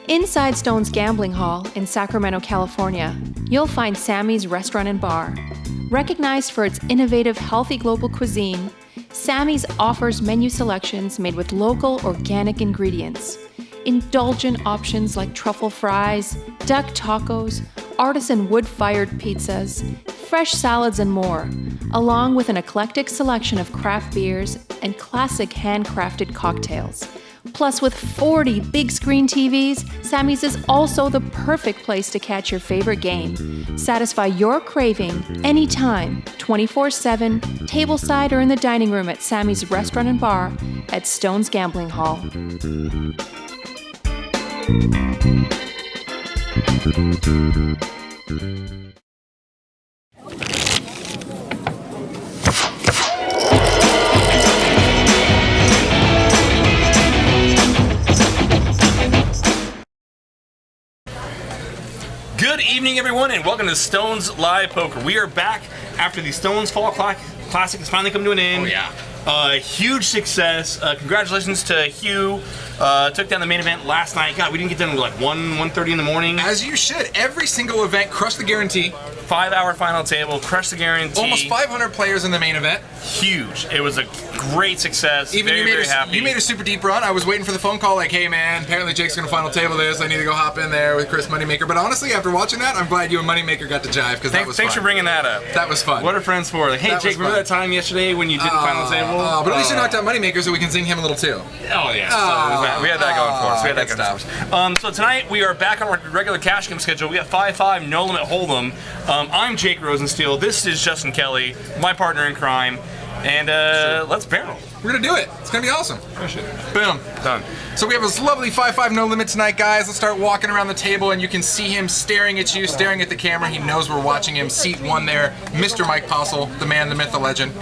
Inside Stone's Gambling Hall in Sacramento, California, you'll find Sammy's Restaurant and Bar. Recognized for its innovative, healthy global cuisine, Sammy's offers menu selections made with local, organic ingredients. Indulgent options like truffle fries, duck tacos, artisan wood-fired pizzas, fresh salads, and more, along with an eclectic selection of craft beers and classic handcrafted cocktails. Plus, with 40 big screen TVs, Sammy's is also the perfect place to catch your favorite game. Satisfy your craving anytime, 24/7, tableside or in the dining room at Sammy's Restaurant and Bar at Stone's Gambling Hall. Good evening, everyone, and welcome to Stone's Live Poker. We are back after the Stone's Fall Classic has finally come to an end. Oh, yeah. Huge success. Congratulations to Hugh. Took down the main event last night. God, we didn't get done until like 1:30 in the morning. As you should. Every single event crushed the guarantee. 5-hour final table, crushed the guarantee. Almost 500 players in the main event. Huge. It was a great success. Even very happy. You made a super deep run. I was waiting for the phone call like, hey man, apparently Jake's gonna final table this. I need to go hop in there with Chris Moneymaker. But honestly, after watching that, I'm glad you and Moneymaker got to jive because that was fun. Thanks for bringing that up. That was fun. What are friends for? Like, hey Jake, remember that time yesterday when you didn't final table? But at least you knocked out Moneymaker so we can zing him a little too. Oh yeah. So we had that going for us. We had that going for us. So tonight we are back on our regular cash game schedule. We got 5-5 no limit hold'em. I'm Jake Rosensteel. This is Justin Kelly, my partner in crime, and let's barrel. We're gonna do it. It's gonna be awesome. Boom. Done. So we have this lovely 5-5 no limit tonight, guys. Let's start walking around the table, and you can see him staring at you, staring at the camera. He knows we're watching him. Seat 1 there, Mr. Mike Postle, the man, the myth, the legend.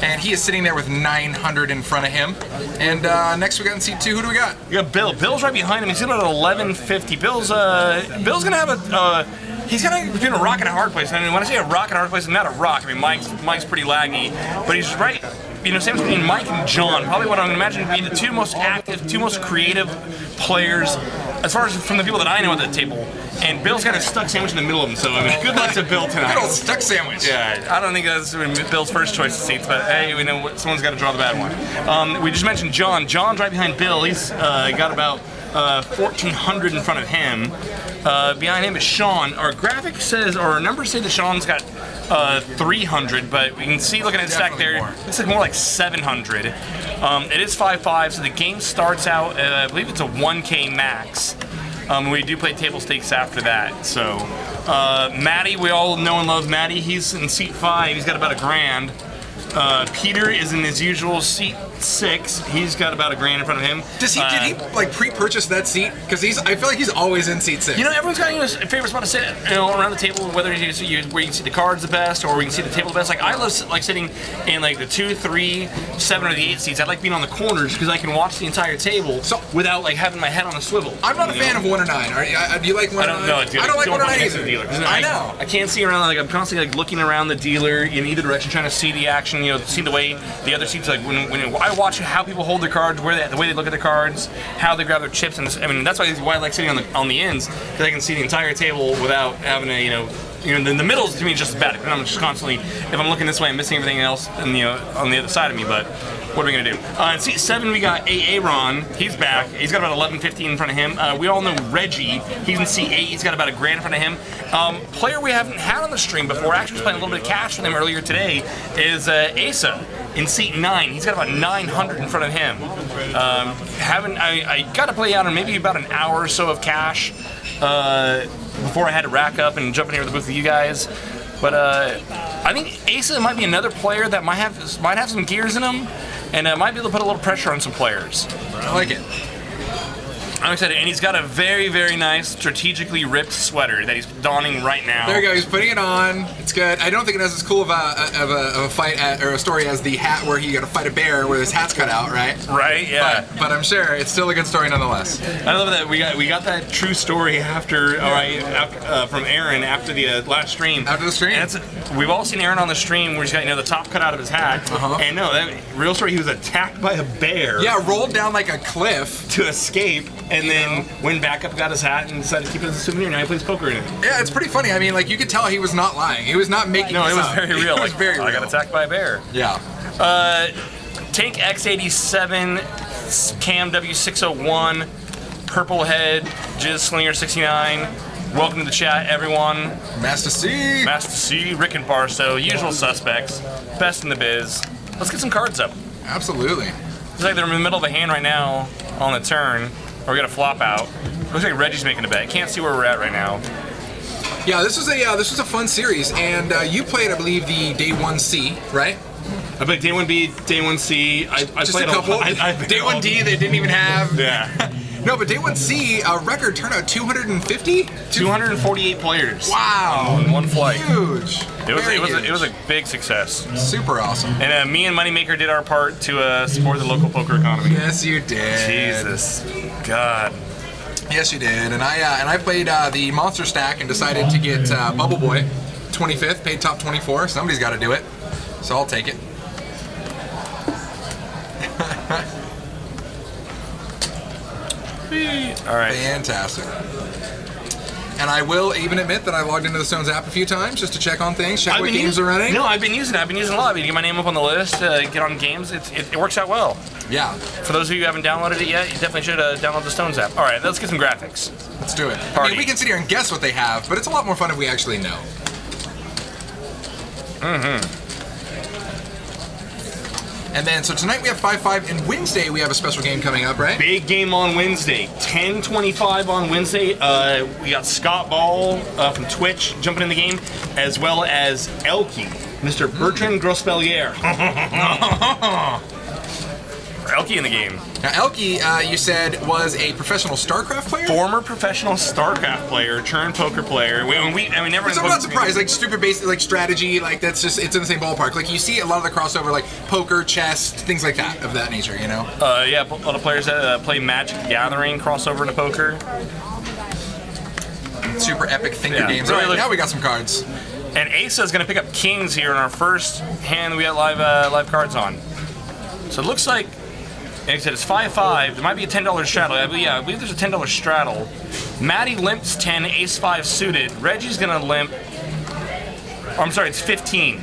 And he is sitting there with 900 in front of him. And next we got in seat 2, who do we got? We got Bill. Bill's right behind him. He's sitting at 1150. Bill's gonna have a he's kind of between a rock and a hard place. I mean, when I say a rock and a hard place, I'm not a rock. I mean, Mike's pretty laggy, but he's right. You know, same between Mike and John. Probably what I'm going to imagine to be the two most active, two most creative players, as far as from the people that I know at the table. And Bill's got a stuck sandwich in the middle of him, so I mean, good luck to Bill tonight. Good old stuck sandwich. Yeah, I don't think that's Bill's first choice of seats, but hey, we know someone's got to draw the bad one. We just mentioned John. John's right behind Bill. He's got about 1,400 in front of him. Behind him is Sean. Our graphic says, or our numbers say that Sean's got 300, but we can see looking at the stack there, it's like more like 700. It is 5-5, so the game starts out, I believe it's a 1K max. We do play table stakes after that. So Matty, we all know and love Matty. He's in seat 5. He's got about $1,000. Peter is in his usual seat 6. He's got about $1,000 in front of him. Did he like pre-purchase that seat? Because I feel like he's always in seat 6. You know, everyone's got a favorite spot to sit, around the table, whether where you can see the cards the best or where you can see the table the best. Like I love sitting in like the 2, 3, 7, or the 8 seats. I like being on the corners because I can watch the entire table without like having my head on a swivel. I'm not a fan of 1 or 9. Do you like 1 or 9? I don't know, dude. I don't like 1 or 9 either. I know. I can't see around. Like I'm constantly like looking around the dealer in either direction, trying to see the action. You know, see the way the other seats. Like when I watch how people hold their cards, the way they look at the cards, how they grab their chips, and I mean that's why I like sitting on the ends because I can see the entire table without having to the middle to me is just as bad. I'm just constantly, if I'm looking this way, I'm missing everything else on the other side of me. But what are we gonna do? In seat 7 we got Aaron. He's back. He's got about 1150 in front of him. We all know Reggie. He's in seat 8. He's got about $1,000 in front of him. Player we haven't had on the stream before, actually was playing a little bit of cash with him earlier today, is Asa in seat 9. He's got about 900 in front of him. I got to play out in maybe about an hour or so of cash before I had to rack up and jump in here with both of you guys. But I think Asa might be another player that might have some gears in him, and might be able to put a little pressure on some players. I like it. I'm excited, and he's got a very, very nice, strategically ripped sweater that he's donning right now. There you go. He's putting it on. It's good. I don't think it has as cool of a fight or a story as the hat where he got to fight a bear where his hat's cut out, right? Right? Yeah. But I'm sure it's still a good story nonetheless. I love that we got that true story from Aaron after the last stream. After the stream. And we've all seen Aaron on the stream where he's got the top cut out of his hat. And no, that real story. He was attacked by a bear. Yeah, rolled down like a cliff to escape, and then went back up, got his hat, and decided to keep it as a souvenir. Now he plays poker in it. Yeah, it's pretty funny. I mean, like you could tell he was not lying. He was not making. No, this it was up. very real. It was very real. I got attacked by a bear. Yeah. Tank X87, Cam W601, Purple Head, Jizz Slinger 69. Welcome to the chat, everyone. Master C. Master C, Rick and Barstow, usual suspects, best in the biz. Let's get some cards up. Absolutely. Looks like they're in the middle of a hand right now on the turn. Or we got a flop out. Looks like Reggie's making a bet. Can't see where we're at right now. Yeah, this was a fun series, and you played, I believe, the Day 1C, right? I played Day 1B, Day 1C. I Just played a couple. Day 1D they didn't even have. Yeah. No, but Day 1C record turnout 250. 248 players. Wow. On one flight. Huge. It was a big success. Super awesome. And me and Moneymaker did our part to support the local poker economy. Yes, you did. Jesus, God. Yes, you did. And I played the Monster Stack and decided to get Bubble Boy, 25th, paid top 24. Somebody's got to do it, so I'll take it. All right. Fantastic. And I will even admit that I logged into the Stones app a few times just to check on things, check what games are running. No, I've been using it. I've been using it a lot. I get my name up on the list, get on games. It works out well. Yeah. For those of you who haven't downloaded it yet, you definitely should download the Stones app. All right, let's get some graphics. Let's do it. Party. I mean, we can sit here and guess what they have, but it's a lot more fun if we actually know. And then, so tonight we have 5-5, and Wednesday we have a special game coming up, right? Big game on Wednesday. 10:25 on Wednesday. We got Scott Ball from Twitch jumping in the game, as well as Elky, Mr. Bertrand Grospellier. Elky in the game. Now, Elky, you said, was a professional StarCraft player? Former professional StarCraft player, turned poker player. Never. So I'm not surprised. Like stupid basic, like strategy, like that's just it's in the same ballpark. Like you see a lot of the crossover, like poker, chess, things like that of that nature. You know. Yeah, a lot of players that play Magic the Gathering crossover into poker. Super epic thinker games. Really All right, now we got some cards. And Asa is going to pick up kings here in our first hand. We got live cards on. So it looks like. Like I said, it's 5-5. There might be a $10 straddle. I believe there's a $10 straddle. Matty limps 10, ace 5 suited. Reggie's gonna limp. Oh, I'm sorry, it's 15.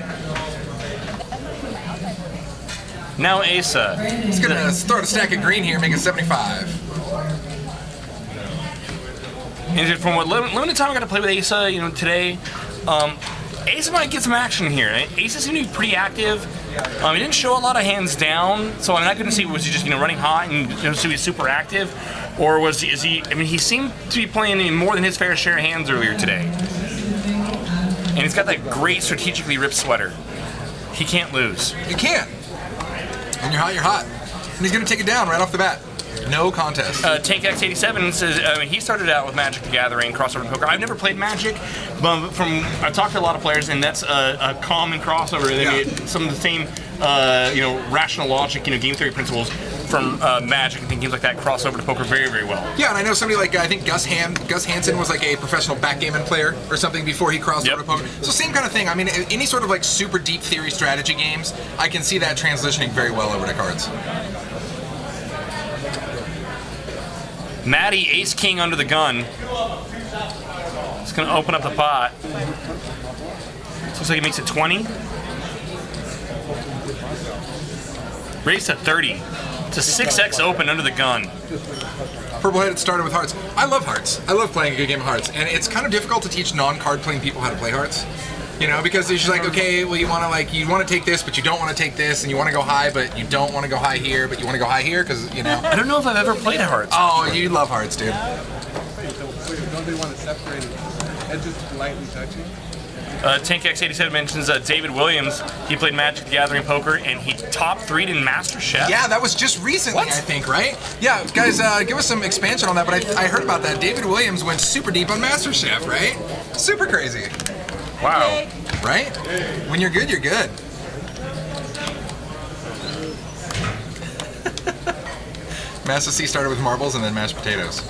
Now Asa. He's gonna start a stack of green here, make it 75. And from what limited time I got to play with Asa, today, Asa might get some action here. Asa seemed to be pretty active. He didn't show a lot of hands down, so I couldn't see was he just running hot and so he's super active, or is he? I mean, he seemed to be playing more than his fair share of hands earlier today. And he's got that great strategically ripped sweater. He can't lose. You can't. When you're hot, you're hot. And he's gonna take it down right off the bat. No contest. Tank X87 says he started out with Magic the Gathering, crossover poker. I've never played Magic, but I've talked to a lot of players, and that's a common crossover. They get some of the same, rational logic, game theory principles from Magic and games like that cross over to poker very, very well. Yeah, and I know somebody like I think Gus Hansen was like a professional backgammon player or something before he crossed over to poker. So same kind of thing. I mean, any sort of like super deep theory strategy games, I can see that transitioning very well over to cards. Matty, ace king under the gun. It's going to open up the pot. Looks like it makes it 20. Race to 30. It's a 6x open under the gun. Purple Head started with hearts. I love hearts. I love playing a good game of hearts, and it's kind of difficult to teach non-card playing people how to play hearts. Because it's just like, okay, well, you want to take this, but you don't want to take this, and you want to go high, but you don't want to go high here, but you want to go high here, because, I don't know if I've ever played hearts. Oh, you love hearts, dude. Don't they want to separate edges lightly touching? Tank X87 mentions David Williams. He played Magic the Gathering Poker, and he top 3'd in MasterChef. Yeah, that was just recently, What? I think, right? Yeah, guys, give us some expansion on that, but I heard about that. David Williams went super deep on MasterChef, right? Super crazy, Wow. right? When you're good, you're good. Master C started with marbles and then mashed potatoes.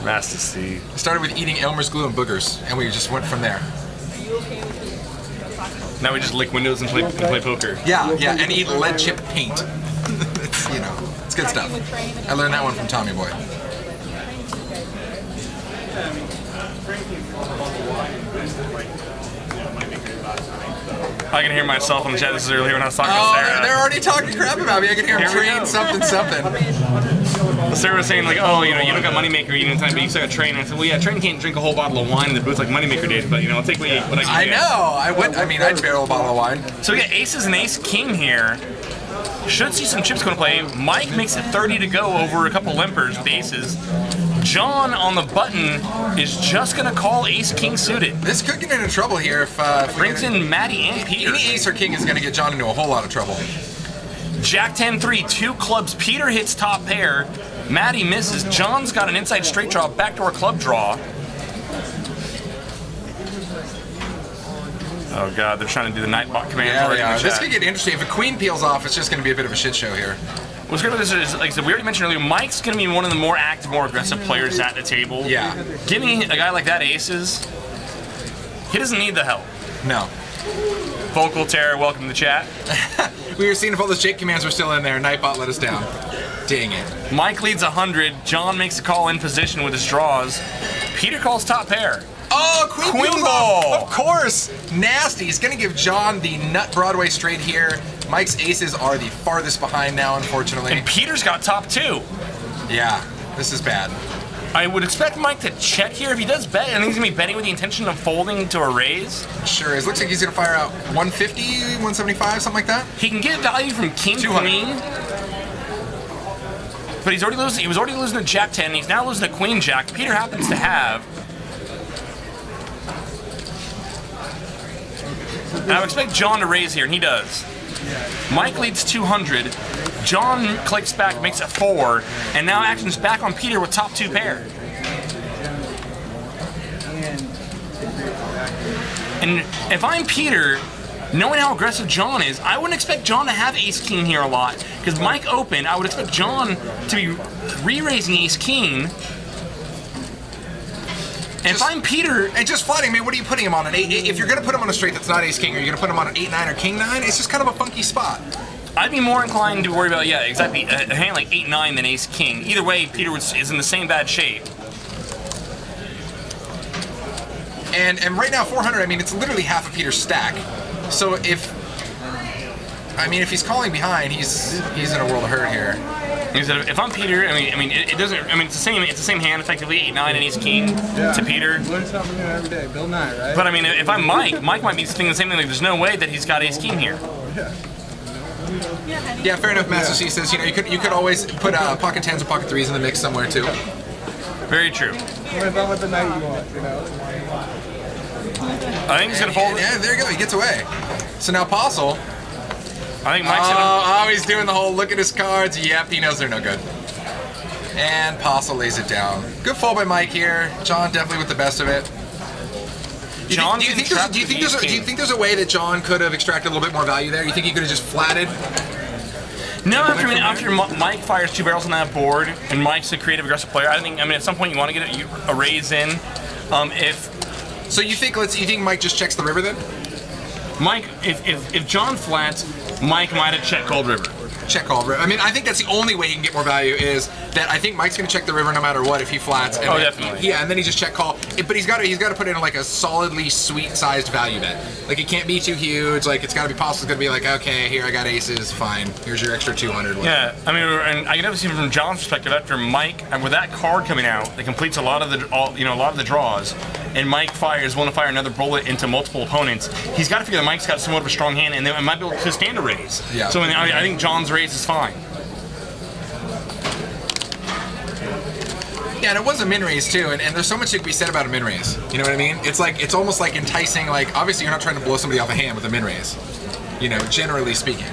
Master C. Started with eating Elmer's glue and boogers, and we just went from there. Now we just lick windows and play poker. Yeah, yeah, and eat lead chip paint. It's, you know, it's good stuff. I learned that one from Tommy Boy. I can hear myself in the chat. This is earlier when I was talking to Oh, Sarah. they're already talking crap about me. I can hear them Here we train go. something. Sarah was saying like, oh, you know, you don't got Moneymaker eating time, but you still got Train. I said, well, yeah, Train can't drink a whole bottle of wine in the booth like Moneymaker did, but you know, I'll take what I can I get. know. I would. I mean, I'd barrel a bottle of wine. So we got aces and ace king here. Should see some chips going to play. Mike makes it 30 to go over a couple limpers with aces. John on the button is just going to call ace king suited. This could get into trouble here if we Brings get in Maddie and Peter. any ace or king is going to get John into a whole lot of trouble. Jack 10-3, 2 clubs. Peter hits top pair. Maddie misses. John's got an inside straight draw, backdoor club draw. Oh god, they're trying to do the Nightbot command. Yeah, for it they in the are. This chat. could get interesting. If a queen peels off, it's just going to be a bit of a shit show here. What's great about this is, like I said, we already mentioned earlier, Mike's going to be one of the more active, more aggressive players at the table. Yeah. Give me a guy like that aces. He doesn't need the help. No. Vocal Terror, welcome to the chat. We were seeing if all those Jake commands were still in there. Nightbot let us down. Dang it. Mike leads 100. John makes a call in position with his draws. Peter calls top pair. Oh, Queen peels ball. off. Of course. Nasty. He's going to give John the nut Broadway straight here. Mike's aces are the farthest behind now, unfortunately. And Peter's got top 2. Yeah, this is bad. I would expect Mike to check here. If he does bet, I think he's going to be betting with the intention of folding to a raise. Sure is. Looks like he's going to fire out 150, 175, something like that. He can get value from King 200. Queen. But he's already losing. He was already losing to Jack 10. He's now losing to Queen Jack. Peter happens to have. And I would expect John to raise here, and he does. Mike leads 200. John clicks back, makes it 4, and now action's back on Peter with top 2 pair. And if I'm Peter, knowing how aggressive John is, I wouldn't expect John to have ace king here a lot. Because Mike opened, I would expect John to be re-raising ace king. And if I'm Peter, And just flatting, man, what are you putting him on? An 8? If you're going to put him on a straight that's not ace king, are you going to put him on an 8-9 or king 9? It's just kind of a funky spot. I'd be more inclined to worry about, yeah, exactly, a hand like 8-9 than ace king. Either way, Peter is in the same bad shape. And right now, 400, I mean, it's literally half of Peter's stack. So if he's calling behind, he's in a world of hurt here. If I'm Peter, it doesn't. It's the same hand effectively, 8-9 and ace king to Peter. Learn something new every day. Bill Nye, right? But if I'm Mike might be thinking the same thing. Like, there's no way that he's got ace king here. Yeah, fair enough. Master C says, you could always put pocket 10s or pocket 3s in the mix somewhere too. Very true. Learn about what the night you want, you know? I think he's gonna fold. Yeah, there you go. He gets away. So now Postle. I think Mike's gonna. Oh, he's doing the whole look at his cards. Yep, he knows they're no good. And Postle lays it down. Good fold by Mike here. John definitely with the best of it. Do you think there's a way that John could have extracted a little bit more value there? You think he could have just flatted? No, after Mike fires 2 barrels on that board, and Mike's a creative, aggressive player, I mean, at some point you want to get a raise in. So you think Mike just checks the river then? Mike, if John flats, Mike might have checked Cold River. Check call river. I mean, I think that's the only way he can get more value is that I think Mike's going to check the river no matter what if he flats. And definitely. Yeah, and then he just check call. But he's got to put in like a solidly sweet-sized value bet. Like it can't be too huge. Like it's got to be possible. It's going to be like, okay, here I got aces, fine. Here's your extra 200. Whatever. Yeah, and I can never see from John's perspective after Mike, and with that card coming out, that completes a lot of the draws, and Mike want to fire another bullet into multiple opponents. He's got to figure that Mike's got somewhat of a strong hand, and then might be able to stand a raise. Yeah. So I think John's raise is fine. Yeah, and it was a min raise too, and there's so much that could be said about a min raise. You know what I mean? It's almost like enticing. Like obviously you're not trying to blow somebody off a hand with a min raise. You know, generally speaking.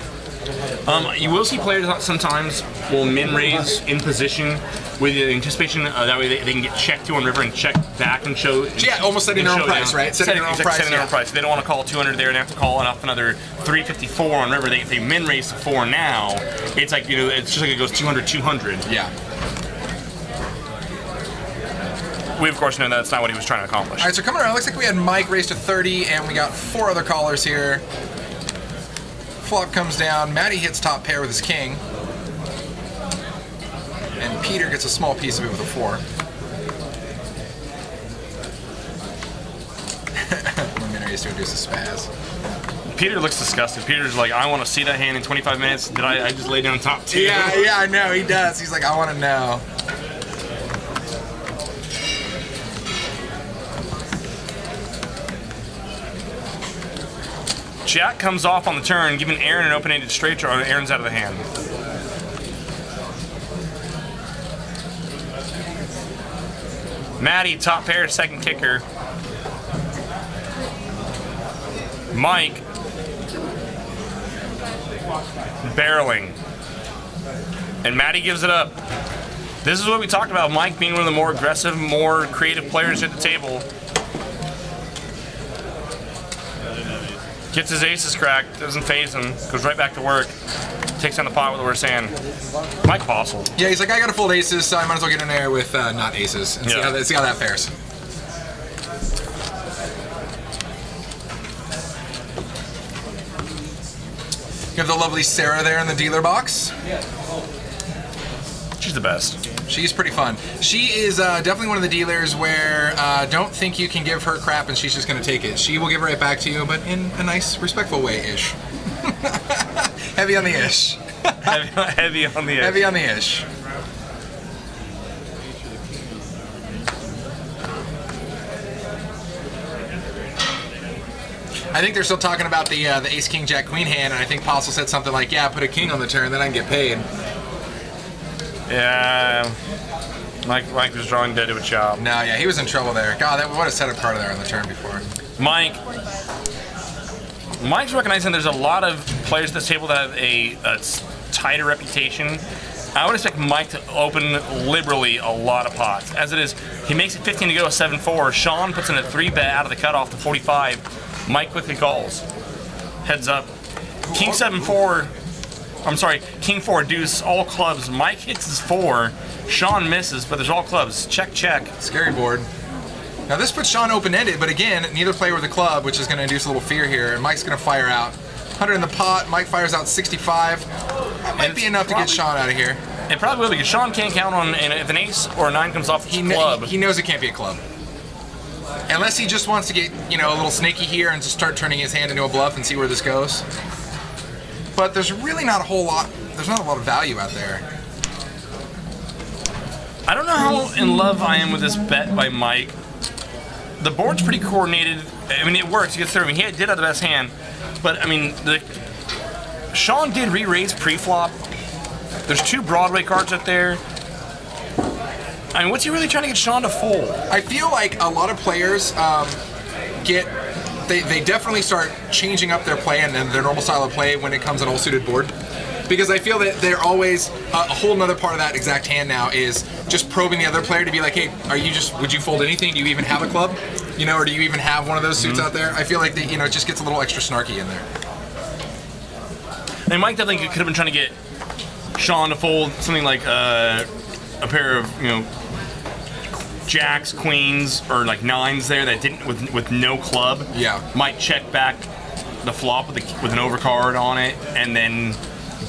You will see players sometimes will min raise in position with the anticipation that way they can get checked to on river and check back and show. Yeah, almost setting their own price, right? Setting their own price. Setting their own price. They don't want to call 200 there and they have to call off another 354 on river. If they min raise to 4 now, it's like it's just like it goes 200, 200. Yeah. We of course know that's not what he was trying to accomplish. All right, so coming around, looks like we had Mike raise to 30, and we got 4 other callers here. Flop comes down. Matty hits top pair with his king. And Peter gets a small piece of it with a 4. Luminary is to induce a spaz. Peter looks disgusted. Peter's like, I want to see that hand in 25 minutes. Did I just lay down top 2? Yeah, I know, he does. He's like, I want to know. Jack comes off on the turn, giving Aaron an open-ended straight draw. Aaron's out of the hand. Matty, top pair, second kicker. Mike, barreling. And Matty gives it up. This is what we talked about, Mike being one of the more aggressive, more creative players at the table. Gets his aces cracked, doesn't phase him, goes right back to work. Takes down the pot with the worst hand. Mike Postle. Yeah, he's like, I gotta fold aces, so I might as well get in there with not aces and see how that fares. You have the lovely Sarah there in the dealer box. She's the best. She's pretty fun. She is definitely one of the dealers where don't think you can give her crap and she's just going to take it. She will give it right back to you, but in a nice, respectful way-ish. Heavy on the ish. Heavy on the ish. Heavy on the ish. I think they're still talking about the ace, king, jack, queen hand, and I think Postle said something like, yeah, put a king on the turn, then I can get paid. Yeah, Mike was drawing dead to a chop. No, yeah, he was in trouble there. God, what a setup card there on the turn before. Mike's recognizing there's a lot of players at this table that have a tighter reputation. I would expect Mike to open liberally a lot of pots. As it is, he makes it 15 to go, 7-4. Sean puts in a 3-bet out of the cutoff to 45. Mike quickly calls. Heads up. King 7-4. I'm sorry, King 4 deuce, all clubs. Mike hits his 4. Sean misses, but there's all clubs. Check, check. Scary board. Now this puts Sean open-ended, but again, neither player with a club, which is going to induce a little fear here, and Mike's going to fire out. 100 in the pot, Mike fires out 65. That might be enough to get Sean out of here. It probably will, because Sean can't count on, and if an ace or a 9 comes off his club. He knows it can't be a club. Unless he just wants to get, a little snaky here and just start turning his hand into a bluff and see where this goes. But there's really not a whole lot, there's not a lot of value out there. I don't know how in love I am with this bet by Mike. The board's pretty coordinated. I mean, it works. He gets through. I mean, he did have the best hand. But, I mean, Sean did re-raise pre-flop. There's 2 Broadway cards up there. I mean, what's he really trying to get Sean to fold? I feel like a lot of players they definitely start changing up their play and their normal style of play when it comes an all-suited board. Because I feel that they're always, a whole nother part of that exact hand now is just probing the other player to be like, hey, would you fold anything? Do you even have a club? Or do you even have one of those suits out there? I feel like that, it just gets a little extra snarky in there. And Mike definitely could have been trying to get Sean to fold something like a pair of, jacks, queens, or like 9s there that didn't with no club. Yeah. Might check back the flop with an overcard on it, and then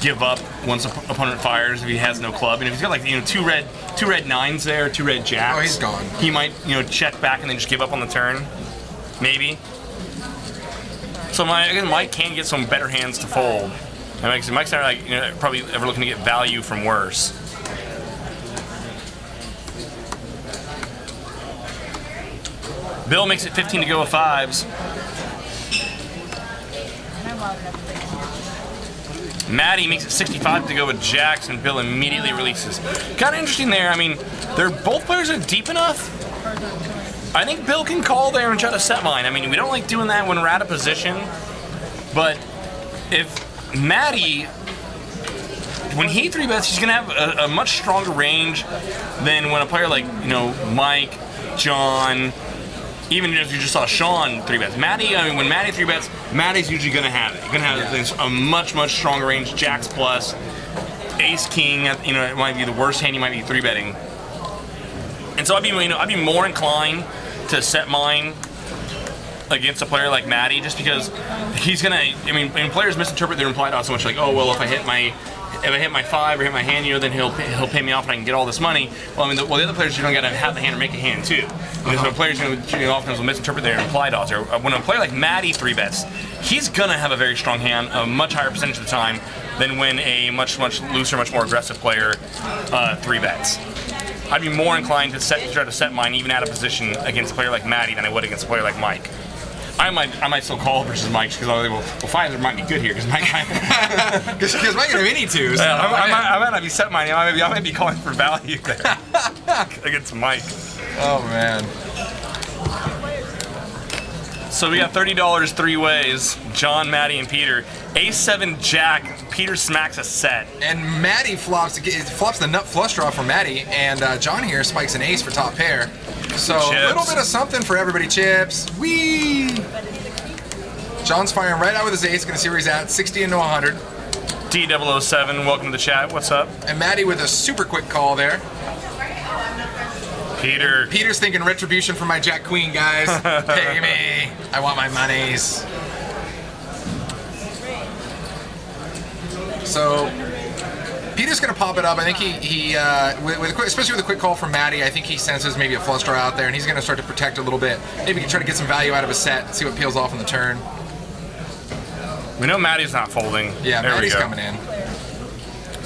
give up once opponent fires if he has no club. And if he's got like two red 9s there, 2 red jacks. Oh, he's gone. He might check back and then just give up on the turn, maybe. So Mike can get some better hands to fold. And Mike's not like probably ever looking to get value from worse. Bill makes it 15 to go with 5s. Maddie makes it 65 to go with jacks, and Bill immediately releases. Kind of interesting there. I mean, they're both players are deep enough. I think Bill can call there and try to set mine. I mean, we don't like doing that when we're out of position, but if Maddie, when he 3-bets, he's going to have a much stronger range than when a player like, you know, Mike, John, even if you just saw Sean 3-bets. Maddie, I mean, when Maddie 3-bets, Maddie's usually going to have it. He's going to have a much, much stronger range. Jacks plus, Ace King, you know, it might be the worst hand he might be 3-betting. And so I'd be more inclined to set mine against a player like Maddie, just because he's gonna. I mean, players misinterpret their implied odds so much, like, oh well, if I hit my 5 or hit my hand, you know, then he'll pay me off and I can get all this money. Well, I mean, the other players are gonna gotta have the hand or make a hand too. Because when players oftentimes will misinterpret their implied odds. Or when a player like Maddie 3-bets, he's gonna have a very strong hand, a much higher percentage of the time than when a much looser, much more aggressive player 3-bets. I'd be more inclined to try to set mine even out of position against a player like Maddie than I would against a player like Mike. I might still call versus Mike because I think, well, Pfizer might be good here because Mike Because Mike got a mini two. So I might not be set mine. I might be calling for value there against Mike. Oh man. So we got $30 three ways. John, Maddie, and Peter. Ace-7 Jack. Peter smacks a set. And Maddie flops the nut flush draw for Maddie, and John here spikes an ace for top pair. So Chips. A little bit of something for everybody. Chips. Whee! John's firing right out with his ace. Gonna see where he's at. 60 into 100. D007, welcome to the chat. What's up? And Maddie with a super quick call there. Peter's thinking retribution for my Jack Queen, guys. Pay me. I want my monies. So Peter's gonna pop it up. I think especially with a quick call from Maddie, I think he senses maybe a flush draw out there, and he's gonna start to protect a little bit. Maybe he can try to get some value out of his set, see what peels off on the turn. We know Maddie's not folding. Yeah, there Maddie's coming in.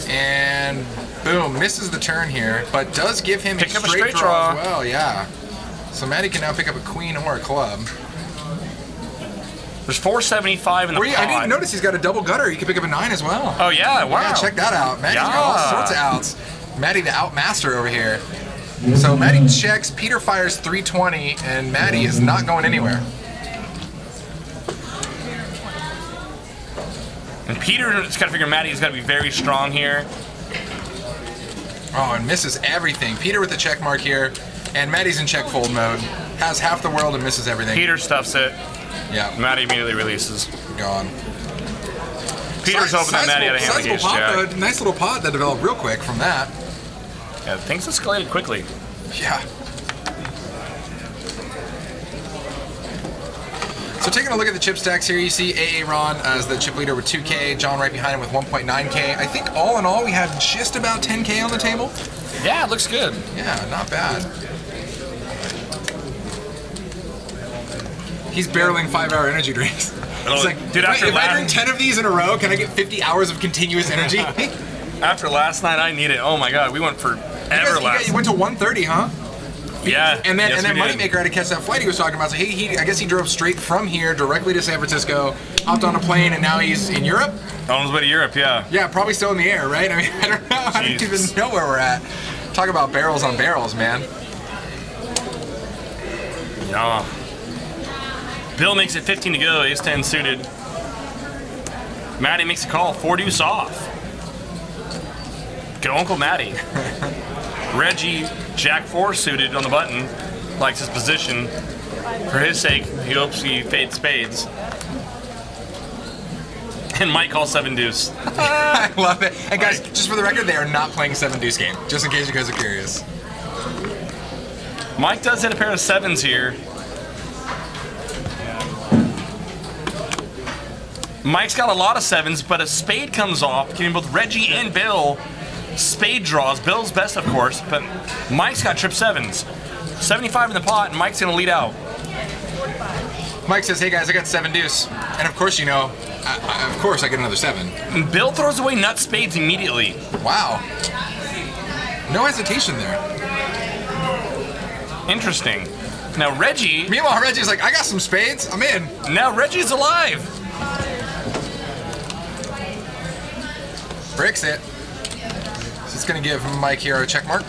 And boom, misses the turn here, but does give him a straight draw as well. Yeah. So Maddie can now pick up a queen or a club. There's 475 in the pot. I didn't notice he's got a double gutter. You can pick up a 9 as well. Oh yeah, wow. Yeah, check that out. Maddie's got all sorts of outs. Maddie the outmaster over here. So Maddie checks, Peter fires 320, and Maddie is not going anywhere. And Peter's got to figure Maddie's got to be very strong here. Oh, and misses everything. Peter with the check mark here, and Maddie's in check fold mode. Has half the world and misses everything. Peter stuffs it. Yeah. Maddie immediately releases. Gone. Peter's hoping that Maddie had a hand against Jack. Nice little pot that developed real quick from that. Yeah, things escalated quickly. Yeah. So taking a look at the chip stacks here, you see AA Ron as the chip leader with 2K, John right behind him with 1.9K. I think all in all we have just about 10K on the table. Yeah, it looks good. Yeah, not bad. He's barreling 5-hour energy drinks. He's like, dude, if I drink 10 of these in a row, can I get 50 hours of continuous energy? After last night, I need it. Oh my god, we went for ever last. You went to 130, huh? Yeah. And then, yes, Moneymaker had to catch that flight he was talking about. So I guess he drove straight from here directly to San Francisco, hopped on a plane, and now he's in Europe. On his way to Europe, yeah. Yeah, probably still in the air, right? I mean, I don't know. I don't even know where we're at. Talk about barrels on barrels, man. Yeah. Bill makes it 15 to go, ace-10 suited. Maddie makes a call, 4 deuce off. Go Uncle Maddie. Reggie, Jack 4 suited on the button, likes his position. For his sake, he hopes he fades spades. And Mike calls 7 deuce. I love it. And guys, just for the record, they are not playing 7 deuce game, just in case you guys are curious. Mike does hit a pair of 7s here. Mike's got a lot of 7s, but a spade comes off, giving both Reggie and Bill spade draws. Bill's best, of course, but Mike's got trip 7s. 75 in the pot, and Mike's gonna lead out. Mike says, hey guys, I got 7 deuce. And of course, you know, of course I get another 7. And Bill throws away nut spades immediately. Wow. No hesitation there. Interesting. Now Reggie... Meanwhile, Reggie's like, I got some spades, I'm in. Now Reggie's alive. fix it. So it's going to give Mike here a check mark.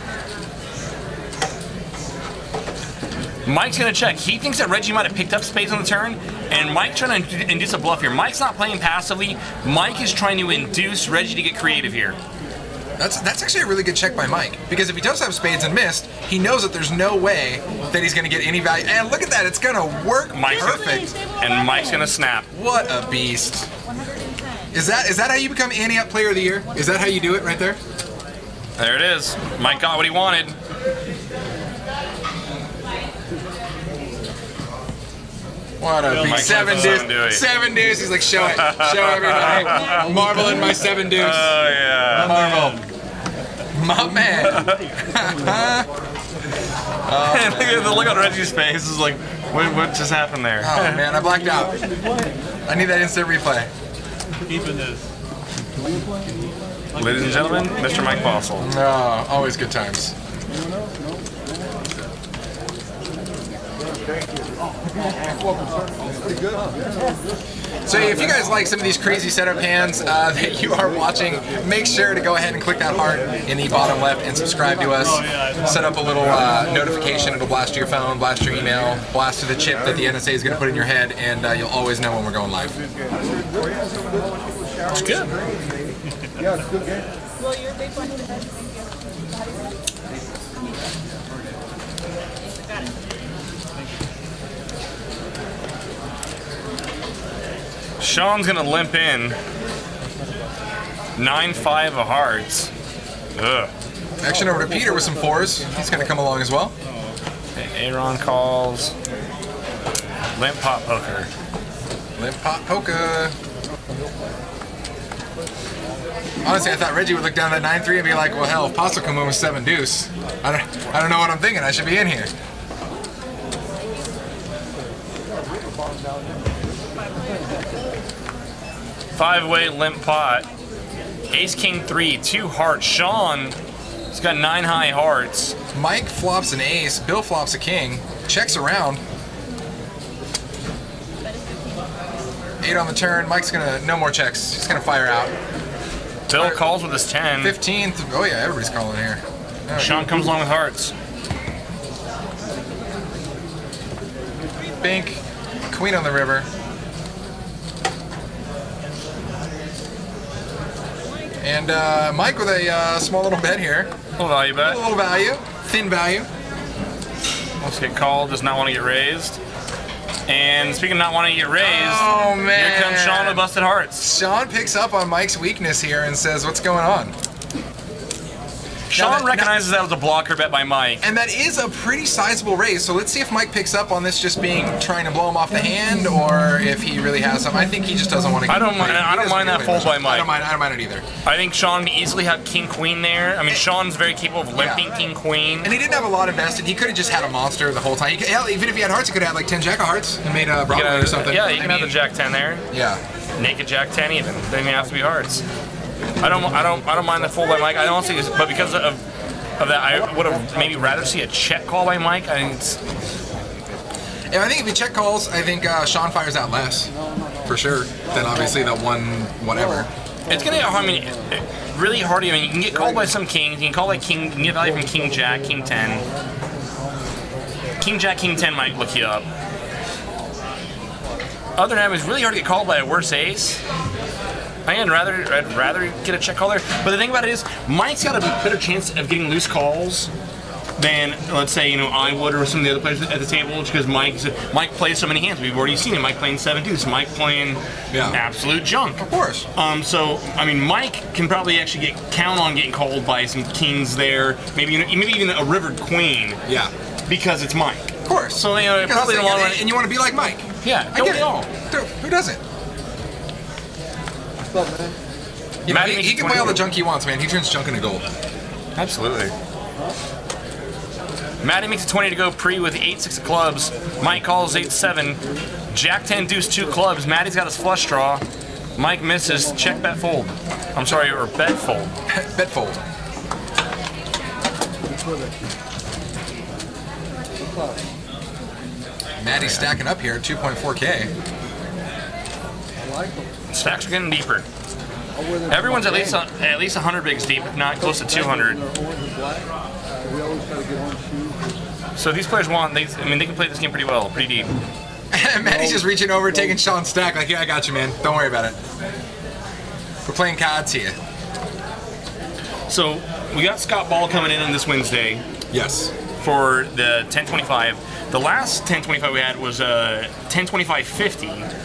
Mike's gonna check. He thinks that Reggie might have picked up spades on the turn, and Mike's trying to induce a bluff here. Mike's not playing passively. Mike is trying to induce Reggie to get creative here. That's actually a really good check by Mike, because if he does have spades and missed, he knows that there's no way that he's going to get any value. And look at that, it's going to work perfect. And Mike's gonna snap. What a beast. Is that how you become Ante Up Player of the Year? Is that how you do it right there? There it is. Mike got what he wanted. What a beast. Seven deuce. Seven deuce. He's like, show it. Show everybody. Marble in my 7 deuce. Oh, yeah. Marble. My man. Look on Reggie's face. It's like, what just happened there? Oh, man, I blacked out. I need that instant replay. Keeping this. Ladies and gentlemen, Mr. Mike Bossel. Oh, always good times. So if you guys like some of these crazy setup hands that you are watching, make sure to go ahead and click that heart in the bottom left and subscribe to us. Set up a little notification. It'll blast to your phone, blast to your email, blast to the chip that the NSA is going to put in your head, and you'll always know when we're going live. It's good. Yeah, it's a good game. Well, you're a big one. Got it. Sean's gonna limp in. 9-5 of hearts. Ugh. Action over to Peter with some 4s. He's going to come along as well. Aaron calls. Limp pot poker. Limp pot poker. Honestly, I thought Reggie would look down at 9-3 and be like, well, hell, if Paso come in with 7 deuce. I don't know what I'm thinking. I should be in here. Five-way limp pot. Ace King 3, 2 hearts. Sean has got 9 high hearts. Mike flops an ace. Bill flops a king. Checks around. 8 on the turn. Mike's gonna no more checks. He's gonna fire out. Bill calls with his 10. 15th. Oh yeah, everybody's calling here. Oh, Sean comes along with hearts. Bink. Queen on the river. And Mike with a small little bet here. Little value bet. A little value. Thin value. Let's get called. Does not want to get raised. And speaking of not wanting to get raised, Oh man. here comes Sean with busted hearts. Sean picks up on Mike's weakness here and says, what's going on? Sean recognizes that was a blocker bet by Mike. And that is a pretty sizable raise, so let's see if Mike picks up on this just being trying to blow him off the hand, or if he really has some. I think he just doesn't want to. I don't mind that fold by Mike. I don't mind it either. I think Sean can easily have King Queen there. I mean, Sean's very capable of limping King Queen. And he didn't have a lot invested. He could have just had a monster the whole time. He could, hell, even if he had hearts, he could have had like 10 Jack of Hearts and made a Broadway or something. Yeah, you can have the Jack 10 there. Yeah. Naked Jack 10 even. They may have to be hearts. I don't mind the fold by Mike. I don't see this, but because of that, I would have maybe rather see a check call by Mike. I think it's. Yeah, I think if he check calls, I think Sean fires out less, for sure, than obviously that one whatever. It's gonna. I mean, really hard. I mean, you can get called by some kings. You can call by king. You can get value from King Jack, King 10. King Jack, King 10 might look you up. Other than that, it's really hard to get called by a worse ace. I'd rather get a check call there. But the thing about it is, Mike's got a better chance of getting loose calls than, let's say, I would, or some of the other players at the table, just because Mike plays so many hands. We've already seen it. Mike playing 7 deuce. Mike playing absolute junk. Of course. So I mean, Mike can probably actually count on getting called by some kings there. Maybe even a rivered queen. Yeah. Because it's Mike. Of course. So probably in the long run. And you want to be like Mike. Yeah. I get it. All. Dude, who doesn't? You know, he can play all the junk he wants, man. He turns junk into gold. Absolutely. Matty makes it 20 to go pre with 8-6 of clubs. Mike calls 8-7. Jack 10 deuce 2 clubs. Matty's got his flush draw. Mike misses. Check bet fold. I'm sorry, or bet fold. Bet fold. Matty's stacking up here at 2.4K. Stacks are getting deeper. Everyone's at least 100 bigs deep, if not close to 200. So these players they can play this game pretty well, pretty deep. Maddie's just reaching over, taking Sean's stack. Like, yeah, I got you, man. Don't worry about it. We're playing cards here. So we got Scott Ball coming in on this Wednesday. Yes. For the 1025. The last 1025 we had was 1025-50.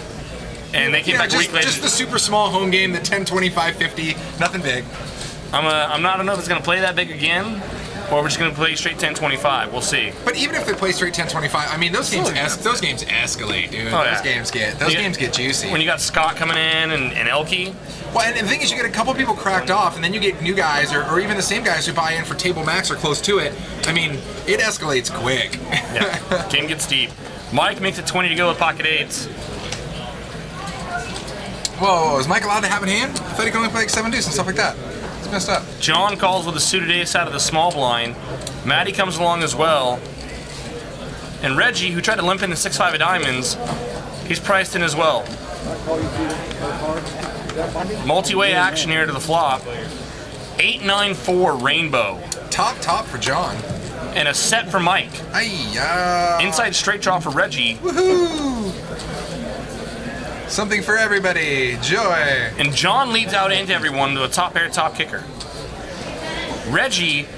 And they came back a week later. Just the super small home game, the 10-25-50, nothing big. I don't know if it's going to play that big again, or we're just going to play straight 10-25. We'll see. But even if they play straight 10-25, I mean, those games escalate, dude. Oh, those games get juicy. When you got Scott coming in and Elke. Well, and the thing is, you get a couple people cracked off, and then you get new guys, or even the same guys who buy in for table max or close to it. I mean, it escalates quick. Yeah, game gets deep. Mike makes it 20 to go with pocket eights. Whoa, is Mike allowed to have in hand? I thought he could only play like 7 deuce and stuff like that. It's messed up. John calls with a suited ace out of the small blind. Matty comes along as well. And Reggie, who tried to limp in the 6-5 of diamonds, he's priced in as well. Multi-way action here to the flop. 8-9-4 rainbow. Top for John. And a set for Mike. Inside straight draw for Reggie. Woohoo! Something for everybody. Joy. And John leads out into everyone to a top pair, top kicker. Reggie,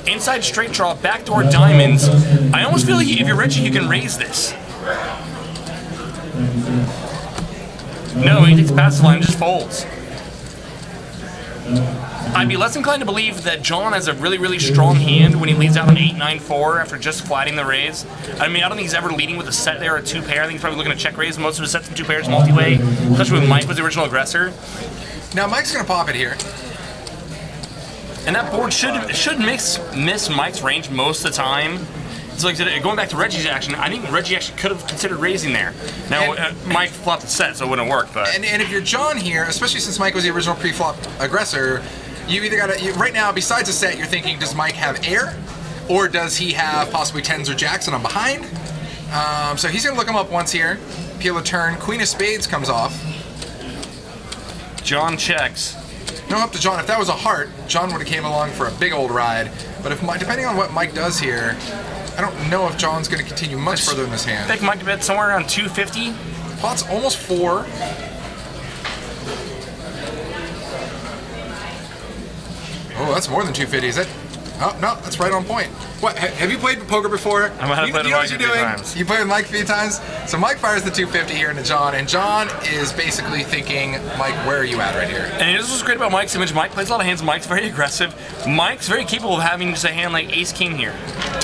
inside straight draw, backdoor diamonds. I almost feel like if you're Reggie, you can raise this. No, he takes past the line and just folds. I'd be less inclined to believe that John has a really, really strong hand when he leads out on 8-9-4 after just flatting the raise. I mean, I don't think he's ever leading with a set there or a two pair. I think he's probably looking to check raise most of his sets in two pairs multi-way, especially when Mike was the original aggressor. Now Mike's gonna pop it here. And that board should miss Mike's range most of the time. So like going back to Reggie's action, I think Reggie actually could have considered raising there. Now, Mike flopped the set, so it wouldn't work. But and if you're John here, especially since Mike was the original pre-flop aggressor, you either gotta, right now, besides a set, you're thinking, does Mike have air? Or does he have possibly 10s or jacks and I'm behind? So he's gonna look him up once here. Peel a turn, Queen of Spades comes off. John checks. No, up to John. If that was a heart, John would have came along for a big old ride. But if depending on what Mike does here, I don't know if John's going to continue much further in this hand. I think Mike bet somewhere around 250. Pot's almost 4. Oh, that's more than 250, is it? Oh, no, that's right on point. What, have you played poker before? I might have played with Mike a few times. You played with Mike a few times? So Mike fires the 250 here into John, and John is basically thinking, Mike, where are you at right here? And this was great about Mike's image. Mike plays a lot of hands. Mike's very aggressive. Mike's very capable of having just a hand like ace-king here.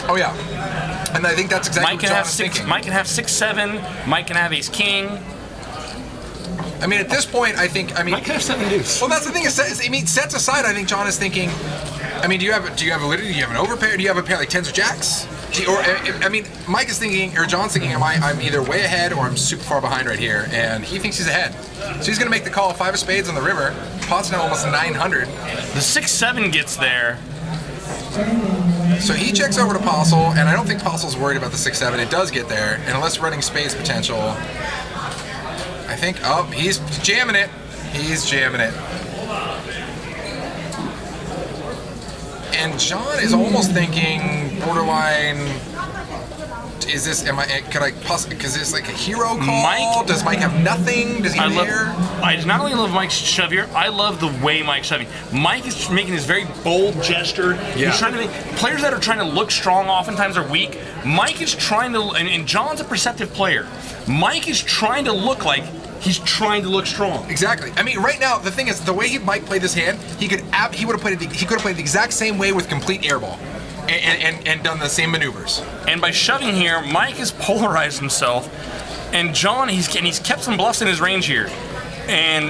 Oh, yeah. And I think that's exactly what John is thinking. Mike can have 6-7. Mike can have ace-king. I mean, at this point, I Mike can have 7 deuce. Well, that's the thing. Sets aside, I think John is thinking, I mean, do you have an overpair? Do you have a pair like 10s or jacks? Mike is thinking, or John's thinking, I'm either way ahead or I'm super far behind right here, and he thinks he's ahead. So he's going to make the call. 5 of spades on the river. Pot's now almost 900. The 6-7 gets there. So he checks over to Postle, and I don't think Postle's worried about the 6-7. It does get there, and unless running spades potential, I think, oh, he's jamming it. He's jamming it. And John is almost thinking borderline, is this, because it's like a hero call? Does Mike have nothing? Does he have air? I not only love Mike's shove here, I love the way Mike's shoving. Mike is making this very bold gesture. Yeah. He's trying to make, players that are trying to look strong oftentimes are weak. Mike is trying to, and John's a perceptive player. Mike is trying to look like he's trying to look strong. Exactly. I mean, right now the thing is, the way he might play this hand, he could have played the exact same way with complete airball, and done the same maneuvers. And by shoving here, Mike has polarized himself, and John he's kept some bluffs in his range here. And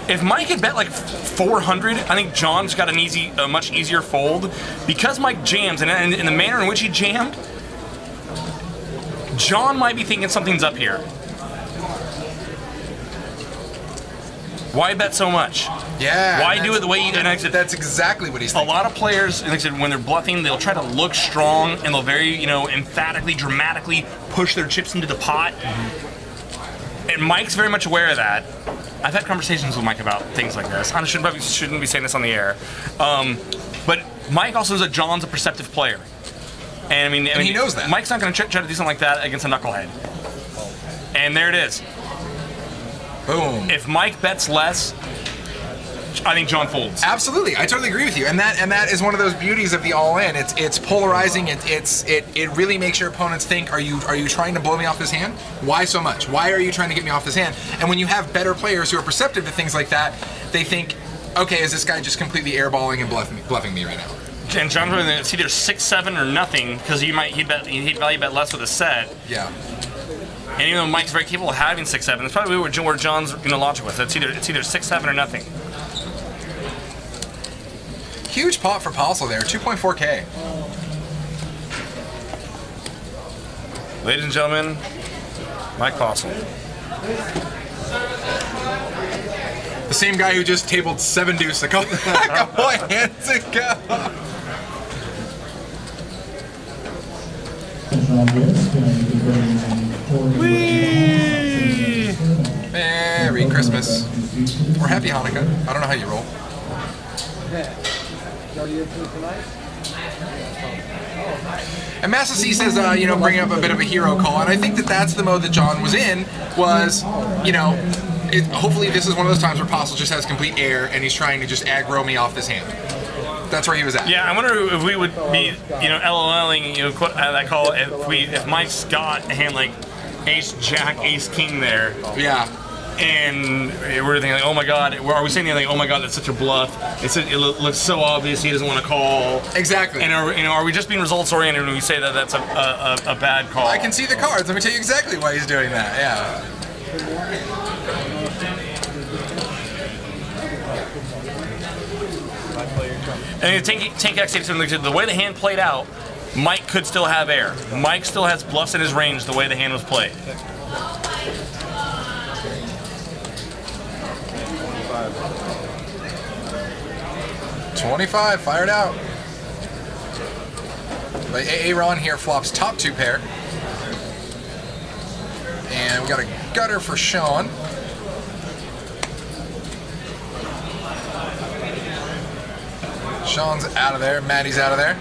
if Mike had bet like 400, I think John's got a much easier fold because Mike jams, and in the manner in which he jammed, John might be thinking something's up here. Why bet so much? Yeah. Why do it the way you did? That's exactly what he's thinking. A lot of players, like I said, when they're bluffing, they'll try to look strong and they'll very, emphatically, dramatically push their chips into the pot. And Mike's very much aware of that. I've had conversations with Mike about things like this. I shouldn't be saying this on the air, but Mike also knows that John's a perceptive player, and I mean he knows that. Mike's not going to try to do something like that against a knucklehead. And there it is. Boom. If Mike bets less, I think John folds. Absolutely, I totally agree with you, and that is one of those beauties of the all-in. It's polarizing. It really makes your opponents think: Are you trying to blow me off this hand? Why so much? Why are you trying to get me off this hand? And when you have better players who are perceptive to things like that, they think, okay, is this guy just completely airballing and bluffing me right now? And John's it's either 6-7 or nothing because he'd value bet less with a set. Yeah. And even though Mike's very capable of having 6-7, that's probably where John's logic was. It's either 6-7 or nothing. Huge pot for Postle there, 2.4K. Ladies and gentlemen, Mike Postle. The same guy who just tabled 7 deuce a couple hands ago. Whee! Merry Christmas. Or Happy Hanukkah. I don't know how you roll. And Master C says, bringing up a bit of a hero call, and I think that's the mode that John was in, was, hopefully this is one of those times where Postle just has complete air, and he's trying to just aggro me off this hand. That's where he was at. Yeah, I wonder if we would be, LOLing, that call if Mike's got a hand like Ace Jack, Ace King there. Yeah. And we're thinking like, oh my God, are we saying anything like, oh my God, that's such a bluff? It looks so obvious he doesn't want to call. Exactly. And are we just being results oriented when we say that that's a bad call? I can see the cards. Let me tell you exactly why he's doing that. Yeah. And Tank X the way the hand played out, Mike could still have air. Mike still has bluffs in his range the way the hand was played. $25, fired out. But AA Ron here flops top 2 pair. And we got a gutter for Sean. Sean's out of there, Maddie's out of there.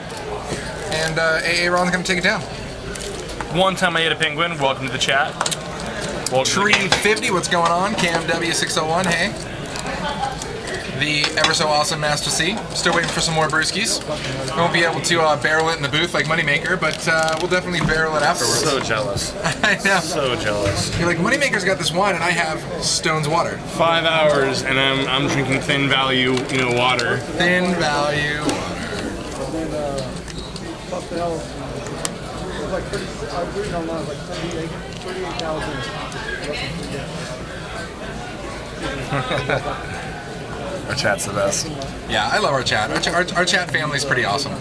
And AA Ron's gonna take it down. One time I ate a penguin, welcome to the chat. Tree 50, what's going on? CamW601, hey. The ever so awesome Master C. Still waiting for some more brewskis. We won't be able to barrel it in the booth like Moneymaker, but we'll definitely barrel it afterwards. So jealous. I know. So jealous. You're like, Moneymaker's got this wine and I have Stone's water. 5 hours and I'm drinking thin value, water. Thin value water. It was like 30, I was reading online, it was like 38,000. Our chat's the best. Yeah, I love our chat. Our chat family's pretty awesome.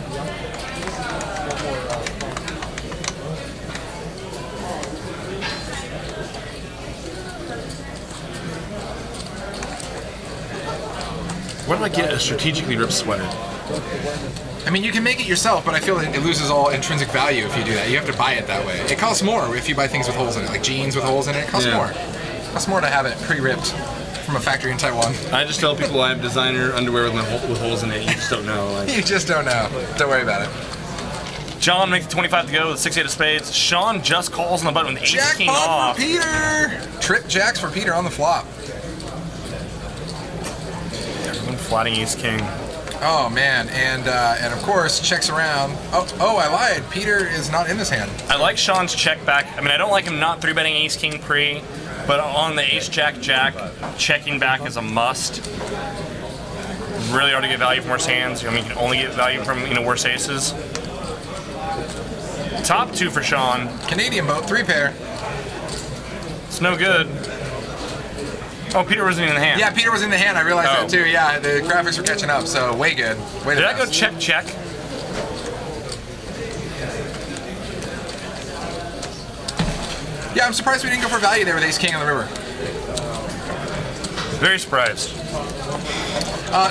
Where do I get a strategically ripped sweater? I mean, you can make it yourself, but I feel like it loses all intrinsic value if you do that. You have to buy it that way. It costs more if you buy things with holes in it, like jeans with holes in it. It costs more. It costs more to have it pre-ripped from a factory in Taiwan. I just tell people I have designer underwear with holes in it. You just don't know. You just don't know. Don't worry about it. John makes 25 to go with 6-8 of spades. Sean just calls on the button with ace king Jackpot off. for Peter! Trip jacks for Peter on the flop. Everyone flatting ace king. Oh man, and of course checks around. Oh, I lied. Peter is not in this hand. I like Sean's check back. I mean, I don't like him not 3-betting ace king pre, but on the ace jack jack, checking back is a must. Really hard to get value from worse hands. I mean, you can only get value from worse aces. Top 2 for Sean. Canadian boat, 3-pair. It's no good. Oh, Peter wasn't in the hand. Yeah, Peter was in the hand. I realized that too. Yeah, the graphics were catching up, so way good. Way Did I go check check? Yeah, I'm surprised we didn't go for value there with ace king on the river. Very surprised.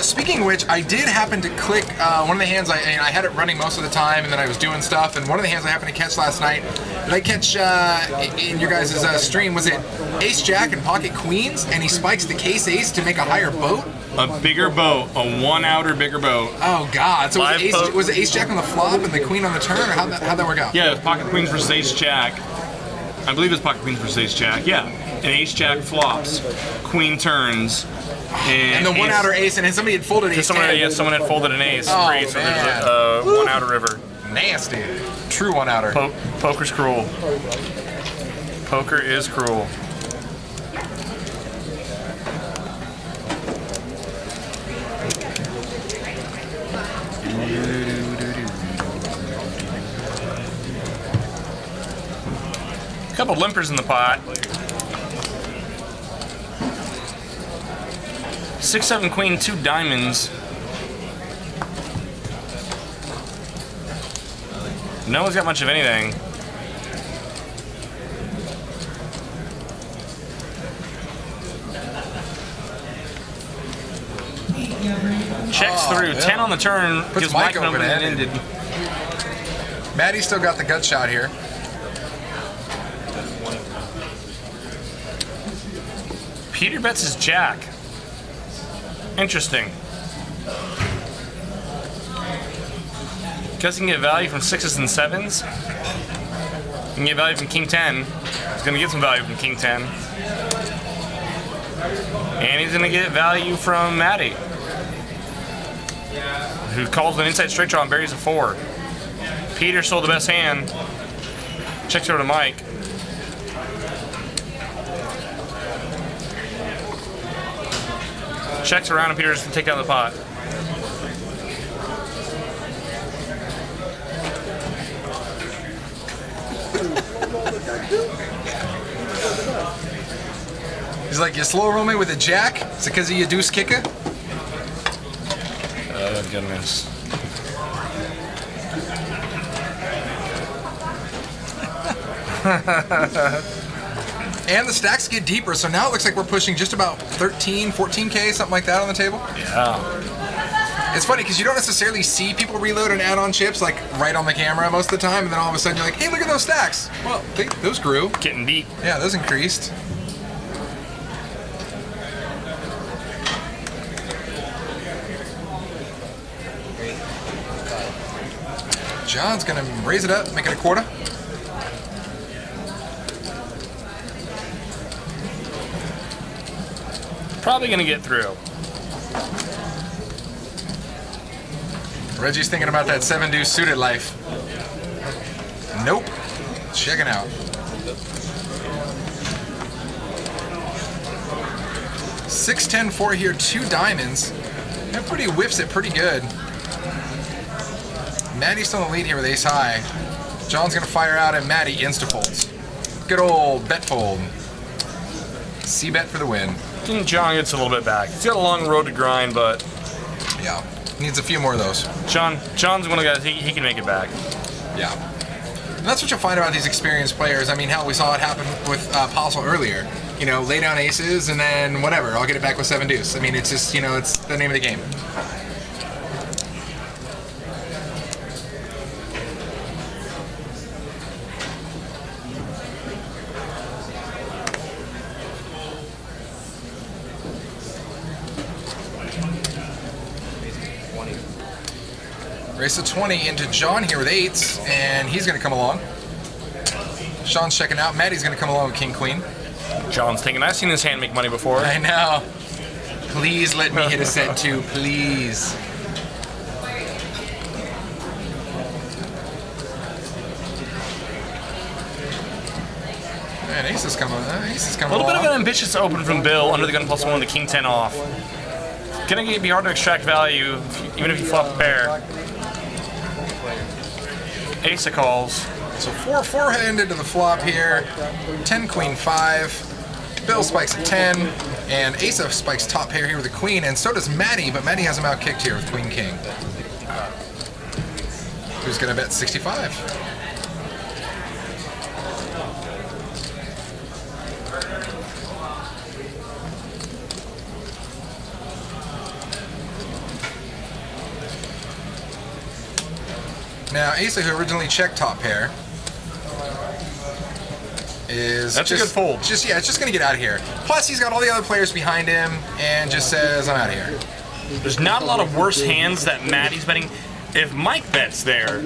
Speaking of which, I did happen to click one of the hands. I had it running most of the time, and then I was doing stuff. And one of the hands I happened to catch last night, did I catch in your guys' stream? Was it Ace Jack and Pocket Queens? And he spikes the Case Ace to make a higher boat. A bigger boat, a one-outer bigger boat. Oh God! So Live boat. was it Ace Jack on the flop and the Queen on the turn, or how'd that work out? Yeah, it was Pocket Queens versus Ace Jack. I believe it's Pocket Queens versus Ace Jack. Yeah, and Ace Jack flops, Queen turns. And the one outer ace, and then somebody had folded ace. Someone had folded an ace. Oh, Great, so man. there's a one outer river. Nasty. True one outer. Poker's cruel. Poker is cruel. A couple limpers in the pot. 6-7 queen, 2 diamonds. No one's got much of anything. Checks through. Yeah. 10 on the turn. Puts Gives Mike Mike an open-ended. open-ended. Maddie's still got the gut shot here. Peter bets his jack. Interesting. Because he can get value from 6s and 7s. He can get value from King 10. He's going to get some value from King 10. And he's going to get value from Maddie, who calls an inside straight draw and buries a 4. Peter stole the best hand. Checks over to Mike. Checks around and Peter just can take down the pot. He's like, you slow roll me with a jack? Is it because of your deuce kicker? Oh, goodness. And the stacks get deeper, so now it looks like we're pushing just about 13, 14K, something like that on the table. Yeah. It's funny because you don't necessarily see people reload and add on chips like right on the camera most of the time, and then all of a sudden you're like, hey, look at those stacks. Well, those grew. Getting deep. Yeah, those increased. John's gonna raise it up, make it a quarter. Probably going to get through. Reggie's thinking about that 7 deuce suited life. Nope. Checking out. 6-10-4 here, 2 diamonds. Everybody whips it pretty good. Maddie's still in the lead here with ace high. John's gonna fire out and Maddie insta-folds. Good old bet fold. C-bet for the win. I think John gets a little bit back. He's got a long road to grind, but Yeah, needs a few more of those. John's one of the guys, he can make it back. Yeah. And that's what you'll find about these experienced players. I mean, hell, we saw it happen with Postle earlier. You know, lay down aces and then whatever, I'll get it back with 7 deuce. I mean, it's just, you know, it's the name of the game. Race of 20 into John here with 8s, and he's going to come along. Sean's checking out. Maddie's going to come along with King Queen. John's thinking, I've seen this hand make money before. I know. Please let me hit a set 2, please. Man, ace is coming. Ace is coming A little bit of along. an ambitious open from Bill under the gun +1 with the King 10 off. Gonna be hard to extract value, even if you flop a pair. Ace of calls. So 4-4-handed to the flop here. 10 Queen 5. Bill spikes a 10, and Ace of spikes top pair here with a Queen, and so does Maddie, but Maddie has him out kicked here with Queen King. Who's gonna bet 65? Now, Asa, who originally checked top pair, is That's a good fold. It's just going to get out of here. Plus, he's got all the other players behind him and just says, I'm out of here. There's not a lot of worse hands that Maddie's betting. If Mike bets there,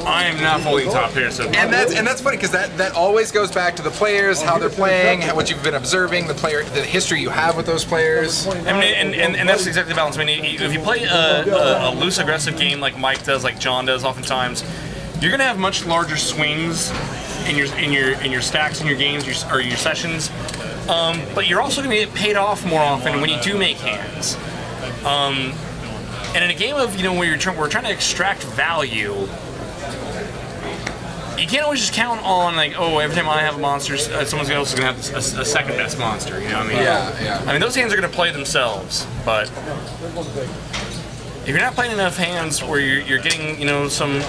I am not folding top pair. So And that's funny because that always goes back to the players, how they're playing, what you've been observing, the history you have with those players. I mean, and that's exactly the balance. I mean, if you play a loose, aggressive game like Mike does, like John does, oftentimes, you're gonna have much larger swings in your stacks in your games or your sessions. But you're also gonna get paid off more often when you do make hands. And in a game of where we're trying to extract value, you can't always just count on like, oh, every time I have a monster, someone else is gonna have a second best monster. You know what I mean? Yeah. I mean, those hands are gonna play themselves, but if you're not playing enough hands where you're getting some,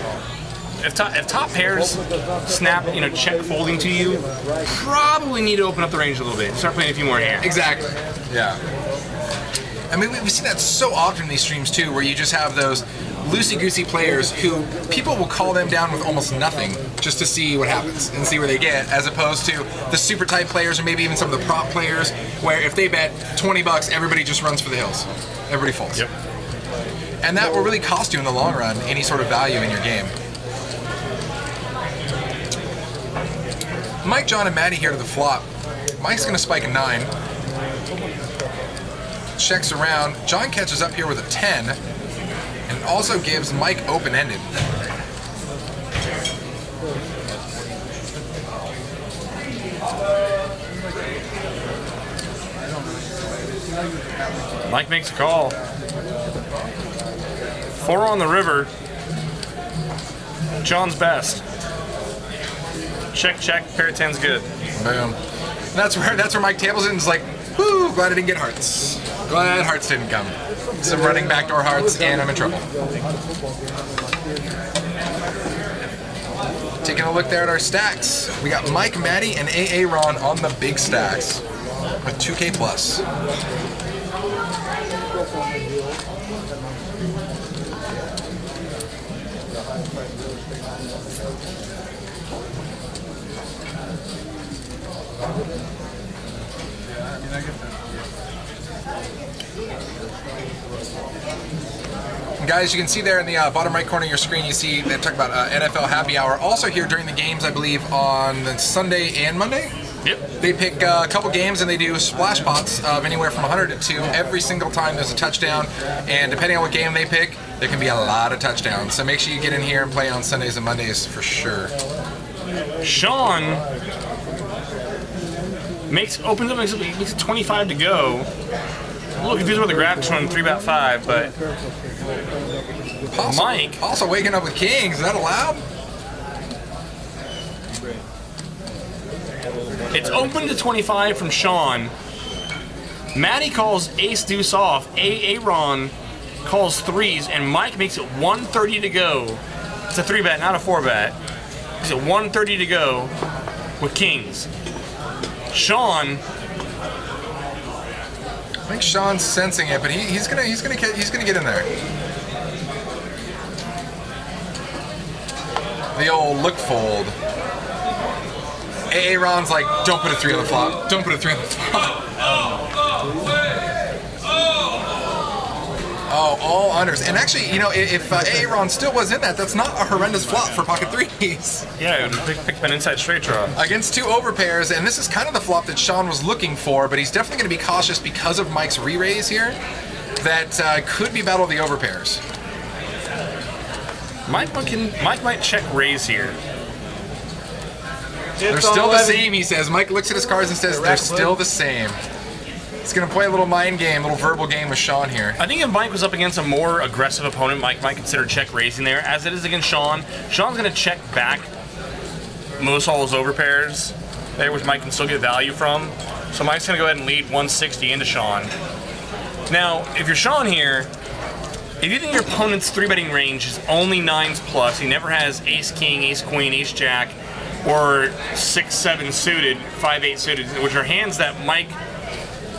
if top pairs snap check folding to you, probably need to open up the range a little bit. Start playing a few more hands. Exactly. Yeah. I mean, we've seen that so often in these streams too, where you just have those loosey-goosey players who people will call them down with almost nothing just to see what happens and see where they get, as opposed to the super tight players or maybe even some of the prop players where if they bet $20, everybody just runs for the hills. Everybody folds. Yep. And that will really cost you in the long run any sort of value in your game. Mike, John, and Maddie here to the flop. Mike's going to spike a 9. Checks around. John catches up here with a 10 and also gives Mike open-ended. Mike makes a call. 4 on the river. John's best. Check, pair of 10's good. Boom. That's where Mike tables it and is like, whoo, glad I didn't get hearts. Glad hearts didn't come. Some running backdoor hearts and I'm in trouble. Taking a look there at our stacks. We got Mike, Maddie, and AA Ron on the big stacks with 2K plus. Guys, you can see there in the bottom right corner of your screen, you see they talk about NFL Happy Hour. Also here during the games, I believe, on Sunday and Monday. Yep. They pick a couple games and they do splash pots of anywhere from 100 to 2 every single time there's a touchdown. And depending on what game they pick, there can be a lot of touchdowns. So make sure you get in here and play on Sundays and Mondays for sure. Sean opens up, makes it 25 to go. I'm a little confused about the graphics on 3-5, but Mike also waking up with kings. Is that allowed? It's open to 25 from Sean. Maddie calls ace deuce off. Aaron calls threes, and Mike makes it 130 to go. It's a 3-bet, not a 4-bet. It's at 130 to go with kings. Sean. I think Sean's sensing it, but he's gonna get in there. The old look fold. Aaron's like, don't put a 3 on the flop. Don't put a 3 on the flop. Oh, all unders. And actually, if Aaron still was in that, that's not a horrendous flop for pocket threes. Yeah, it would pick an inside straight draw. Against 2 overpairs, and this is kind of the flop that Sean was looking for, but he's definitely going to be cautious because of Mike's re-raise here. That could be battle of the overpairs. Mike might check raise here. They're still the same, he says. Mike looks at his cards and says they're still the same. He's going to play a little mind game, a little verbal game with Sean here. I think if Mike was up against a more aggressive opponent, Mike might consider check raising there. As it is against Sean, Sean's going to check back most all his overpairs there, which Mike can still get value from. So Mike's going to go ahead and lead 160 into Sean. Now, if you're Sean here, if you think your opponent's 3-betting range is only 9s plus, he never has ace king, ace queen, ace jack, or 6-7 suited, 5-8 suited, which are hands that Mike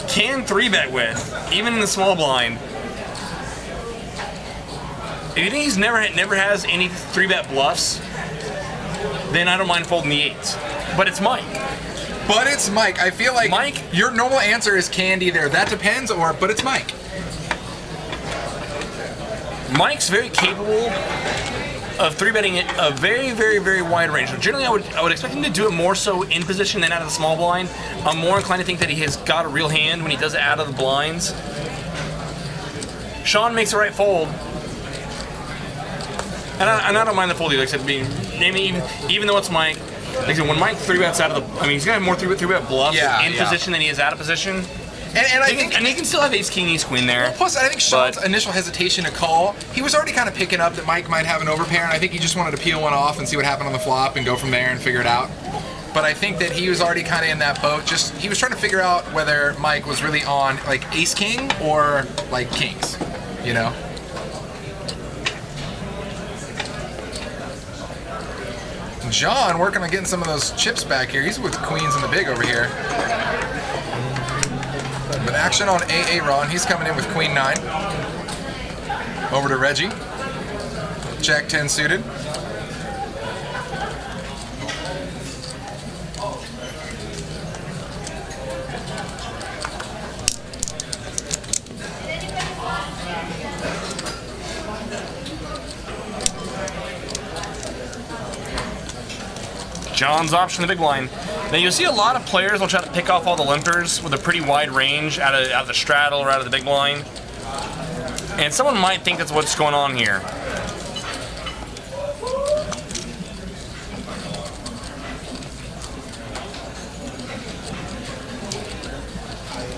can 3-bet with, even in the small blind. If you think he's never has any 3-bet bluffs, then I don't mind folding the 8s. But it's Mike. But it's Mike. I feel like Mike? Your normal answer is candy there. That depends, but it's Mike. Mike's very capable of 3-betting it a very, very, very wide range. So generally, I would expect him to do it more so in position than out of the small blind. I'm more inclined to think that he has got a real hand when he does it out of the blinds. Sean makes the right fold. And I don't mind the fold either, like I said, even though it's Mike. Like I said, when Mike 3-bets out of the, he's gonna have more 3-bet bluffs in position than he is out of position. And I think he can still have ace king, ace queen there. Plus, I think Sean's initial hesitation to call, he was already kind of picking up that Mike might have an overpair, and I think he just wanted to peel one off and see what happened on the flop and go from there and figure it out. But I think that he was already kind of in that boat. He was trying to figure out whether Mike was really on like ace king or like kings, you know. John working on getting some of those chips back here. He's with queens in the big over here. But action on Aaron. He's coming in with queen 9. Over to Reggie. Jack 10 suited. John's option the big blind. Now you'll see a lot of players will try to pick off all the limpers with a pretty wide range out of the straddle or out of the big blind. And someone might think that's what's going on here.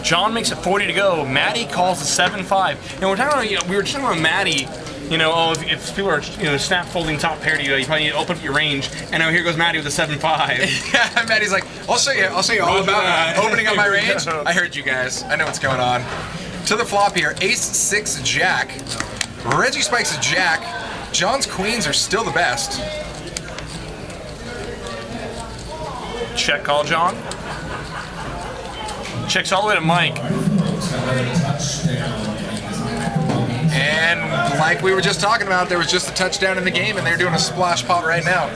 John makes it 40 to go. Matty calls the 7-5. And we were talking about Matty. You know, if people are, snap folding top pair to you, you probably need to open up your range. And now here goes Matty with a 7-5. Yeah, Matty's like, I'll show you all about opening up my range. I heard you guys. I know what's going on. To the flop here, ace 6 jack. Reggie spikes a jack. John's queens are still the best. Check call, John. Checks all the way to Mike. And like we were just talking about, there was just a touchdown in the game, and they're doing a splash pot right now.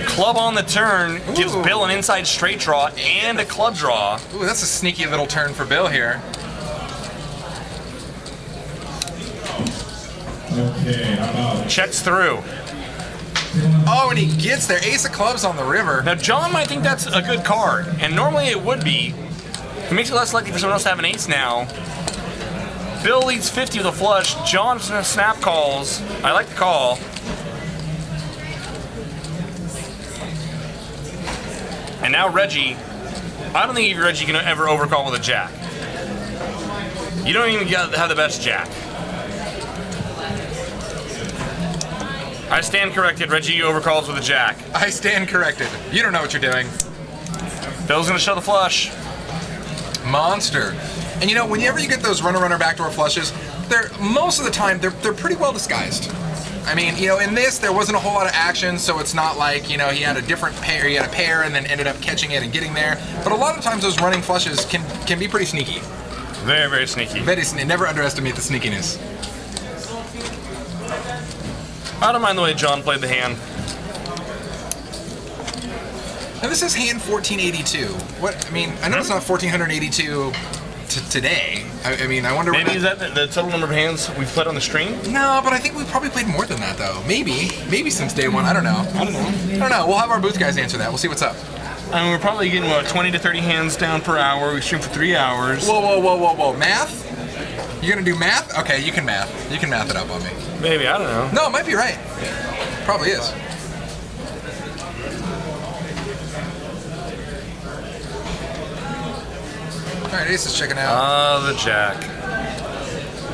Club on the turn gives Bill an inside straight draw and a club draw. Ooh, that's a sneaky little turn for Bill here. Okay, how about Checks through. Oh, and he gets there. Ace of clubs on the river. Now, John might think that's a good card, and normally it would be. It makes it less likely for someone else to have an ace now. Bill leads 50 with a flush. John's gonna snap calls. I like the call. And now Reggie. I don't think Reggie can ever overcall with a jack. You don't even have the best jack. I stand corrected. Reggie overcalls with a jack. I stand corrected. You don't know what you're doing. Bill's gonna show the flush. Monster. And whenever you get those runner backdoor flushes, most of the time they're pretty well disguised. I mean, in this there wasn't a whole lot of action, so it's not like he had a different pair, he had a pair and then ended up catching it and getting there. But a lot of times those running flushes can be pretty sneaky. Very, very sneaky. Very sneaky. Never underestimate the sneakiness. I don't mind the way John played the hand. Now this is hand 1482. I know it's not 1482 today. I mean, I wonder. Maybe is that the total number of hands we've played on the stream? No, but I think we've probably played more than that though. Maybe since day one. I don't know. I don't know. We'll have our booth guys answer that. We'll see what's up. I mean, we're probably getting 20 to 30 hands down per hour. We stream for 3 hours. Whoa! Math? You're gonna do math? Okay, you can math. You can math it up on me. Maybe, I don't know. No, it might be right. Probably is. Alright, Ace is checking out. The jack.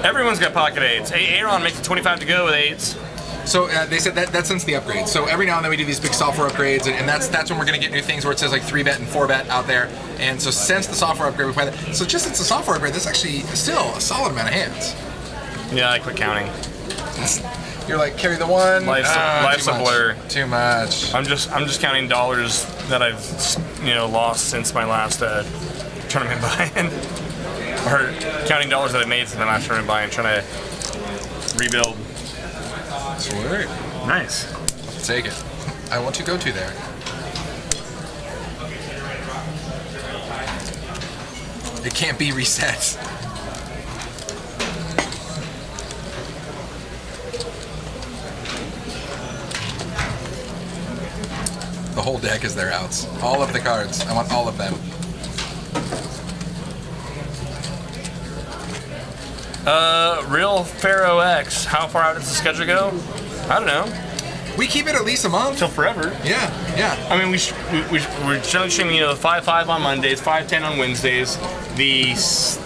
Everyone's got pocket eights. Aaron makes it 25 to go with eights. So they said that's since the upgrade. So every now and then we do these big software upgrades, and that's when we're going to get new things where it says like 3-bet and 4-bet out there. And so since the software upgrade, we play that. So just since the software upgrade, that's actually still a solid amount of hands. Yeah, I quit counting. You're like, carry the one. Life's a blur. Too much. I'm just counting dollars that I've lost since my last tournament buy-in, or counting dollars that I made since my last tournament buy-in, trying to rebuild. Sweet. Nice. Take it. I want to go to there. It can't be reset. The whole deck is their outs. All of the cards. I want all of them. Real Pharaoh X. How far out does the schedule go? I don't know. We keep it at least a month. Till forever. Yeah, yeah. I mean, we're generally streaming, 5-5 on Mondays, 5-10 on Wednesdays. The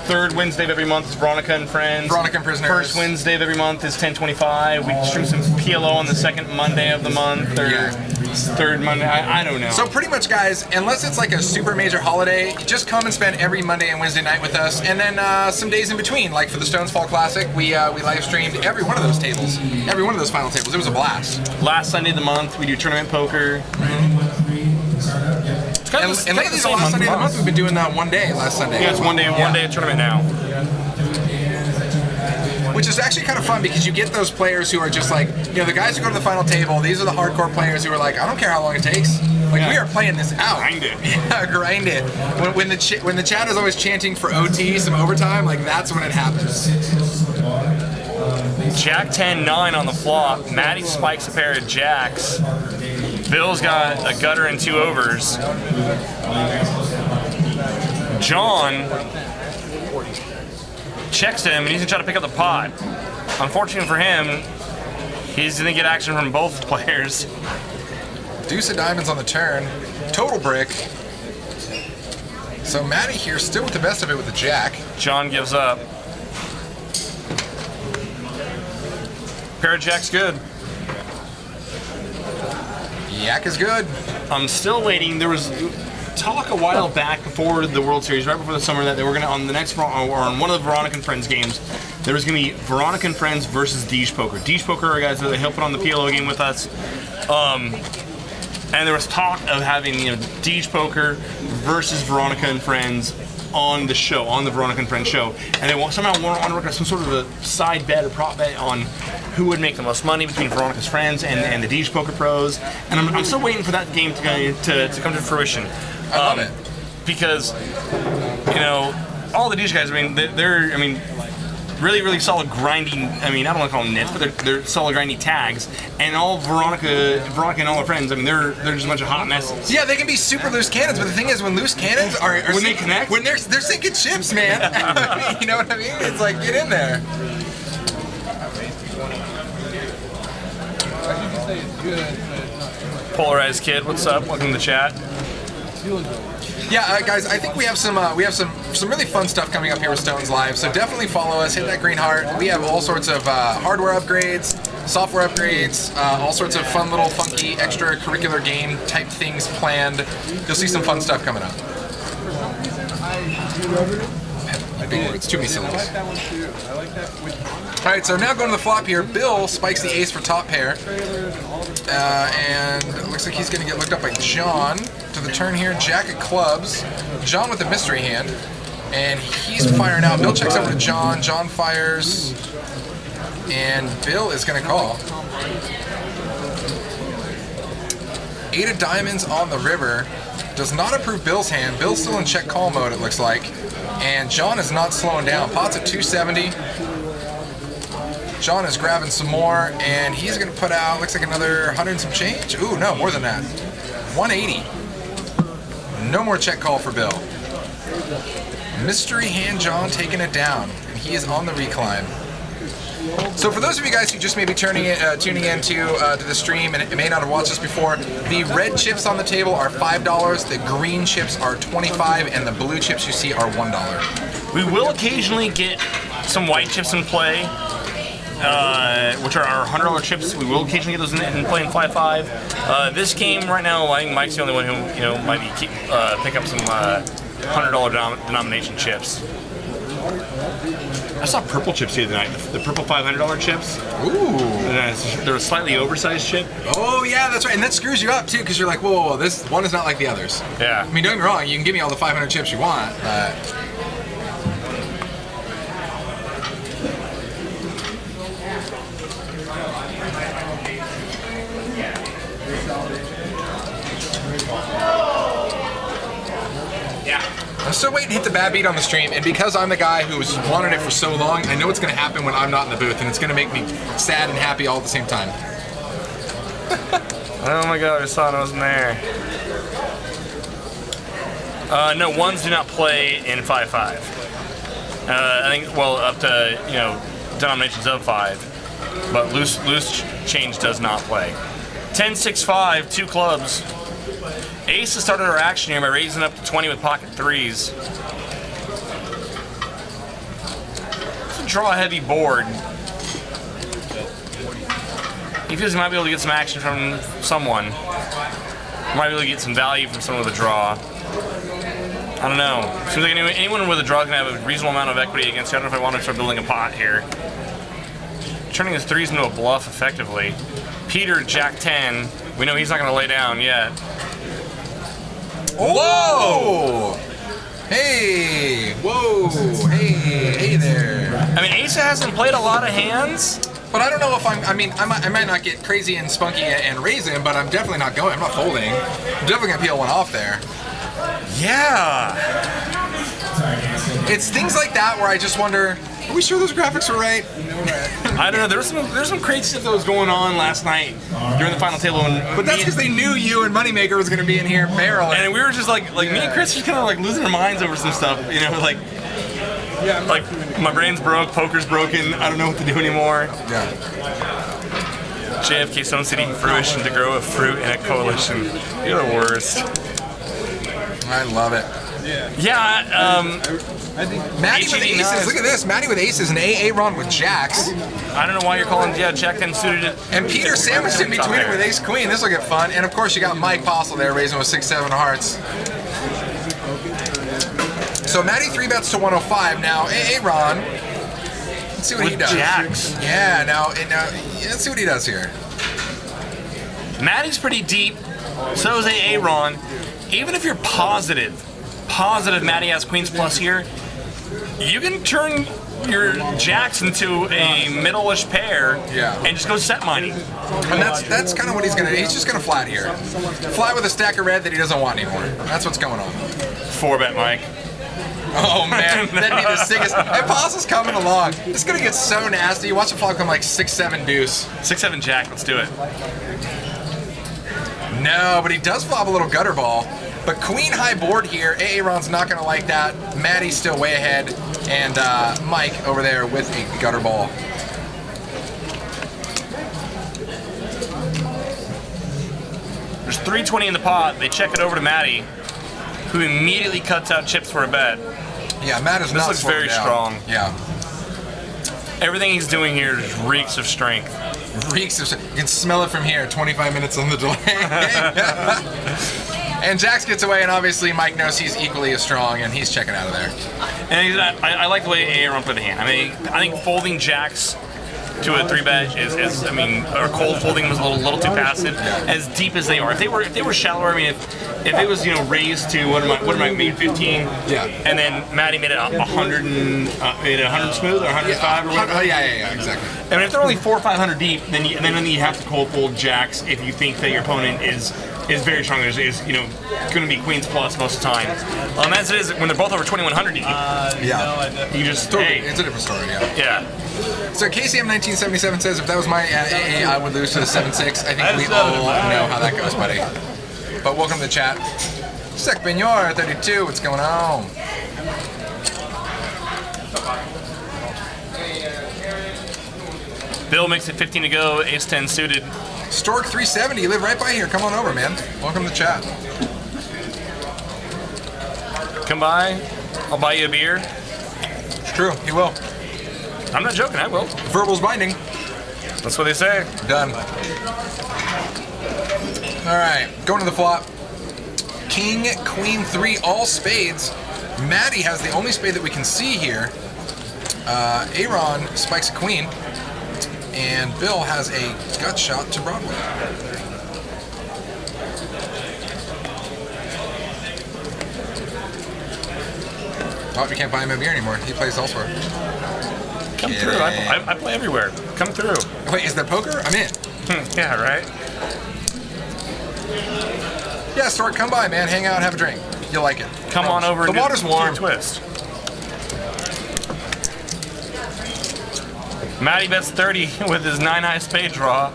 third Wednesday of every month is Veronica and Friends. Veronica and Prisoners. First Wednesday of every month is 10:25. We stream some PLO on the second Monday of the month, or third Monday. I don't know. So pretty much, guys, unless it's like a super major holiday, just come and spend every Monday and Wednesday night with us, and then some days in between. Like for the Stones Fall Classic, we live streamed every one of those tables, every one of those final tables. It was a blast. Last Sunday of the month, we do tournament poker. And lately, the last Sunday of the month, we've been doing that one day. Last Sunday. Yeah, it's one day a tournament now. Which is actually kind of fun because you get those players who are just like, the guys who go to the final table. These are the hardcore players who are like, I don't care how long it takes. Like we are playing this out. Grind it. Yeah, grind it. When the chat is always chanting for OT, some overtime, like that's when it happens. Jack 10-9 on the flop. Matty spikes a pair of jacks. Bill's got a gutter and 2 overs. John checks him and he's gonna try to pick up the pot. Unfortunately for him, he's gonna get action from both players. Deuce of diamonds on the turn. Total brick. So Matty here still with the best of it with the jack. John gives up. Pair of jacks good. Yak is good. I'm still waiting. There was talk a while back before the World Series, right before the summer, that they were going to, on the next, or on one of the Veronica and Friends games, there was going to be Veronica and Friends versus Deej Poker. Deej Poker are guys that they help put on the PLO game with us. And there was talk of having, Deej Poker versus Veronica and Friends on the show, on the Veronica and Friends show. And they somehow want to work out some sort of a side bet or prop bet on who would make the most money between Veronica's Friends and the Deej Poker Pros. And I'm still waiting for that game to come to fruition. I love it. Because, all the Deej guys, they're really, really solid grinding, I don't want to call them nits, but they're solid grinding tags. And all Veronica and all her friends, they're just a bunch of hot messes. Yeah, they can be super loose cannons, but the thing is, when loose cannons are when they connect, when they're sinking chips, man. You know what I mean? It's like, get in there. Polarized Kid, what's up? Welcome to the chat. Yeah, guys, I think we have some really fun stuff coming up here with Stones Live. So definitely follow us, hit that green heart. We have all sorts of hardware upgrades, software upgrades, all sorts of fun little funky extracurricular game type things planned. You'll see some fun stuff coming up. Big words, too many syllables. All right, so now going to the flop here. Bill spikes the ace for top pair, and it looks like he's going to get looked up by John. To the turn here, Jack of clubs. John with the mystery hand, and he's firing out. Bill checks over to John. John fires, and Bill is going to call. 8 of diamonds on the river. Does not approve Bill's hand. Bill's still in check call mode, it looks like. And John is not slowing down. Pot's at 270. John is grabbing some more, and he's going to put out, looks like another 100 and some change. Ooh, no, more than that. 180. No more check call for Bill. Mystery hand John taking it down, and he is on the recline. So for those of you guys who just may be tuning in to the stream and may not have watched this before, the red chips on the table are $5, the green chips are $25, and the blue chips you see are $1. We will occasionally get some white chips in play, which are our $100 chips. We will occasionally get those in play in 5-5. This game right now, I think Mike's the only one who might be pick up some $100 denomination chips. I saw purple chips the other night, the purple $500 chips. Ooh. They're a slightly oversized chip. Oh, yeah, that's right. And that screws you up, too, because you're like, whoa, this one is not like the others. Yeah. I mean, don't get me wrong, you can give me all the 500 chips you want, but... I'm still waiting to hit the bad beat on the stream, and because I'm the guy who's wanted it for so long, I know what's going to happen when I'm not in the booth, and it's going to make me sad and happy all at the same time. Oh my god, I just thought I wasn't there. No, ones do not play in 5-5. I think, well, up to, you know, denominations of 5. But loose change does not play. 10-6-5, 2 clubs. Ace has started our action here by raising up to 20 with pocket 3s. It's a draw heavy board. He feels he might be able to get some action from someone. Might be able to get some value from someone with a draw. I don't know. Seems like anyone with a draw is going to have a reasonable amount of equity against you. I don't know if I want to start building a pot here. Turning his 3s into a bluff effectively. Peter, Jack 10. We know he's not going to lay down yet. Whoa! Hey! Whoa! Hey there! I mean, Asa hasn't played a lot of hands. But I don't know if I might not get crazy and spunky and raise him, but I'm definitely not going. I'm not folding. I'm definitely going to peel one off there. Yeah. It's things like that where I just wonder, are we sure those graphics were right? I don't know. There's some crazy stuff that was going on last night during the final table. But that's because they knew you and Moneymaker was going to be in here barreling. And we were just like me and Chris just kind of like losing our minds over some stuff. You know, like my brain's broke, poker's broken. I don't know what to do anymore. Yeah. JFK Stone City fruition to grow a fruit in a coalition. You're the worst. I love it. Yeah. Matty with aces. Look at this. Matty with aces and Aaron with jacks. I don't know why you're calling Jack 10 suited it. And Peter sandwiched in between it with ace queen. This will get fun. And of course you got Mike Postle there raising with 6-7 hearts. So Matty 3-bets to 105. Now Aaron, let's see what he does. Jacks. Yeah. Now let's see what he does here. Matty's pretty deep. So is Aaron. Even if you're positive Matty has queens plus here, you can turn your jacks into a middle-ish pair and just go set mining. And that's kind of what he's just gonna flat here. Flat with a stack of red that he doesn't want anymore. That's what's going on. 4-bet Mike. Oh man, that'd be the sickest. And Postle's coming along. It's gonna get so nasty. You watch the flop come like 6-7 deuce. 6-7 jack, let's do it. No, but he does flop a little gutter ball. But queen high board here, Aaron's not gonna like that. Matty's still way ahead, and Mike over there with a gutter ball. There's 320 in the pot. They check it over to Matty, who immediately cuts out chips for a bet. Yeah, Matt is not. This looks very strong. Yeah. Everything he's doing here just reeks of strength. Reeks of. You can smell it from here. 25 minutes on the delay. And Jax gets away, and obviously Mike knows he's equally as strong, and he's checking out of there. And I like the way Aaron played the hand. I mean, I think folding jacks to a 3-bet is I mean, or cold folding was a little too passive. As deep as they are, if they were shallower, I mean, if it was raised to what am I made 15, and then Matty made it 100 and made it 100 smooth or 105 or whatever. Yeah, exactly. I mean, if they're only 400 or 500 deep, then you have to cold fold jacks if you think that your opponent is very strong. Is going to be queens plus most of the time. As it is when they're both over 2100 deep. You just it's a different story. Yeah. So KCM 1977 says, if that was my AA, I would lose to the 7-6. I think we all know how that goes, buddy. But welcome to the chat. Sec Benyor 32, what's going on? Bill makes it 15 to go, ace 10 suited. Stork 370, you live right by here. Come on over, man. Welcome to the chat. Come by, I'll buy you a beer. It's true, he will. I'm not joking, I will. Verbal's binding. That's what they say. Done. All right, going to the flop. King, Queen 3, all spades. Matty has the only spade that we can see here. Aaron spikes a queen. And Bill has a gut shot to Broadway. Oh, you can't buy him a beer anymore. He plays elsewhere. Come through. I play everywhere. Come through. Wait, is there poker? I'm in. Yeah, right? Yeah, Stork, come by, man. Hang out and have a drink. You'll like it. come on over The and water's do warm. a twist. Matty bets 30 with his 9-eye spade draw.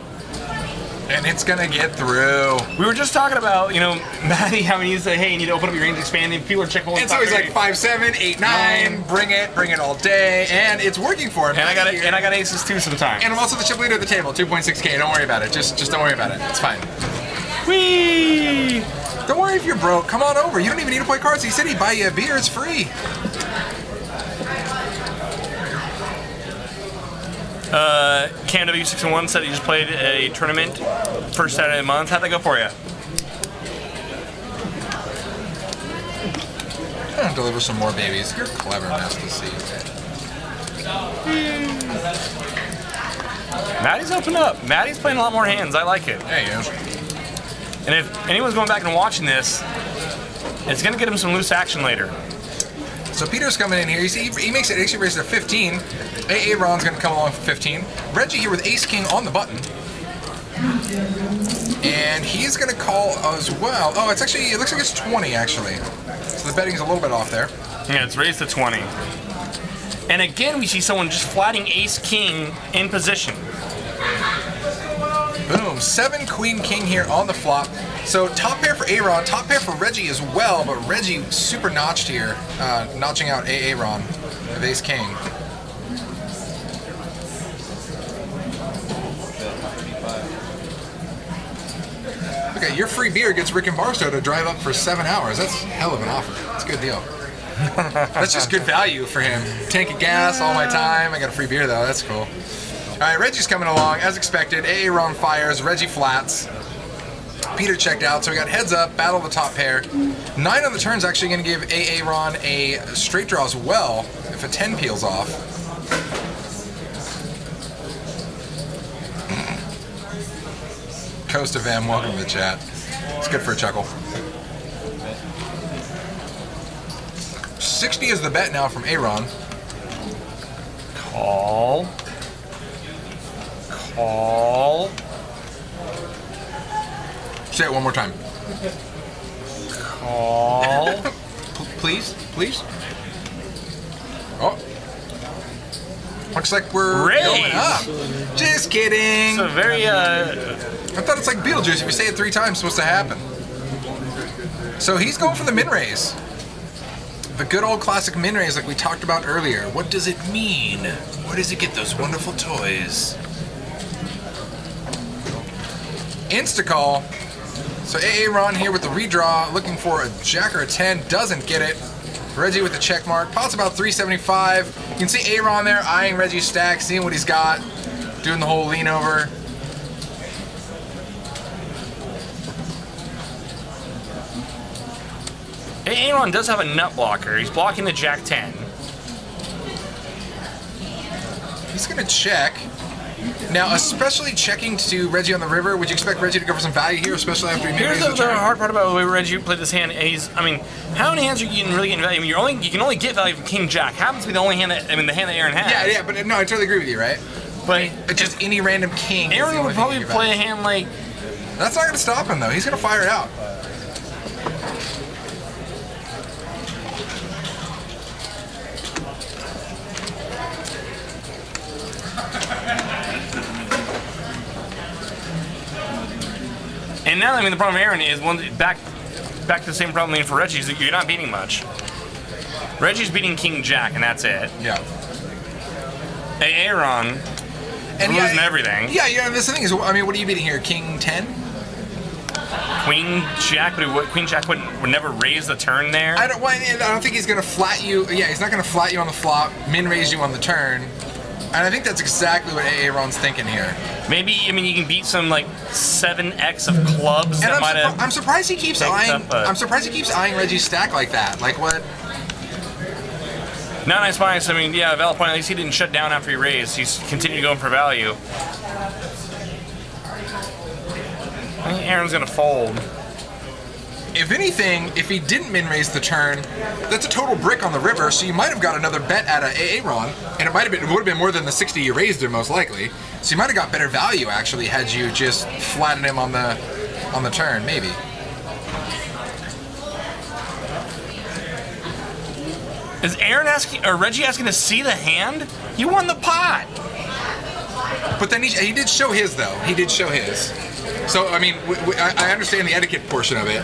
And it's gonna get through. We were just talking about, you know, Matty, how he needs to say, hey, you need to open up your range expanding. People are checking. And so he's like 5'7", 8'9", bring it all day, and it's working for him. And I got aces too sometimes. And I'm also the chip leader at the table, 2.6K. Don't worry about it. Just don't worry about it. It's fine. Whee! Don't worry if you're broke. Come on over. You don't even need to play cards. He said he'd buy you a beer. It's free. Cam W601 said he just played a tournament first Saturday of the month. How'd that go for you? Deliver some more babies. You're clever, Master C. Matty's opened up. Matty's playing a lot more hands. I like it. There you go. And if anyone's going back and watching this, it's going to get him some loose action later. So Peter's coming in here. You see, he makes it actually raises to 15. AA Ron's going to come along for 15. Reggie here with Ace King on the button. And he's going to call as well. Oh, it's actually, it looks like it's 20 actually. So the betting's a little bit off there. Yeah, it's raised to 20. And again, we see someone just flatting Ace King in position. Boom, 7 Queen King here on the flop. So top pair for Aaron, top pair for Reggie as well, but Reggie super notched here, notching out Aaron with Ace King. Okay, your free beer gets Rick and Barstow to drive up for 7 hours. That's a hell of an offer. That's a good deal. That's just good value for him. Tank of gas, all my time. I got a free beer though, that's cool. All right, Reggie's coming along as expected. Aaron fires, Reggie flats. Peter checked out, so we got heads up, battle the top pair. 9 on the turn's actually going to give Aaron a straight draw as well if a 10 peels off. Coast of M, welcome to the chat. It's good for a chuckle. 60 is the bet now from Aaron. Call. Call. Say it one more time. Call. Please, please. Oh. Looks like we're Raise. going up. Just kidding. It's a very, I thought it's like Beetlejuice. If you say it 3 times, it's supposed to happen. So he's going for the min raise. The good old classic min raise like we talked about earlier. What does it mean? Where does it get those wonderful toys? Insta-call. So Aaron here with the redraw, looking for a jack or a 10, doesn't get it. Reggie with the check mark. Pot's about 375. You can see Aaron there eyeing Reggie's stack, seeing what he's got, doing the whole lean over. Aaron does have a nut blocker. He's blocking the jack 10. He's gonna check. Now, especially checking to Reggie on the river, would you expect Reggie to go for some value here, especially after he made Here's his the return? hard part about the way Reggie played this hand. I mean, how many hands are you really getting value? I mean, you can only get value from King Jack. Happens to be the only hand that, I mean, the hand that Aaron has. Yeah, but no, I totally agree with you, right? But It's just any random king. is the Aaron only would thing probably you get play a value. hand like. That's not gonna stop him though. He's gonna fire it out. And now, I mean, the problem with Aaron is back to the same problem for Reggie is that you're not beating much. Reggie's beating King Jack, and that's it. Yeah. Aaron And losing everything. Yeah, this thing is, I mean, what are you beating here? King 10? Queen Jack, but Queen Jack would never raise the turn there. I don't think he's gonna flat you. Yeah, he's not gonna flat you on the flop, min raise you on the turn. And I think that's exactly what Aaron's thinking here. Maybe, I mean, you can beat some like 7x of clubs And that might have. I'm surprised he keeps picked eyeing. up a- I'm surprised he keeps eyeing Reggie's stack like that. Like what? Not nice bias. I mean, yeah, valid point. At least he didn't shut down after he raised. He's continued going for value. I think Aaron's gonna fold. If anything, if he didn't min raise the turn, that's a total brick on the river. So you might have got another bet out of Aaron, and it would have been more than the 60 you raised him most likely. So you might have got better value actually had you just flattened him on the turn, maybe. Is Aaron asking, or Reggie asking to see the hand? You won the pot. But then he did show his, though. He did show his. So, I mean, I understand the etiquette portion of it.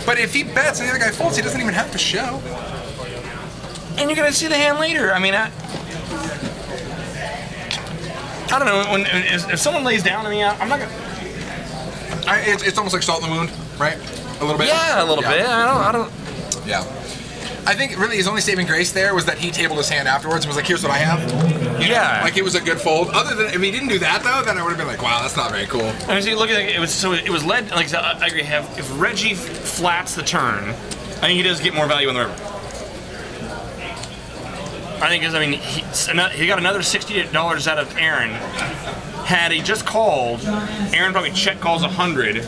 But if he bets and the other guy folds, he doesn't even have to show. And you're gonna see the hand later. I mean, I don't know. If someone lays down, I mean, I'm not gonna. It's almost like salt in the wound, right? A little bit. Yeah, a little bit. I don't. Yeah. I think really his only saving grace there was that he tabled his hand afterwards and was like, "Here's what I have." Yeah. Like it was a good fold. Other than if he didn't do that though, then I would have been like, "Wow, that's not very cool." I mean, see, look at it. It was led. Like I agree. If Reggie flats the turn, I think he does get more value on the river. I think he got another $60 out of Aaron. Had he just called, Aaron probably check calls 100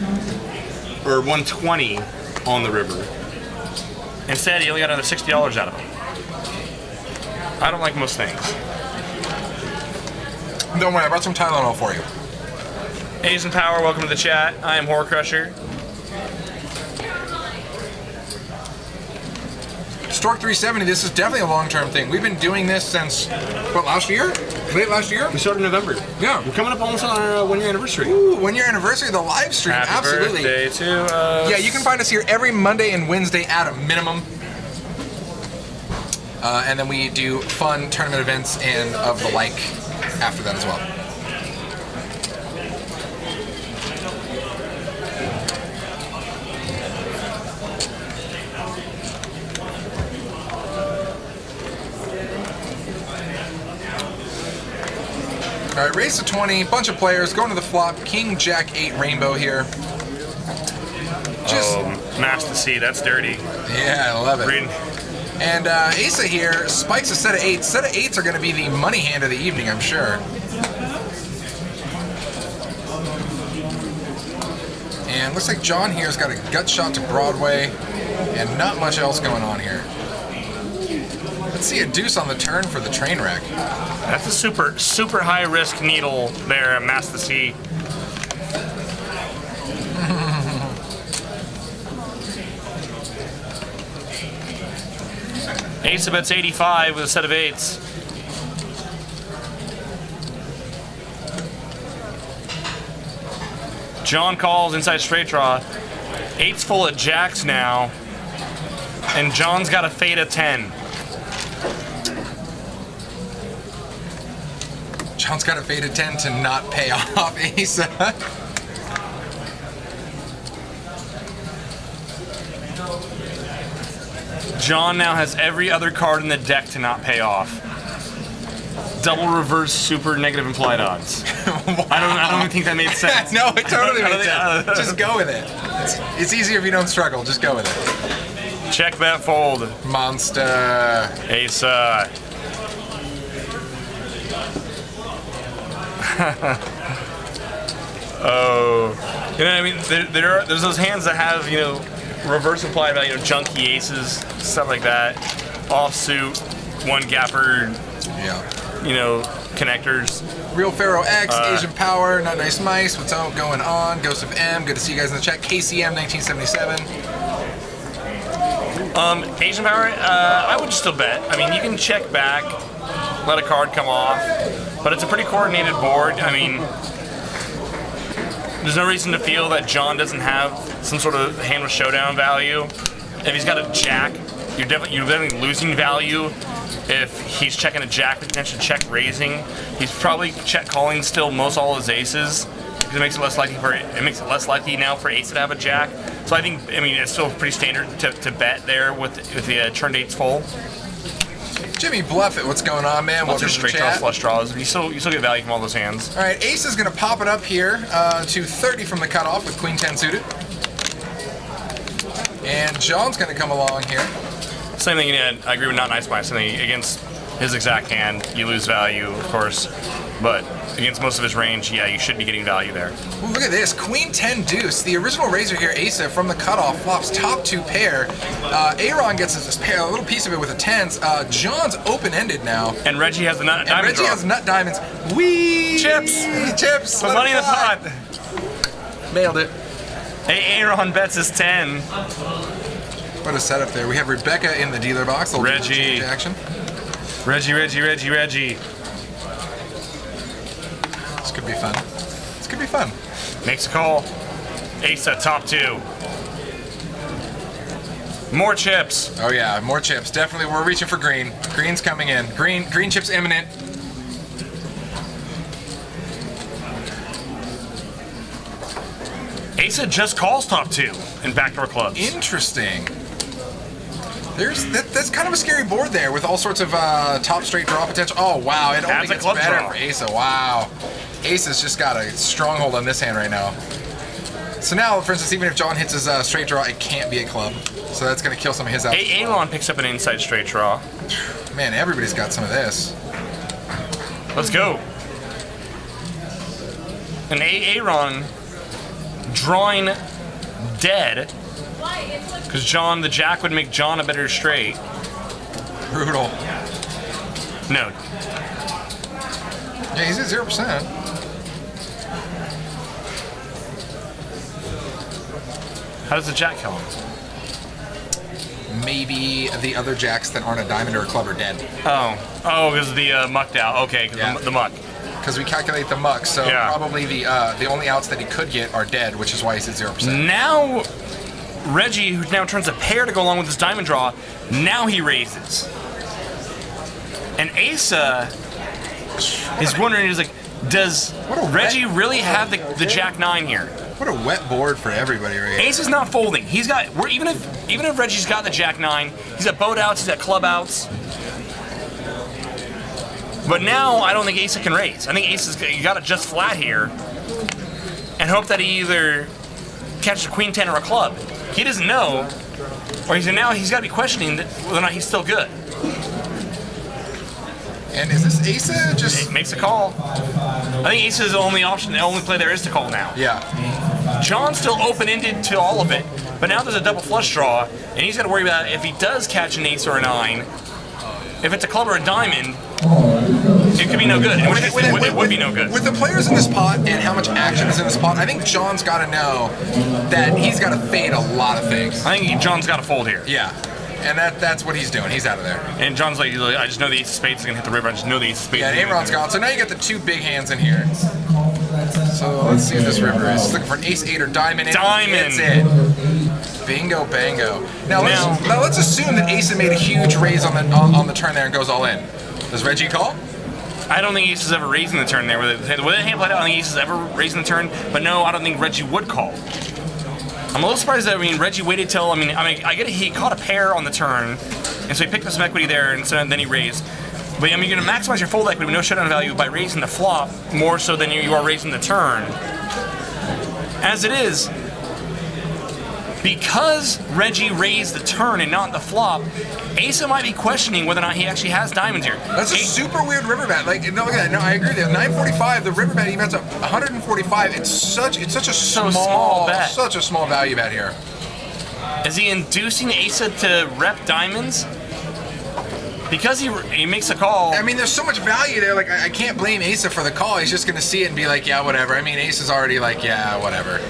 or 120 on the river. Instead, he only got another $60 out of him. I don't like most things. Don't worry, I brought some Tylenol for you. Asian Power, welcome to the chat. I am Horror Crusher. Stork 370, this is definitely a long-term thing. We've been doing this since, what, last year? Late last year? We started in November. Yeah. We're coming up almost on our 1-year anniversary. Ooh, 1-year anniversary of the live stream, Happy absolutely. birthday to us. Yeah, you can find us here every Monday and Wednesday at a minimum. And then we do fun tournament events and of the like after that as well. All right, race to 20, bunch of players going to the flop. King, Jack, 8 rainbow here. Just Master C, that's dirty. yeah, I love it. Reading. And Asa here spikes a set of 8s. Set of 8s are going to be the money hand of the evening, I'm sure. And looks like John here's got a gut shot to Broadway, and not much else going on here. Let's see a deuce on the turn for the train wreck. That's a super high risk needle there, Master C. Asa bets 85 with a set of 8s. John calls inside straight draw. 8's full of jacks now. And John's got a fade of 10. John's got a faded 10 to not pay off Asa. John now has every other card in the deck to not pay off. Double reverse super negative implied odds. Wow. I don't even think that made sense. No, it totally I don't makes think- sense. Just go with it. It's easier if you don't struggle. Just go with it. Check bet fold. Monster. Asa. Oh, you know what I mean? There's those hands that have, you know, reverse implied value, you know, junky aces, stuff like that, offsuit, one gapper, Yeah. you know, connectors. Real Pharaoh X, Asian Power, Not Nice Mice, what's going on? Ghost of M, good to see you guys in the chat. KCM 1977. Asian Power, I would still bet. I mean, you can check back, let a card come off, but it's a pretty coordinated board. I mean, there's no reason to feel that John doesn't have some sort of hand with showdown value. If he's got a jack, you're definitely losing value. If he's checking a jack with potential check raising, he's probably check calling still most all his aces because it makes it less likely now for ace to have a jack. So I think, I mean, it's still pretty standard to bet there with the turn dates full. Jimmy Bluffett, what's going on, man? Welcome Welcome to the straight draws, chat. flush draws. You still get value from all those hands. All right, Ace is going to pop it up here to 30 from the cutoff with Queen 10 suited. And John's going to come along here. Same thing, yeah, I agree with Not Nice Mice. Something against his exact hand, you lose value, of course. But against most of his range, yeah, you should be getting value there. Ooh, look at this, Queen 10 deuce. The original raiser here, Asa, from the cutoff, flops top 2 pair. Aaron gets this pair, a little piece of it with a 10s. John's open-ended now. And Reggie has the nut And diamond Reggie draw. has nut diamonds. Whee! Chips! Chips! Put let money it in the fly. pot. Nailed it. Hey, Aaron bets his 10. What bit of setup there. We have Rebecca in the dealer box. Little Reggie. change action. Reggie. This could be fun. This could be fun. Makes a call. Asa, top 2. More chips. Oh yeah, more chips. Definitely, we're reaching for green. Green's coming in. Green chips imminent. Asa just calls top 2 in backdoor clubs. Interesting. That's kind of a scary board there with all sorts of top straight draw potential. Oh wow, it only Adds a gets club better draw. for Asa. Wow, Asa's just got a stronghold on this hand right now. So now, for instance, even if John hits his straight draw, it can't be a club. So that's going to kill some of his outs. Aaron picks up an inside straight draw. Man, everybody's got some of this. Let's go. And Aaron drawing dead because John, the jack would make John a better straight. Brutal. No. Yeah, he's at 0%. How does the jack kill him? Maybe the other jacks that aren't a diamond or a club are dead. Oh, because of the mucked out. Okay, because Yeah. the muck. Because we calculate the muck, so Yeah. probably the only outs that he could get are dead, which is why he's at 0%. Now, Reggie, who now turns a pair to go along with his diamond draw, now he raises. And Asa is wondering, he's like, does What a Reggie wet- really have the jack 9 here? What a wet board for everybody right here. Ace is not folding. He's got, even if Reggie's got the jack 9, he's got boat outs, he's got club outs. But now I don't think Asa can raise. I think Ace you got it just flat here, and hope that he either catches a queen 10 or a club. He doesn't know, or he's got to be questioning whether or not he's still good. And is this Asa just... It makes a call. I think Ace is the only option, the only play there is to call now. Yeah. John's still open-ended to all of it, but now there's a double flush draw, and he's got to worry about if he does catch an ace or a 9. If it's a club or a diamond, it could be no good. In which case, it would be no good. With the players in this pot and how much action is in this pot, I think John's got to know that he's got to fade a lot of things. I think John's got to fold here. Yeah. And that's what he's doing. He's out of there. And John's like, I just know the ace of spades is going to hit the river. I just know the ace of spades Yeah, is and going to Aaron's gone. So now you got the two big hands in here. So let's see what this river is. He's looking for an ace 8 or diamond. Diamond. That's it. Bingo, bango. Now let's assume that Asa made a huge raise on the turn there and goes all in. Does Reggie call? I don't think Ace is ever raising the turn there. With the way the hand played out, I don't think Ace is ever raising the turn. But no, I don't think Reggie would call. I'm a little surprised that, Reggie waited till, I get it, he caught a pair on the turn, and so he picked up some equity there, and so then he raised. But, you're going to maximize your fold equity with no showdown value by raising the flop more so than you are raising the turn. As it is, because Reggie raised the turn and not the flop, Asa might be questioning whether or not he actually has diamonds here. That's a super weird river bet. Like, no, look at that. No, I agree with you. 945, the river bet, he bets up 145. It's such a small bet. Such a small value bet here. Is he inducing Asa to rep diamonds? Because he makes a call. There's so much value there. Like, I can't blame Asa for the call. He's just going to see it and be like, yeah, whatever. Asa's already like, yeah, whatever.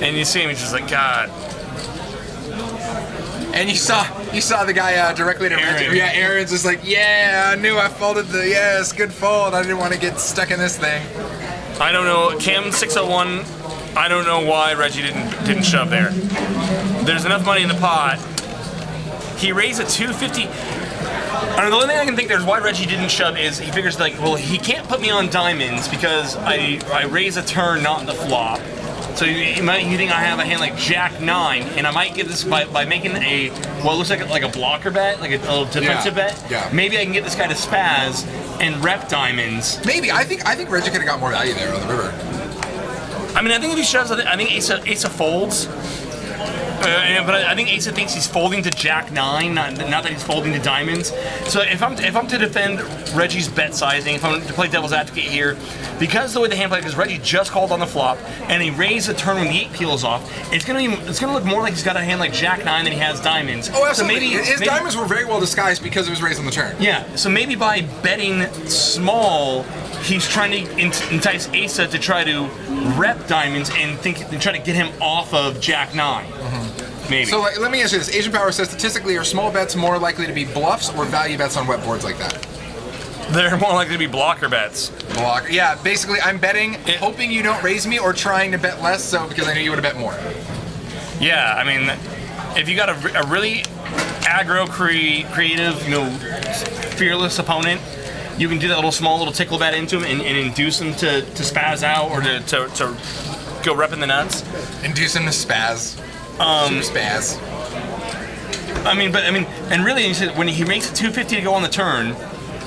And you see him, he's just like, God. And you saw the guy directly to Reggie. Yeah, Aaron's just like, yeah, I knew I folded yes, good fold. I didn't want to get stuck in this thing. I don't know, Cam 601. I don't know why Reggie didn't shove there. There's enough money in the pot. He raised a 250. I don't know, the only thing I can think there's why Reggie didn't shove is he figures like, well, he can't put me on diamonds because I raise a turn, not the flop. So you think I have a hand like Jack 9, and I might get this by making what looks like a blocker bet, like a little defensive bet. Yeah. Maybe I can get this guy to spaz and rep diamonds. Maybe. I think Reggie could have got more value there on the river. I think if he shoves, I think Asa folds. But I think Asa thinks he's folding to Jack 9, not that he's folding to diamonds. So if I'm to defend Reggie's bet sizing, if I'm to play devil's advocate here, because the way the hand played, because Reggie just called on the flop and he raised the turn when the 8 peels off, it's gonna look more like he's got a hand like Jack 9 than he has diamonds. Oh, absolutely. So His diamonds were very well disguised because it was raised on the turn. Yeah. So maybe by betting small, he's trying to entice Asa to try to rep diamonds and try to get him off of Jack 9. Maybe. So let me ask you this. Asian Power says statistically are small bets more likely to be bluffs or value bets on wet boards like that? They're more likely to be blocker bets. Blocker. Yeah, basically I'm betting, hoping you don't raise me or trying to bet less so because I knew you would have bet more. Yeah, I mean, if you got a really aggro, creative, fearless opponent, you can do that small little tickle bet into him and induce him to spaz out or to go rep in the nuts. Induce him to spaz. Super spaz. And really, when he makes it 250 to go on the turn,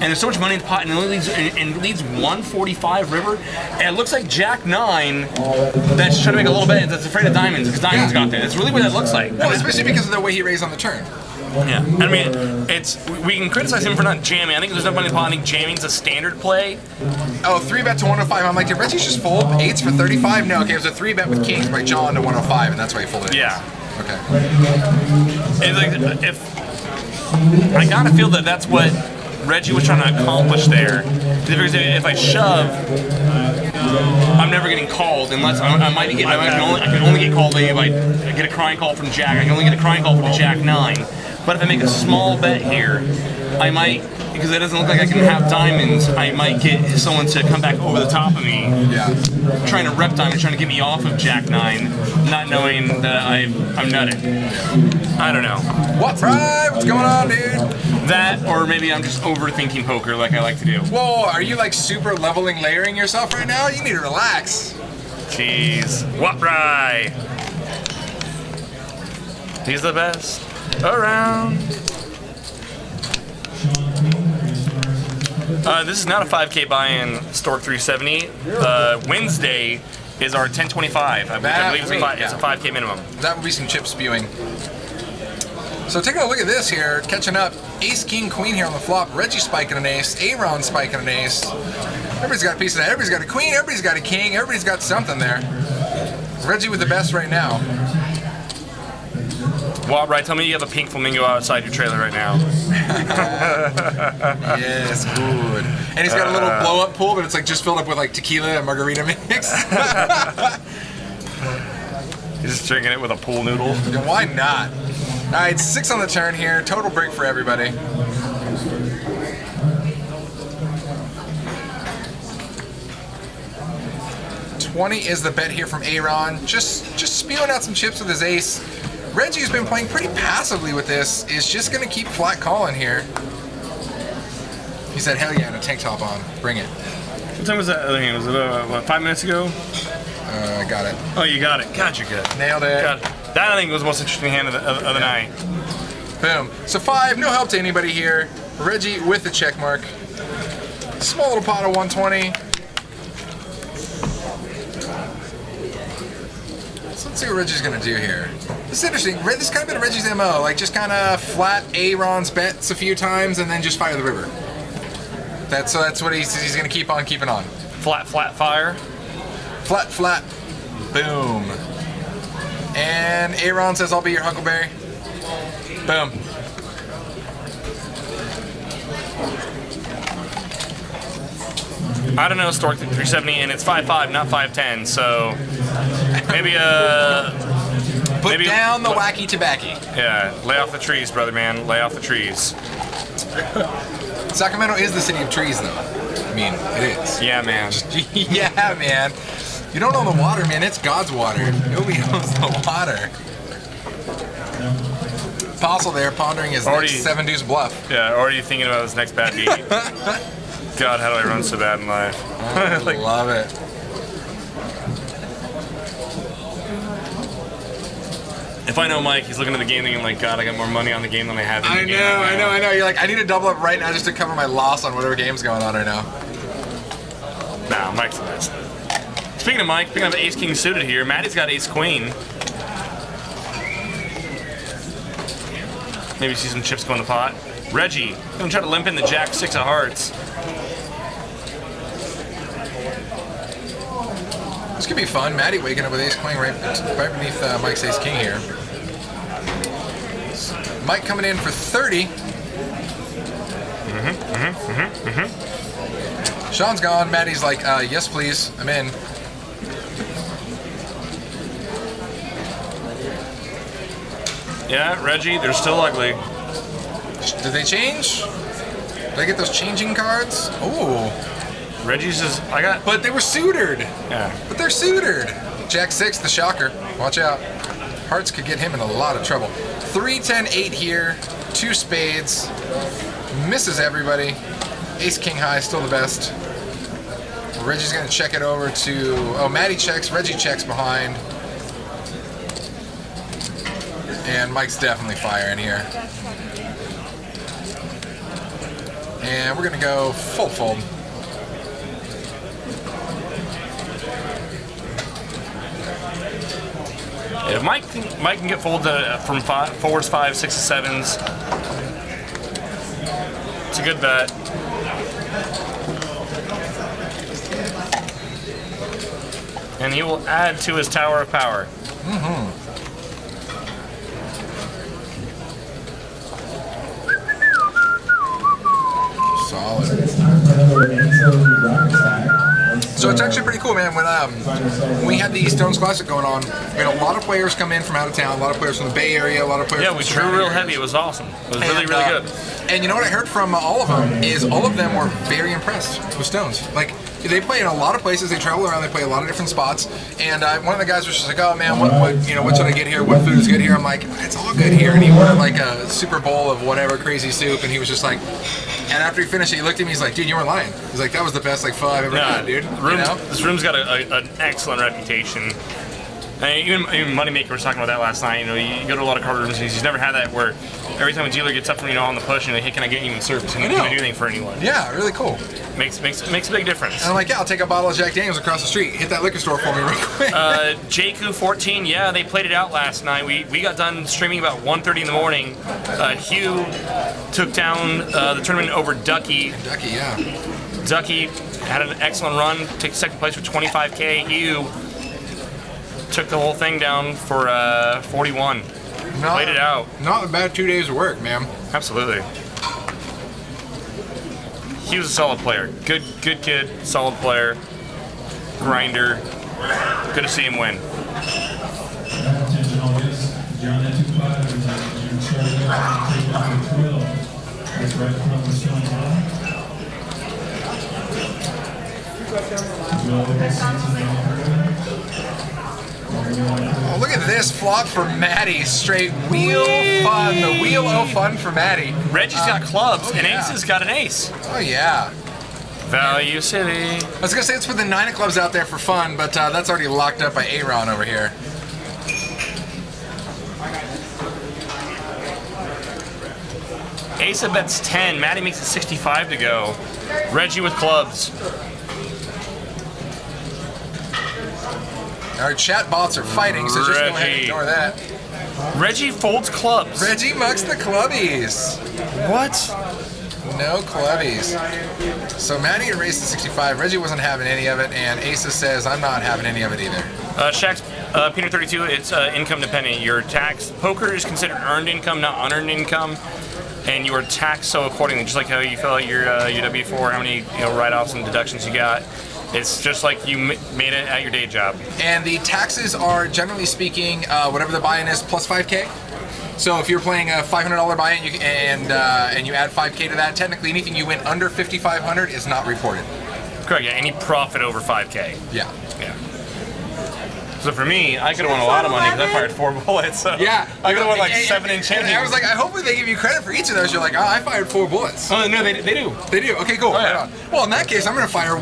and there's so much money in the pot, and it leads 145 river, and it looks like Jack 9 that's trying to make a little bet that's afraid of diamonds because diamonds got there. That's really what that looks like. Well, especially because of the way he raised on the turn. Yeah, I mean, we can criticize him for not jamming. I think there's no money in the pot. I think jamming's a standard play. Oh, 3-bet to 105. I'm like, did Reggie just fold 8s for 35? No, okay, it was a 3-bet with kings by John to 105, and that's why he folded. Yeah. Okay. It's like, if I gotta feel that's what Reggie was trying to accomplish there. If I shove, I'm never getting called unless I can only get called if I get a crying call from Jack. I can only get a crying call from Jack 9. But if I make a small bet here, I might, because it doesn't look like I can have diamonds, I might get someone to come back over the top of me. Yeah. Trying to rep diamonds, trying to get me off of Jack 9, not knowing that I'm nutted. I don't know. What's right? What's going on, dude? That, or maybe I'm just overthinking poker like I like to do. Whoa, are you like super leveling, layering yourself right now? You need to relax. Jeez. What right? He's the best around. This is not a 5K buy-in, Stork 370. Wednesday is our 1025. I believe it's a 5K minimum. That would be some chip spewing. So taking a look at this here, catching up, ace, king, queen here on the flop, Reggie spiking an ace, Aaron spiking an ace. Everybody's got a piece of that. Everybody's got a queen, everybody's got a king, everybody's got something there. Reggie with the best right now. Well, right, tell me you have a pink flamingo outside your trailer right now. Yes, good. And he's got a little blow-up pool, but it's like just filled up with like tequila and margarita mix. He's just drinking it with a pool noodle. Yeah, why not? All right, 6 on the turn here. Total break for everybody. $20 is the bet here from Aaron. Just spewing out some chips with his ace. Reggie's been playing pretty passively with this. Is just going to keep flat calling here. He said, hell yeah, and a tank top on. Bring it. What time was that other hand? Was it 5 minutes ago? I got it. Oh, you got it. God, you're good. Nailed it. God. That, I think, was the most interesting hand of the night. Boom. So 5, no help to anybody here. Reggie with the check mark. Small little pot of 120. So let's see what Reggie's gonna do here. This is interesting. This has kind of been Reggie's MO, like just kind of flat Aaron's bets a few times and then just fire the river. That's what he's gonna keep on keeping on. Flat fire. Flat. Boom. And Aaron says, I'll be your Huckleberry. Boom. I don't know, Stork 370, and it's 5'5", not 5'10", so maybe Put down the wacky tobacco. Yeah, lay off the trees, brother man. Lay off the trees. Sacramento is the city of trees, though. I mean, it is. Yeah, man. Yeah, man. You don't own the water, man. It's God's water. Nobody owns the water. Apostle there pondering his next 7-deuce bluff. Yeah, already thinking about his next bad beat. God, how do I run so bad in life? I love it. If I know Mike, he's looking at the game thinking like, God, I got more money on the game than I have in the game. I know. You're like, I need to double up right now just to cover my loss on whatever game's going on right now. Nah, Mike's the best. Speaking of Mike, speaking of ace king suited here, Maddie's got ace queen. Maybe see some chips go in the pot. Reggie, gonna try to limp in the jack 6 of hearts. This could be fun. Maddie waking up with ace queen right beneath Mike's ace king here. Mike coming in for 30. Sean's gone. Maddie's like, yes, please. I'm in. Yeah, Reggie, they're still ugly. Did they change? Did I get those changing cards? Ooh. Reggie's is, I got, But they were suitored. yeah. But they're suitored. Jack 6, the shocker. Watch out. Hearts could get him in a lot of trouble. 3, 10, 8 here. 2 spades. Misses everybody. Ace, king high, still the best. Reggie's gonna check it over to, oh, Matty checks, Reggie checks behind. And Mike's definitely firing here. And we're gonna go full fold. If Mike can get folded from 4s, 5s, 6s, 7s, it's a good bet. And he will add to his Tower of Power. Solid. So it's actually pretty cool, man. When we had the Stones Classic going on, we had a lot of players come in from out of town, a lot of players from the Bay Area, a lot of players Yeah, from we the drew surrounding real areas. heavy. It was awesome. It was really, And, really good. And you know what I heard from all of them is all of them were very impressed with Stones. Like, they play in a lot of places. They travel around. They play a lot of different spots. And one of the guys was just like, "Oh man, what should I get here? What food is good here?" I'm like, "It's all good here." And he ordered like a super bowl of whatever crazy soup, and he was just like, and after he finished it, he looked at me. He's like, "Dude, you weren't lying." He's like, "That was the best like pho I've ever had, dude." You know? This room's got an excellent reputation. And even Moneymaker was talking about that last night. You know, you go to a lot of card rooms, and he's never had that where every time a dealer gets up from on the push and like, "Hey, can I get you in service?" And he can do anything for anyone. Yeah, really cool. Makes a big difference. And I'm like, "Yeah, I'll take a bottle of Jack Daniels across the street. Hit that liquor store for me real quick." JQ14, yeah, they played it out last night. We got done streaming about 1:30 in the morning. Hugh took down the tournament over Ducky. Ducky, yeah. Ducky had an excellent run, took second place for 25K. Hugh took the whole thing down for 41. Played it out. Not a bad 2 days of work, man. Absolutely. He was a solid player. Good kid, solid player, grinder. Good to see him win. Attention all this. John at 2-5 is June started out and take on 12. That's right from the Stone Hall. 12 is Oh, look at this flop for Maddie. Straight wheel fun. The wheel of fun for Maddie. Reggie's got clubs, and yeah. Ace has got an ace. Oh, yeah. Value City. I was going to say it's for the 9 of clubs out there for fun, but that's already locked up by Aaron over here. Ace bets 10. Maddie makes it 65 to go. Reggie with clubs. Our chat bots are fighting, so just go ahead and Reggie. ignore that. Reggie folds clubs. Reggie mucks the clubbies. What? No clubbies. So Maddie erased the 65. Reggie wasn't having any of it, and Asa says, I'm not having any of it either. Shaq's Peanut 32, it's income dependent. Your tax, poker is considered earned income, not unearned income, and you are taxed so accordingly. Just like how you fill out your W-4, how many write-offs and deductions you got. It's just like you made it at your day job. And the taxes are, generally speaking, whatever the buy-in is, plus 5K. So if you're playing a $500 buy-in and you add 5K to that, technically anything you win under 5,500 is not reported. Correct, yeah, any profit over 5K. Yeah. Yeah. So for me, I could have won a lot of money because I fired 4 bullets. So Yeah. I could have won like 7 and change. And I was like, I hope they give you credit for each of those. You're like, oh, I fired 4 bullets. Oh, no, they do. They do? Okay, cool. Oh, yeah. Right on. Well, in that case, I'm going to fire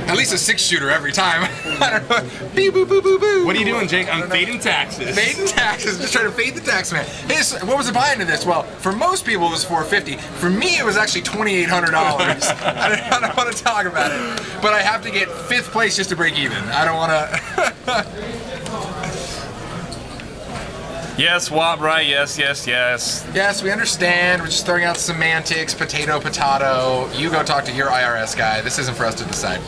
at least a 6-shooter every time. I don't know. Beep, boop, boop, boop, boop. What are you doing, Jake? I'm fading taxes. Fading taxes. Just trying to fade the tax, man. Hey, so what was the buy into this? Well, for most people, it was $450. For me, it was actually $2,800. I don't want to talk about it. But I have to get 5th place just to break even. I don't want to... Yes, Wabra, yes. Yes, we understand. We're just throwing out semantics, potato. You go talk to your IRS guy. This isn't for us to decide.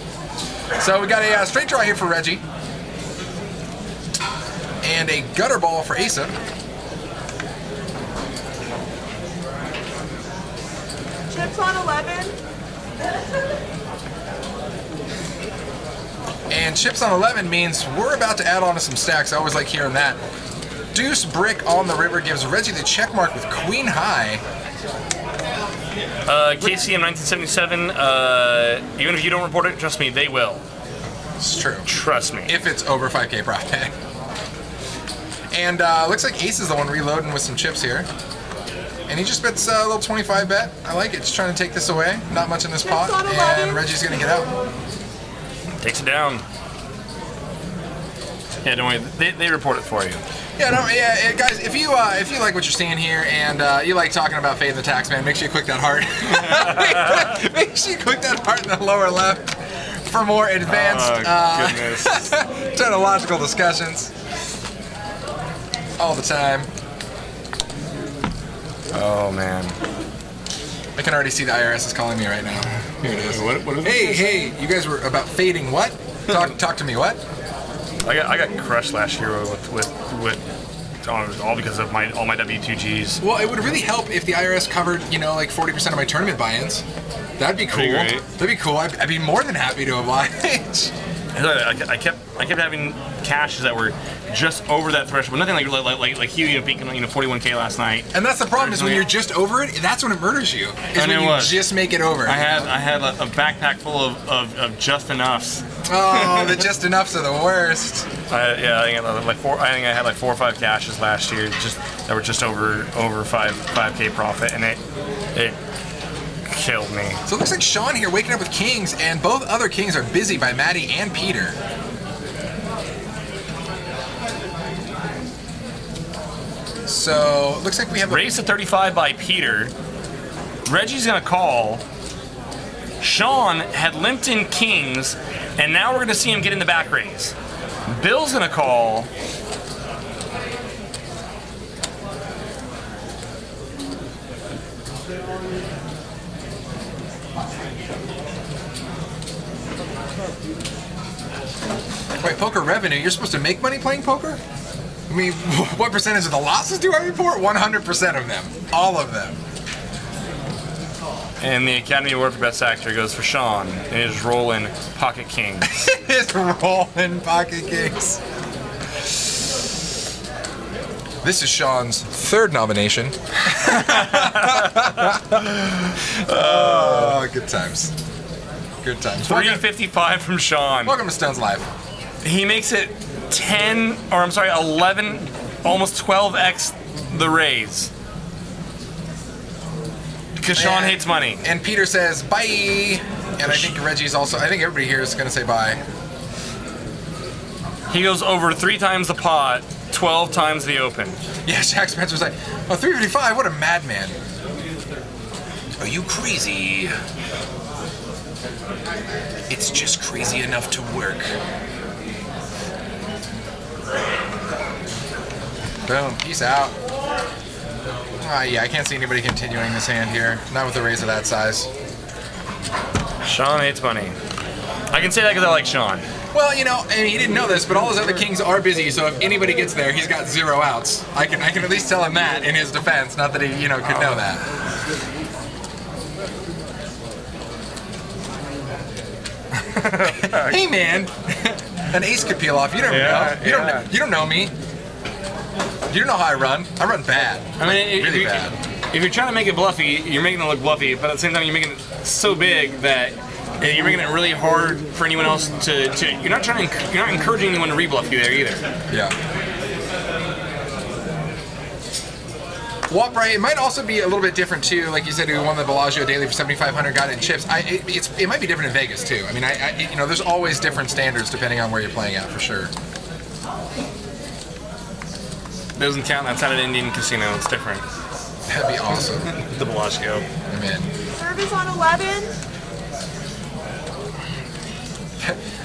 So we got a straight draw here for Reggie. And a gutter ball for Asa. Chips on 11. And chips on 11 means we're about to add on to some stacks. I always like hearing that. Deuce Brick on the river gives Reggie the check mark with Queen High. KCM 1977, even if you don't report it, trust me, they will. It's true. Trust me. If it's over 5K profit. And looks like Ace is the one reloading with some chips here. And he just bets a little 25 bet. I like it. Just trying to take this away. Not much in this pot. And Reggie's going to get out. Takes it down. Yeah, don't worry. They report it for you. Yeah, no, yeah, guys. If you like what you're seeing here and you like talking about Fade the Taxman, make sure you click that heart. Make sure you click that heart in the lower left for more advanced, technological discussions all the time. Oh man. I can already see the IRS is calling me right now. Here it is. What is Hey, you guys were about fading what? Talk to me, what? I got crushed last year with all because of all my W2Gs. Well, it would really help if the IRS covered, like 40% of my tournament buy-ins. That'd be cool. That'd be cool. I'd be more than happy to oblige. I kept having caches that were just over that threshold, but nothing like you peaking 41K last night. And that's the problem is when you're just over it, that's when it murders you. Is when you just make it over. I had a backpack full of just enoughs. Oh, the just enoughs are the worst. I think I had like 4 or 5 caches last year that were just over 5K profit, and it killed me. So it looks like Sean here waking up with kings, and both other kings are busy by Maddie and Peter. So it looks like we have a raise to 35 by Peter. Reggie's gonna call. Sean had limped in kings, and now we're gonna see him get in the back raise. Bill's gonna call. Wait, poker revenue? You're supposed to make money playing poker? I mean, what percentage of the losses do I report? 100% of them. All of them. And the Academy Award for Best Actor goes for Sean in his role in Pocket Kings. His role in Pocket Kings. This is Sean's 3rd nomination. Oh, good times. Good times. 355 from Sean. Welcome to Stones Live. He makes it 11, almost 12x the raise. Because Sean hates money. And Peter says bye. And I think Reggie's also, I think everybody here is going to say bye. He goes over 3 times the pot, 12 times the open. Yeah, Jack Spencer's like, oh, 355, what a madman. Are you crazy? It's just crazy enough to work. Boom, peace out. Yeah, I can't see anybody continuing this hand here. Not with a raise of that size. Sean hates money. I can say that because I like Sean. Well, and he didn't know this, but all his other kings are busy, so if anybody gets there, he's got 0 outs. I can at least tell him that in his defense, not that he, could know that. Hey man, an ace could peel off. You never know. You don't know me. You don't know how I run. I run bad. I mean, really bad. If you're trying to make it bluffy, you're making it look bluffy, but at the same time, you're making it so big that you're making it really hard for anyone else to. You're not encouraging anyone to rebluff you there either. Yeah. Walk right. It might also be a little bit different too. Like you said, we won the Bellagio Daily for 7,500, got it in chips. It might be different in Vegas too. I mean, there's always different standards depending on where you're playing at for sure. Doesn't count outside of an Indian casino. It's different. That'd be awesome. The Bellagio. I'm in. Service on 11.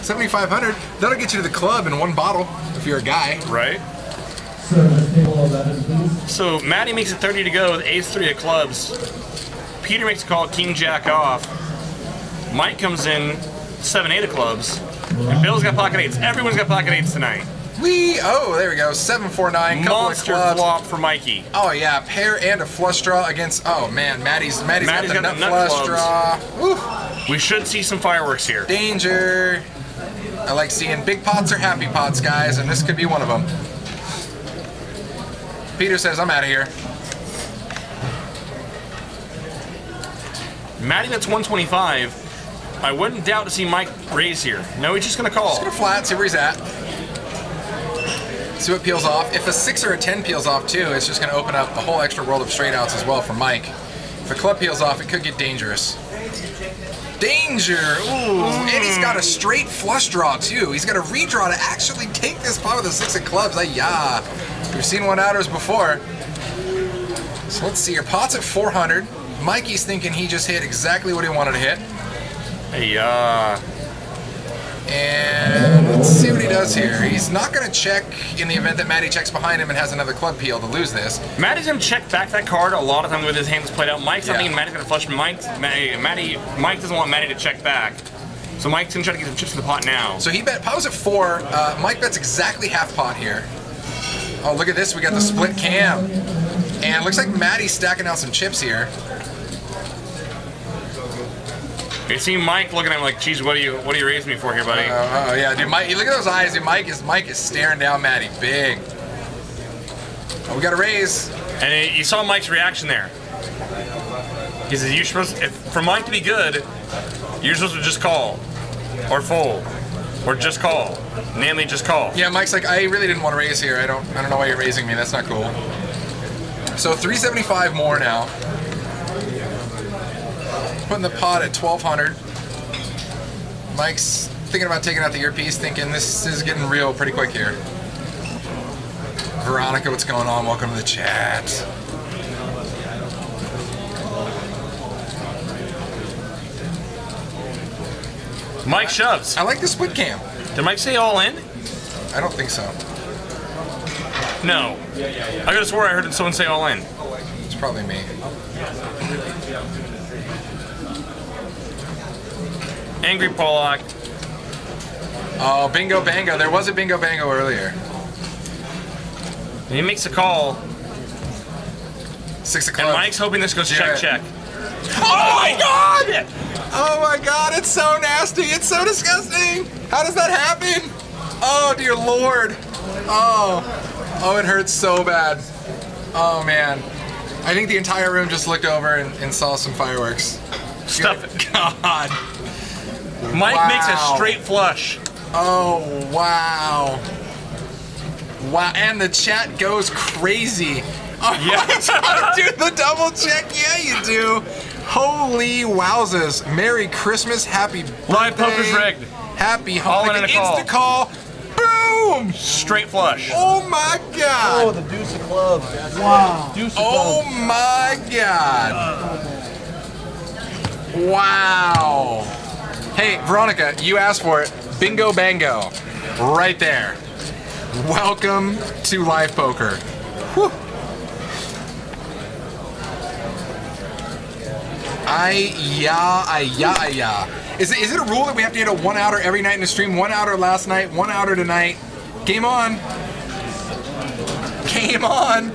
7,500. That'll get you to the club in 1 bottle if you're a guy. Right. So Matty makes it 30 to go with ace-3 of clubs. Peter makes a call, king jack off. Mike comes in 7-8 of clubs. And Bill's got pocket 8s. Everyone's got pocket 8s tonight. Oh, there we go. 7-4-9. Monster flop for Mikey. Oh yeah, pair and a flush draw against. Oh man, Maddie's got the nut flush draw. Woo. We should see some fireworks here. Danger. I like seeing big pots or happy pots, guys, and this could be one of them. Peter says, I'm out of here. Matty, that's 125. I wouldn't doubt to see Mike raise here. No, he's just gonna call. Just gonna flat, see where he's at. See what peels off. If a 6 or a 10 peels off too, it's just gonna open up a whole extra world of straight outs as well for Mike. If a club peels off, it could get dangerous. Danger! Ooh, and he's got a straight flush draw too. He's got a redraw to actually take this pot with a 6 of clubs. Ayah! We've seen one-outers before. So let's see, your pot's at 400. Mikey's thinking he just hit exactly what he wanted to hit. Hey, And let's see what he does here. He's not going to check in the event that Matty checks behind him and has another club peel to lose this. Matty's gonna check back that card a lot of times with his hands played out. Mike's not thinking Matty's gonna flush. Mike doesn't want Matty to check back. So Mike's gonna try to get some chips in the pot now. So he bet, pot was at 4. Mike bets exactly half pot here. Oh, look at this. We got the split cam. And it looks like Matty's stacking out some chips here. You see Mike looking at him like, geez, what are you raising me for here, buddy? Oh yeah, dude. Mike, look at those eyes. Dude, Mike is staring down Matty big. Oh, we got a raise. And you saw Mike's reaction there. He says, "You're supposed, for Mike to be good, you're supposed to just call, or fold, or just call. Namely, just call." Yeah, Mike's like, I really didn't want to raise here. I don't know why you're raising me. That's not cool. So 375 more now. Putting the pot at 1200. Mike's thinking about taking out the earpiece, thinking this is getting real pretty quick here. Veronica, what's going on? Welcome to the chat. Mike shoves. I like the split cam. Did Mike say all in? I don't think so. No. I could have swore I heard someone say all in. It's probably me. Angry Pollock. Oh, bingo bango. There was a bingo bango earlier. And he makes a call. 6 And o'clock. Mike's hoping this goes check, check. Oh my god! Oh my god, it's so nasty. It's so disgusting. How does that happen? Oh dear lord. Oh, it hurts so bad. Oh man. I think the entire room just looked over and saw some fireworks. Stuff it. God. Mike makes a straight flush. Oh, wow. Wow, and the chat goes crazy. Oh, Yeah. do the double check. Yeah, you do. Holy wowzers. Merry Christmas. Happy birthday. Live poker's rigged. Happy All in holiday. a call. Insta call. Boom. Straight flush. Oh, my Oh, God. the deuce of clubs. Wow. Deuce of Oh, clubs. my God. Wow. Hey, Veronica, you asked for it. Bingo bango. Right there. Welcome to live poker. Whew. Is it a rule that we have to hit a 1-outer every night in the stream? 1-outer last night, 1-outer tonight. Game on. Game on.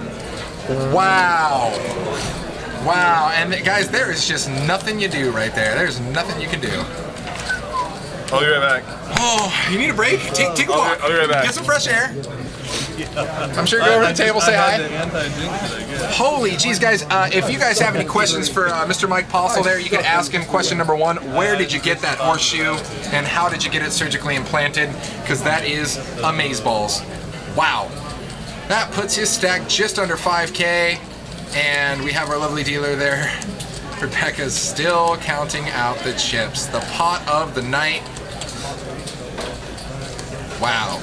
Wow. Wow. And guys, there is just nothing you do right there. There's nothing you can do. I'll be right back. Oh, you need a break? Take a walk. I'll be right back. Get some fresh air. I'm sure you go over to the table, say hi. Holy jeez, guys. If you guys have any questions for Mr. Mike Postle there, you can ask him question number 1. Where did you get that horseshoe? And how did you get it surgically implanted? Because that is amazeballs. Wow. That puts his stack just under 5K. And we have our lovely dealer there. Rebecca's still counting out the chips. The pot of the night. Wow.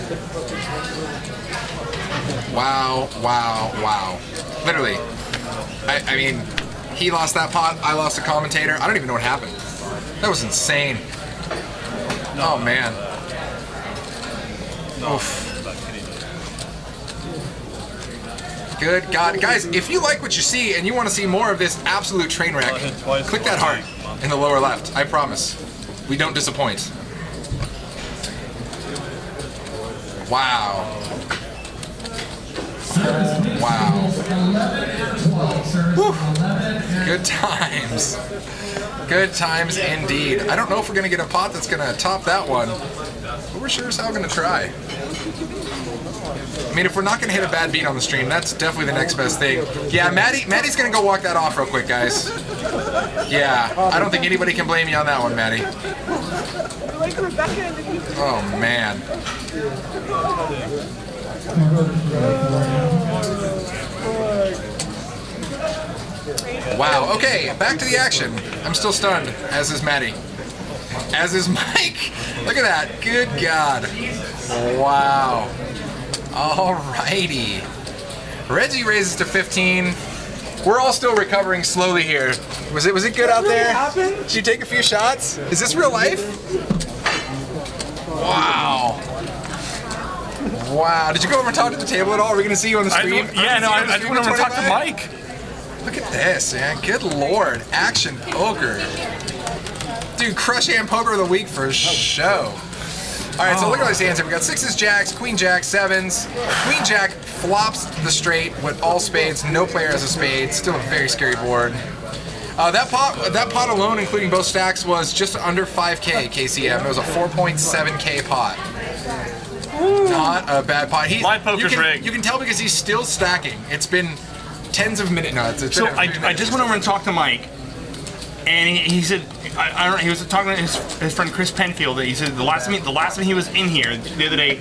Wow, wow, wow. Literally. I mean, he lost that pot, I lost a commentator. I don't even know what happened. That was insane. Oh, man. Oof. Good God. Guys, if you like what you see and you want to see more of this absolute train wreck, click that heart in the lower left. I promise. We don't disappoint. Wow. Wow. Whew. Good times. Good times indeed. I don't know if we're going to get a pot that's going to top that one, but we're sure as hell going to try. I mean, if we're not gonna hit a bad beat on the stream, that's definitely the next best thing. Yeah, Maddie's gonna go walk that off real quick, guys. Yeah, I don't think anybody can blame you on that one, Maddie. Like Rebecca and the Oh man. Wow. Okay, back to the action. I'm still stunned, as is Maddie. As is Mike. Look at that. Good God. Wow. Alrighty. Reggie raises to 15. We're all still recovering slowly here. Was it good out there? Did you take a few shots? Is this real life? Wow. Wow. Did you go over and talk to the table at all? Are we going to see you on the stream? I just went over and talked to Mike. Look at this, man. Good Lord. Action poker. Dude, Crush Hand Poker of the Week for show. All right, so look at all these hands here. We got sixes, jacks, queen jack, sevens. Queen jack flops the straight with all spades. No player has a spade. Still a very scary board. That pot alone, including both stacks, was just under 5K KCM. It was a 4.7K pot. Not a bad pot. Live poker's rigged. You can tell because he's still stacking. It's been tens of minutes. No, it's So I just went over and talked to Mike, and he said, I don't know, he was talking to his friend Chris Penfield. He said the last time he was in here the other day,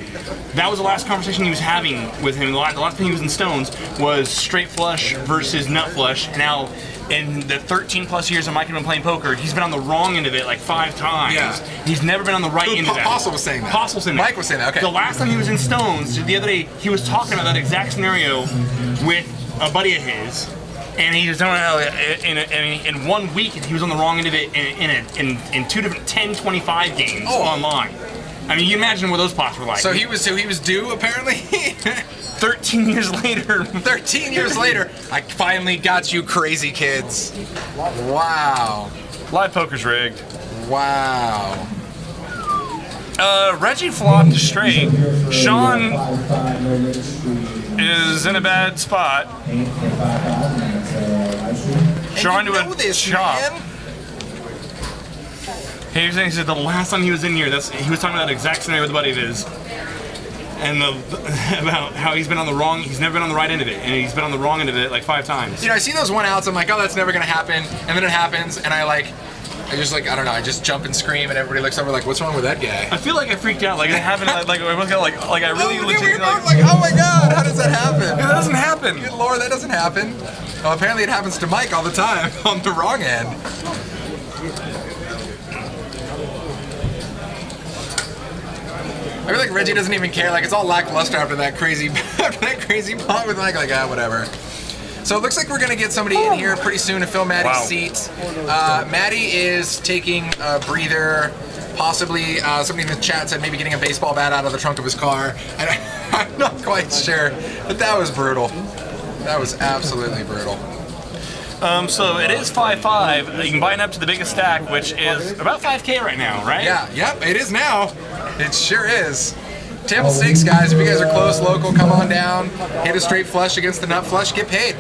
that was the last conversation he was having with him. The last time he was in Stones was straight flush versus nut flush. Now, in the 13 plus years that Mike has been playing poker, he's been on the wrong end of it like 5 times. Yeah. He's never been on the right end of that. Postle was saying that. Postle's saying that. Mike was saying that, okay. The last time he was in Stones, the other day, he was talking about that exact scenario with a buddy of his. And he was doing in 1 week, and he was on the wrong end of it in 2 different 10-25 games online. I mean, you imagine what those pots were like. So he was due apparently. 13 years later. 13 years later, I finally got you, crazy kids. Wow. Live poker's rigged. Wow. Reggie flopped straight. Sean is in a bad spot. Sean to a chop. Man. He said the last time he was in here, he was talking about that exact scenario with a buddy of his, and about how he's never been on the right end of it, and he's been on the wrong end of it like 5 times. You know, I see those 1-outs, I'm like, oh, that's never gonna happen, and then it happens, and I just jump and scream, and everybody looks over like, what's wrong with that guy? I feel like I freaked out, like it happened, like I really legitimately like, oh my God, how does that happen? It doesn't happen. Good Lord, that doesn't happen. Well, apparently it happens to Mike all the time on the wrong end. I feel like Reggie doesn't even care. Like it's all lackluster after that crazy pot with Mike. Like whatever. So it looks like we're gonna get somebody in here pretty soon to fill Maddie's seat. Maddie is taking a breather. Possibly somebody in the chat said maybe getting a baseball bat out of the trunk of his car. And I'm not quite sure, but that was brutal. That was absolutely brutal. So it is 5-5. You can buy it up to the biggest stack, which is about 5K right now, right? Yeah, yep, it is now. It sure is. Table stakes, guys. If you guys are close, local, come on down. Hit a straight flush against the nut flush, get paid.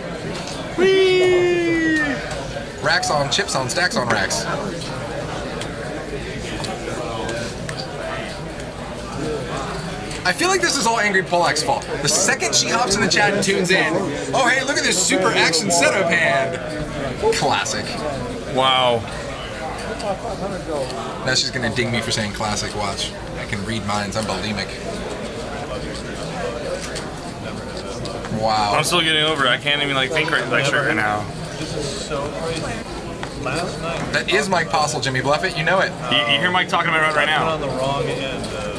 Whee! Racks on, chips on, stacks on racks. I feel like this is all Angry Polak's fault. The second she hops in the chat and tunes in, oh hey, look at this super action setup hand. Classic. Wow. Now she's gonna ding me for saying classic. Watch. I can read minds. I'm bulimic. Wow. I'm still getting over it. I can't even think right now. That is Mike Postle, Jimmy Bluffett. You know it. You hear Mike talking about it right now. On the wrong end of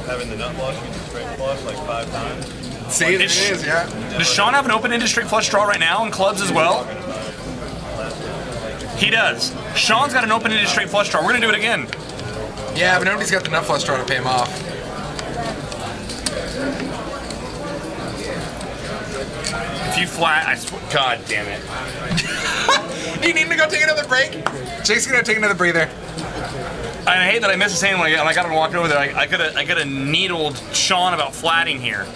having the nut flush against the straight flush like 5 times. See, it is, yeah. Does Sean have an open-ended straight flush draw right now in clubs as well? He does. Sean's got an open-ended straight flush draw. We're gonna do it again. Yeah, but nobody's got the nut flush draw to pay him off. If you flat, God damn it. Do you need to go take another break? Jake's gonna take another breather. I hate that I missed the same when I got him walking over there. I could have needled Sean about flatting here.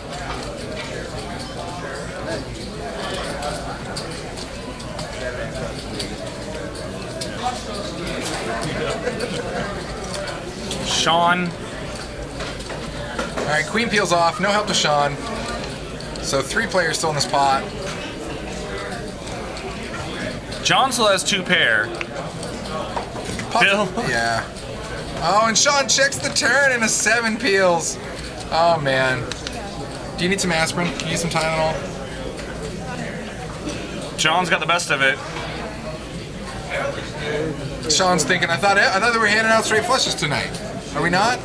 Sean. All right, queen peels off. No help to Sean. So 3 players still in this pot. John still has 2 pair. Bill? Yeah. Oh, and Sean checks the turn and a 7 peels. Oh, man. Do you need some aspirin? Do you need some Tylenol? John's got the best of it. Sean's thinking, I thought they were handing out straight flushes tonight. Are we not?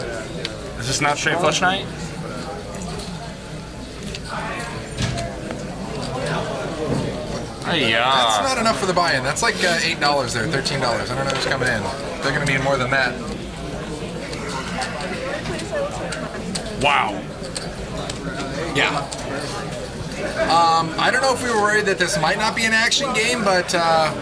Is this not straight flush night? That's Yeah. not enough for the buy-in. That's like $8 there, $13. I don't know who's coming in. They're going to need more than that. Wow. Yeah. I don't know if we were worried that this might not be an action game, but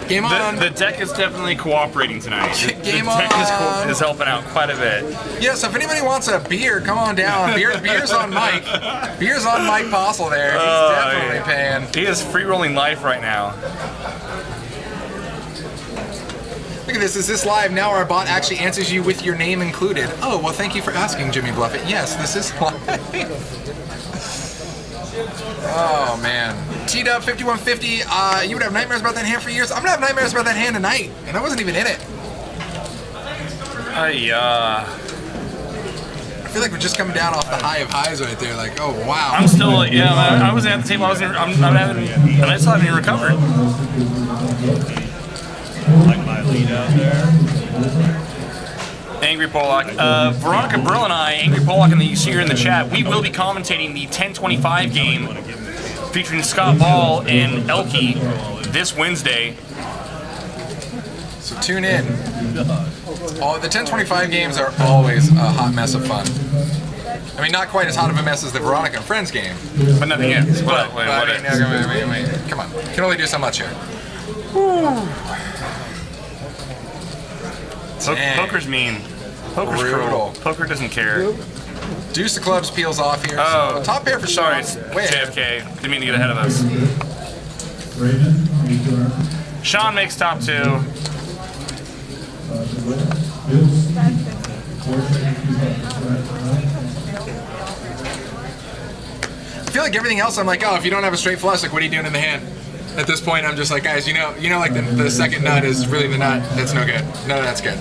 game on. The deck is definitely cooperating tonight. Game the deck on. is helping out quite a bit. Yeah, so if anybody wants a beer, come on down. Beer's on Mike. Beer's on Mike Postle there. He's definitely paying. He is free rolling life right now. Look at this. Is this live? Now our bot actually answers you with your name included. Oh, well, thank you for asking, Jimmy Bluffett. Yes, this is live. Oh, man. T-Dub 5150, you would have nightmares about that hand for years. I'm going to have nightmares about that hand tonight, and I wasn't even in it. I feel like we're just coming down off the high of highs right there. Like, oh, wow. I'm still, I wasn't at the table. I'm having, and I still haven't even recovered. Like my lead out there. Angry Pollock. Veronica Brill and I, Angry Pollock, and you see here in the chat, we will be commentating the 1025 game featuring Scott Ball and Elke this Wednesday. So tune in. The 1025 games are always a hot mess of fun. I mean, not quite as hot of a mess as the Veronica and Friends game. But nothing is. But, Wait. wait. Come on. Can only do so much here. Poker's mean. Poker's Brutal. cruel. Poker doesn't care. Deuce of clubs peels off here. Oh, so top pair for sorry, Sean. it's Way ahead. JFK. Didn't mean to get ahead of us. Raven, you turn. Sean makes top 2. Bill, I feel like everything else, I'm like, oh, if you don't have a straight flush, like, what are you doing in the hand? At this point, I'm just like, guys, you know, like the second nut is really the nut. That's no good. None of that's good.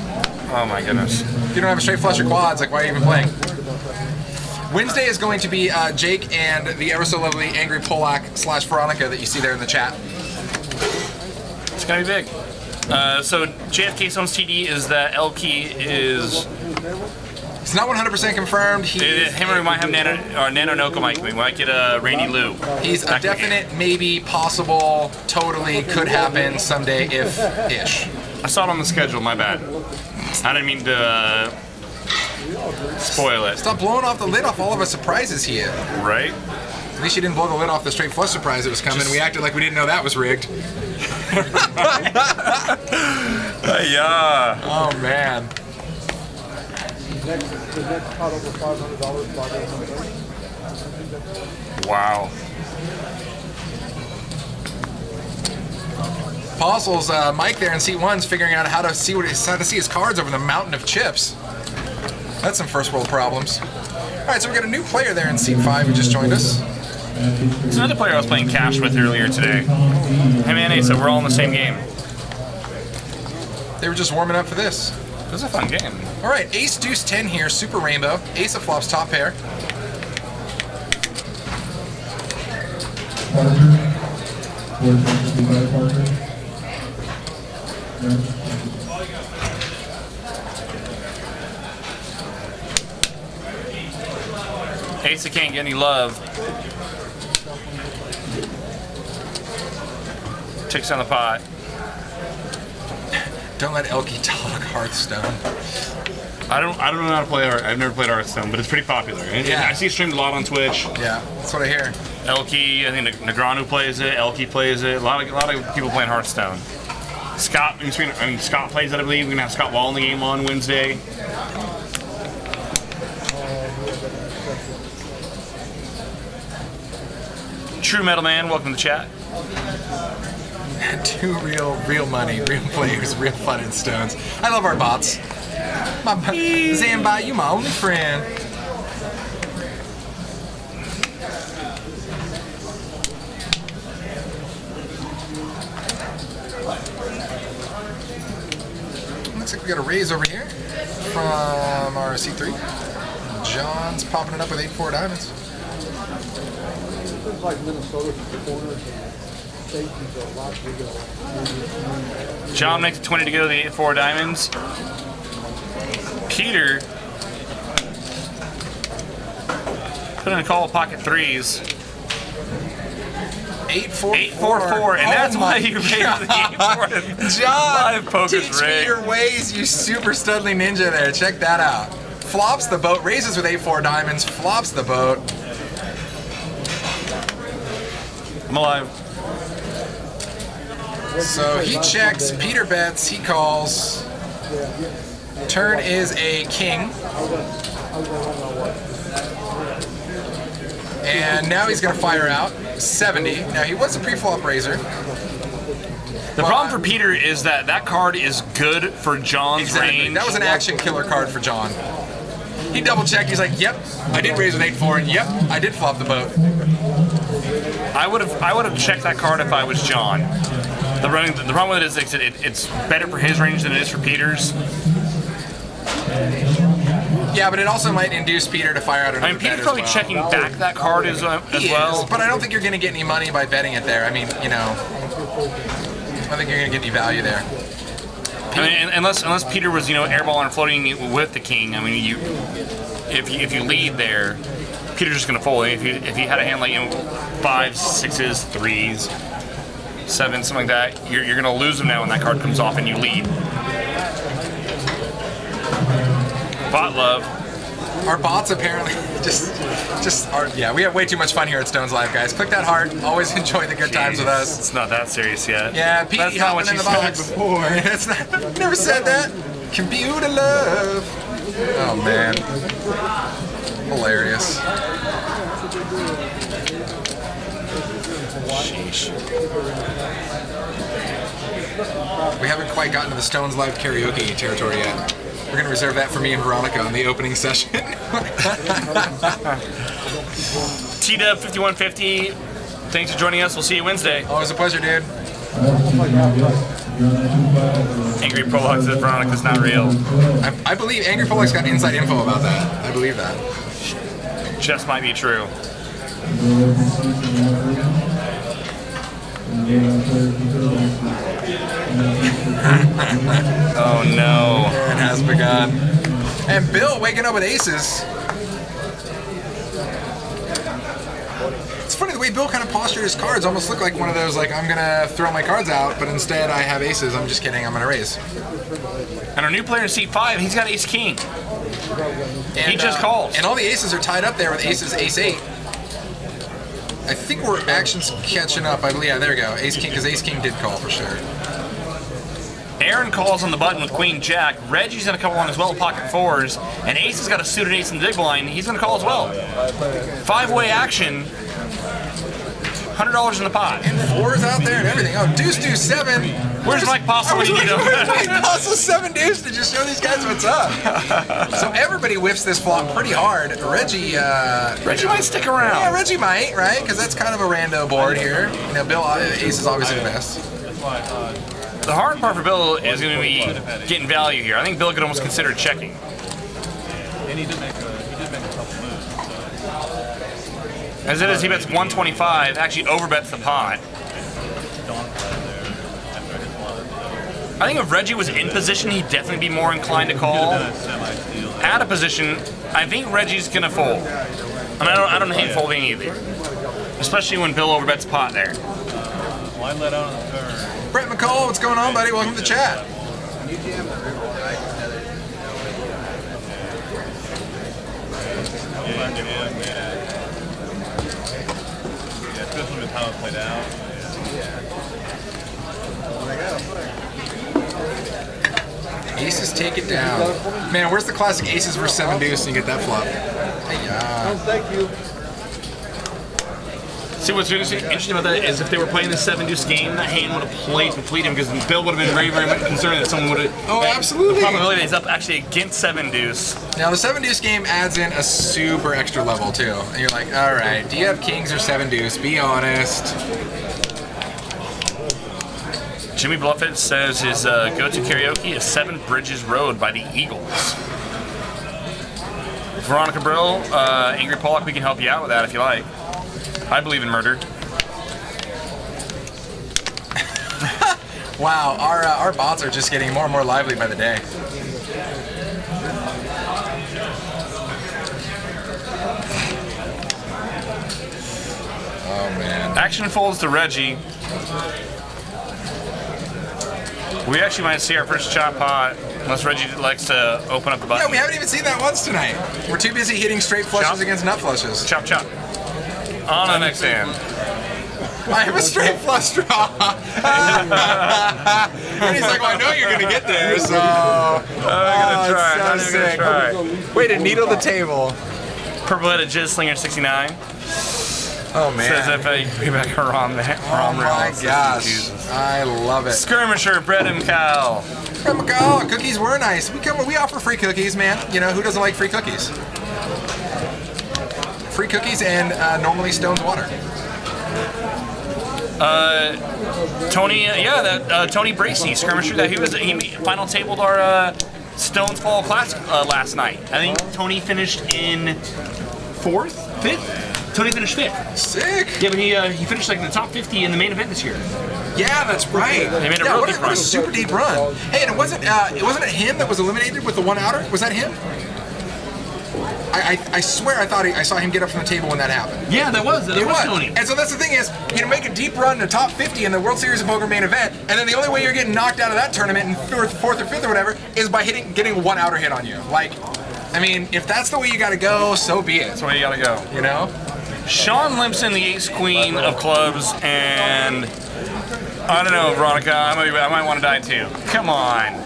Oh my goodness. If you don't have a straight flush or quads, like, why are you even playing? Wednesday is going to be Jake and the ever so lovely Angry Polak / Veronica that you see there in the chat. It's gonna be big. So JFK Stone's TD is that Elke is. It's not 100% confirmed. Him or we might have Nano Noko Mike. We might get Randy Lou. He's a definite, maybe, possible, totally, could happen someday if-ish. I saw it on the schedule, my bad. I didn't mean to spoil it. Stop blowing off the lid off all of our surprises here. Right? At least you didn't blow the lid off the straight flush surprise that was coming. We acted like we didn't know that was rigged. Yeah. Oh, man. The next pot over $500, Wow. Postle's Mike there in seat 1's figuring out how to see his cards over the mountain of chips. That's some first world problems. All right, so we got a new player there in seat 5 who just joined us. It's another player I was playing cash with earlier today. Hey man, so we're all in the same game. They were just warming up for this. It was a fun game. All right, Ace Deuce 10 here, Super Rainbow. Ace of flops, top pair. Parker, 465 Parker. Ace can't get any love. Ticks on the pot. Don't let Elke talk Hearthstone. I don't know how to play Hearthstone. I've never played Hearthstone, but it's pretty popular. Yeah. I see it streamed a lot on Twitch. Yeah, that's what I hear. Elke, I think Negranu plays it. Elke plays it. A lot of people playing Hearthstone. Scott plays it, I believe. We're gonna have Scott Wall in the game on Wednesday. True Metal Man, welcome to the chat. Two real money, real players, real fun and stones. I love our bots. Zambot, you my only friend. Looks like we got a raise over here from our C3. John's popping it up with 8-4 diamonds. It's like Minnesota corners and safeties are a lot bigger. John makes a 20 to go to the 8-4 diamonds. Peter put in a call of pocket threes. 8-4-4, and that's why you raised the 8-4. John, Live poker's teach me rigged. your ways, you super studly ninja there. Check that out. Flops the boat, raises with 8-4 diamonds, flops the boat. I'm alive. So he checks, Peter bets, he calls. Turn is a king. And now he's going to fire out 70. Now he was a pre-flop raiser. The problem for Peter is that that card is good for John's Exactly. range. That was an action killer card for John. He double checked. He's like, "Yep, I did raise with 8-4, and yep, I did flop the boat." I would have checked that card if I was John. The problem with it is it's better for his range than it is for Peter's. Yeah, but it also might induce Peter to fire out another I mean, Peter's bet probably as well. checking back that card as well. But I don't think you're going to get any money by betting it there. I mean, you know, I don't think you're going to get any value there. I mean, unless Peter was, airballing and floating with the king. I mean, if you lead there, Peter's just gonna fold. If you had a hand like 5s, 6s, 3s, 7s, something like that, you're gonna lose them now when that card comes off and you lead. Bot love. Our bots apparently just are. Yeah, we have way too much fun here at Stones Live, guys. Click that heart. Always enjoy the good times with us. It's not that serious yet. Yeah, Pete That's not what helping in you the said box. before. That's not, never said that. Computer love. Oh man, hilarious. Sheesh. We haven't quite gotten to the Stones Live karaoke territory yet. We're gonna reserve that for me and Veronica on the opening session. T-Dub 5150. Thanks for joining us. We'll see you Wednesday. Always a pleasure, dude. Angry Prologue says Veronica's not real. I believe Angry Polex got inside info about that. I believe that. Just might be true. Oh no. It has begun. And Bill waking up with aces. It's funny the way Bill kind of postured his cards almost looked like one of those, like, I'm gonna throw my cards out, but instead I have aces. I'm just kidding, I'm gonna raise. And our new player in seat 5, he's got ace king. And, He just calls. And all the aces are tied up there with aces, ace 8. I think we're actions catching up. I believe, yeah, there we go. Ace king, because ace king did call for sure. Aaron calls on the button with queen jack. Reggie's gonna come on as well, pocket 4s. And Ace has got a suited ace in the big blind. He's gonna call as well. 5-way action. $100 in the pot. And 4s out there and everything. Oh, deuce, deuce, 7. Where's Mike Postle when you need him? Where's Mike Postle 7 deuce to just show these guys what's up? So everybody whiffs this flop pretty hard. Reggie Reggie might stick around. Yeah, Reggie might, right? Because that's kind of a rando board here. You know, Bill, ace is obviously the best. The hard part for Bill is going to be getting value here. I think Bill could almost consider checking. And he did make a couple moves. So. As it is, he bets 125, actually overbets the pot. I think if Reggie was in position, he'd definitely be more inclined to call. Out of position, I think Reggie's going to fold. And I don't hate folding either. Especially when Bill overbets pot there. Line let out on the turn. Brett McCall, what's going on, buddy? Welcome to the chat. Yeah, especially with how it played out. Aces take it down. Man, where's the classic aces versus 7 deuce and you get that flop? Hey, Thank you. See, what's interesting about that is if they were playing the 7 deuce game, that hand would have played complete him because Bill would have been very, very much concerned that someone would have. Oh, absolutely. The probability is up actually against 7 deuce. Now the 7 deuce game adds in a super extra level too. And you're like, all right, do you have kings or 7 deuce? Be honest. Jimmy Bluffett says his go-to karaoke is Seven Bridges Road by the Eagles. Veronica Brill, Angry Pollock, we can help you out with that if you like. I believe in murder. Wow, our bots are just getting more and more lively by the day. Oh man. Action folds to Reggie. We actually might see our first chop pot, unless Reggie likes to open up the button. Yeah, we haven't even seen that once tonight. We're too busy hitting straight flushes Chop. against nut flushes. Chop, chop. On to the next hand. I have a straight flush draw. And he's like, well, I know you're going to get there, so... I'm gonna try. so I'm not even gonna try. Way to needle the table. Purple-headed Jizz Slinger 69. Oh, man. Says if I bring back her on the Oh, my gosh. I love it. Skirmisher, Brett and Cal. Oh, cookies were nice. We offer free cookies, man. You know, who doesn't like free cookies? Free cookies and normally Stone's water. Tony, Tony Bracey, Skirmisher, that he final tabled our Stones Fall Classic last night. I think Tony finished in 4th, 5th. Tony finished 5th. Sick. Yeah, but he finished like in the top 50 in the main event this year. Yeah, that's right. They made a real deep what run. a super deep run. Hey, and it wasn't him that was eliminated with the one outer? Was that him? I swear I saw him get up from the table when that happened. Yeah, that was Tony. And so that's the thing is, you make a deep run to top 50 in the World Series of Poker main event, and then the only way you're getting knocked out of that tournament in 4th or 5th or whatever is by getting one outer hit on you. Like, I mean, if that's the way you gotta go, so be it. That's the way you gotta go. You know? Sean Limpson, the ace queen of clubs, and I don't know, Veronica, I might want to die too. Come on.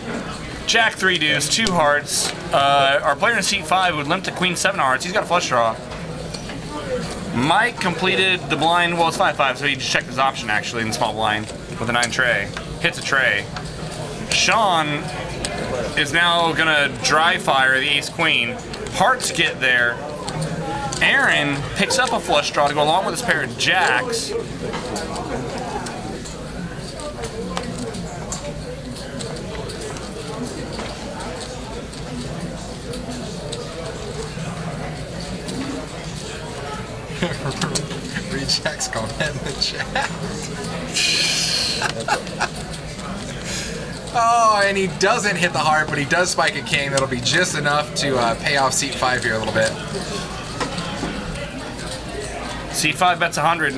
Jack 3 deuce, 2 hearts. Our player in seat 5 would limp to queen 7 hearts. He's got a flush draw. Mike completed the blind, well, it's 5-5, so he just checked his option actually in small blind with a 9 tray. Hits a tray. Sean is now gonna dry fire the ace queen. Hearts get there. Aaron picks up a flush draw to go along with his pair of jacks. Rejects comment in the chat. Oh, and he doesn't hit the heart, but he does spike a king. That'll be just enough to pay off seat 5 here a little bit. Seat 5 bets 100.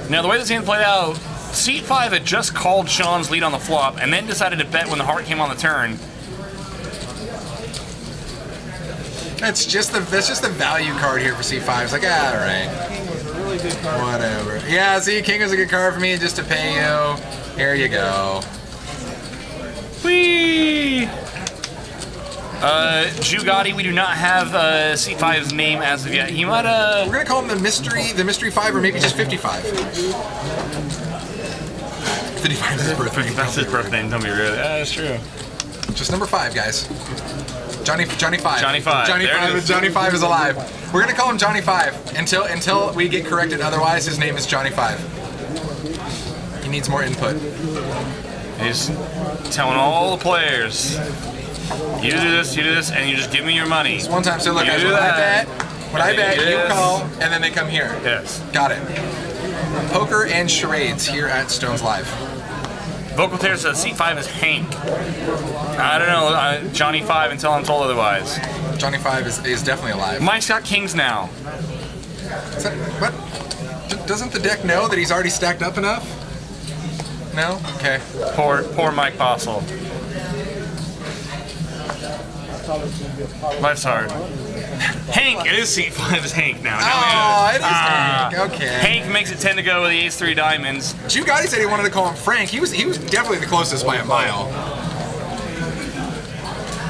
Now, the way this hand played out, seat 5 had just called Sean's lead on the flop and then decided to bet when the heart came on the turn. That's just the value card here for C5. It's like, all right, whatever. Yeah, see, king is a good card for me just to pay you. Here you go. Whee! Jew Gotti, we do not have C5's name as of yet. He might We're gonna call him the mystery 5, or maybe just 55. 55 is his birthday. That's his birthday. Don't be rude. Yeah, that's true. Just number 5, guys. Johnny 5. Johnny 5. Johnny 5 is alive. We're gonna call him Johnny 5 until we get corrected. Otherwise, his name is Johnny 5. He needs more input. He's telling all the players, you do this, and you just give me your money. This one time, so look, You guys, do when I bet, you Yes. call, and then they come here. Yes. Got it. Poker and charades here at Stones Live. Vocal Tear says C5 is Hank. I don't know, Johnny 5 until I'm told otherwise. Johnny 5 is definitely alive. Mike's got kings now. Is that, what? Doesn't the deck know that he's already stacked up enough? No? Okay. Poor Mike Postle. Life's hard. Hank, it is C5 is Hank now. Oh, it is Hank. Okay. Hank makes it 10 to go with the ace 3 diamonds. Jew Gotti said he wanted to call him Frank. He was definitely the closest by a mile.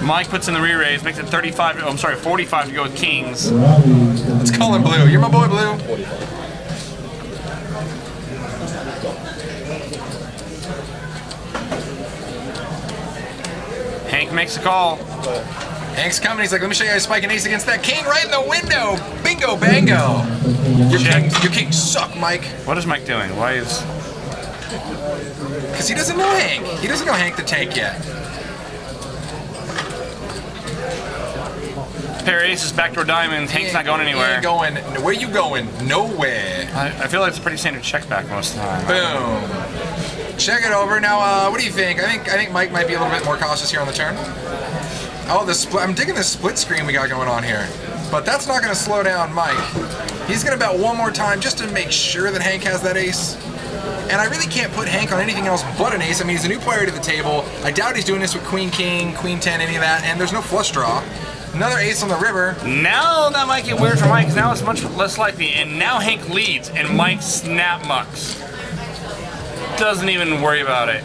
Mike puts in the re-raise, makes it 45. Oh, I'm sorry, 45 to go with kings. Let's call him Blue. You're my boy, Blue. Hank makes a call. Hank's coming. He's like, let me show you how to spike an ace against that king right in the window. Bingo, bango. Your kings suck, Mike. What is Mike doing? Why is... Because he doesn't know Hank. He doesn't know Hank the Tank yet. Pair of aces, backdoor diamonds. Hank's not going He anywhere. ain't going. Where you going? Nowhere. I feel like it's a pretty standard check back most of the time. Boom. Check it over. Now, what do you think? I think Mike might be a little bit more cautious here on the turn. Oh, the split. I'm digging this split screen we got going on here. But that's not going to slow down Mike. He's going to bet one more time just to make sure that Hank has that ace. And I really can't put Hank on anything else but an ace. I mean, he's a new player to the table. I doubt he's doing this with Queen King, Queen 10, any of that. And there's no flush draw. Another ace on the river. Now that might get weird for Mike, because now it's much less likely. And now Hank leads, and Mike snap mucks. Doesn't even worry about it.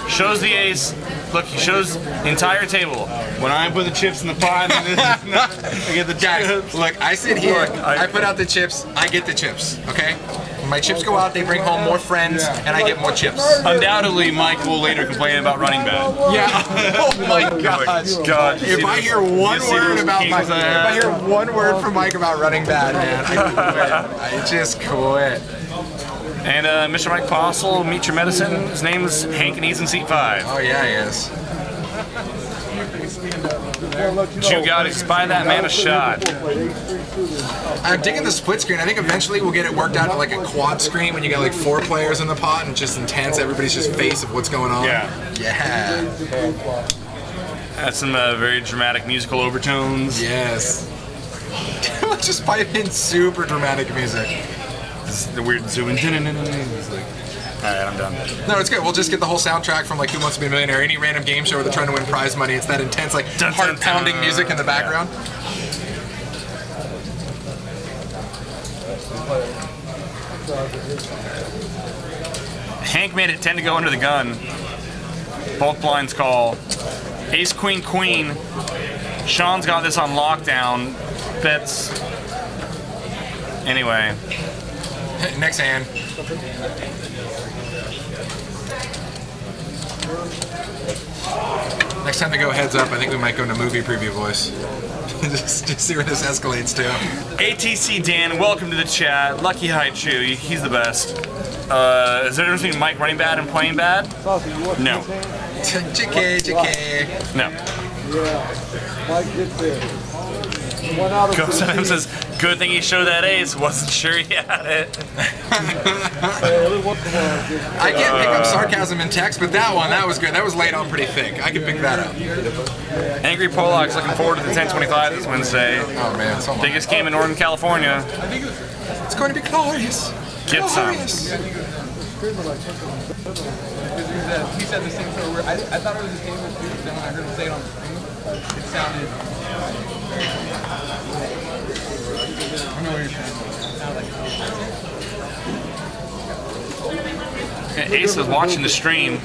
Shows the ace. Look, he shows the entire table. When I put the chips in the pot, I get the Guys, chips. look, I sit here, Look, I put out the chips, I get the chips, okay? When my chips go out, they bring home more friends, and I get more chips. Undoubtedly, Mike will later complain about running bad. Yeah. Oh my gosh. God. If I hear one see word those about kings Mike, if there? I hear one word from Mike about running bad, man, I quit. I just quit. And Mr. Mike Postle, meet your medicine. His name's Hank, and he's in seat 5. Oh yeah, he is. You gotta spy that man a shot. I'm digging the split screen. I think eventually we'll get it worked out to like a quad screen when you got like 4 players in the pot and just intense. Everybody's just face of what's going on. Yeah. Yeah. That's some very dramatic musical overtones. Yes. Let's just pipe in super dramatic music. This is the weird zooming. It's like, alright, I'm done. No, it's good. We'll just get the whole soundtrack from like Who Wants to Be a Millionaire, any random game show where they're trying to win prize money. It's that intense, like Dun, dun, heart-pounding dun. music in the background. Hank made it 10 to go under the gun. Both blinds call. Ace, queen, queen. Sean's got this on lockdown. Bets. Anyway. Next hand. Next time they go heads up, I think we might go into movie preview voice. just see where this escalates to. ATC Dan, welcome to the chat. Lucky Haichu, he's the best. Is there a difference between Mike running bad and playing bad? No. JK. No. Yeah, Mike gets there. One out of Ghost 15. says, good thing he showed that ace. Wasn't sure he had it. I can't pick up sarcasm in text, but that was good. That was laid on pretty thick. I can pick that up. Angry Pollock's looking forward to the 1025 this Wednesday. Oh man, so much. Biggest game in Northern California. It's going to be glorious. Get some. Glorious. He said the same thing. I thought it was his name was Duke, then when I heard him say it on the screen, it sounded. I know what you're saying. It sounded like Ace was watching the stream.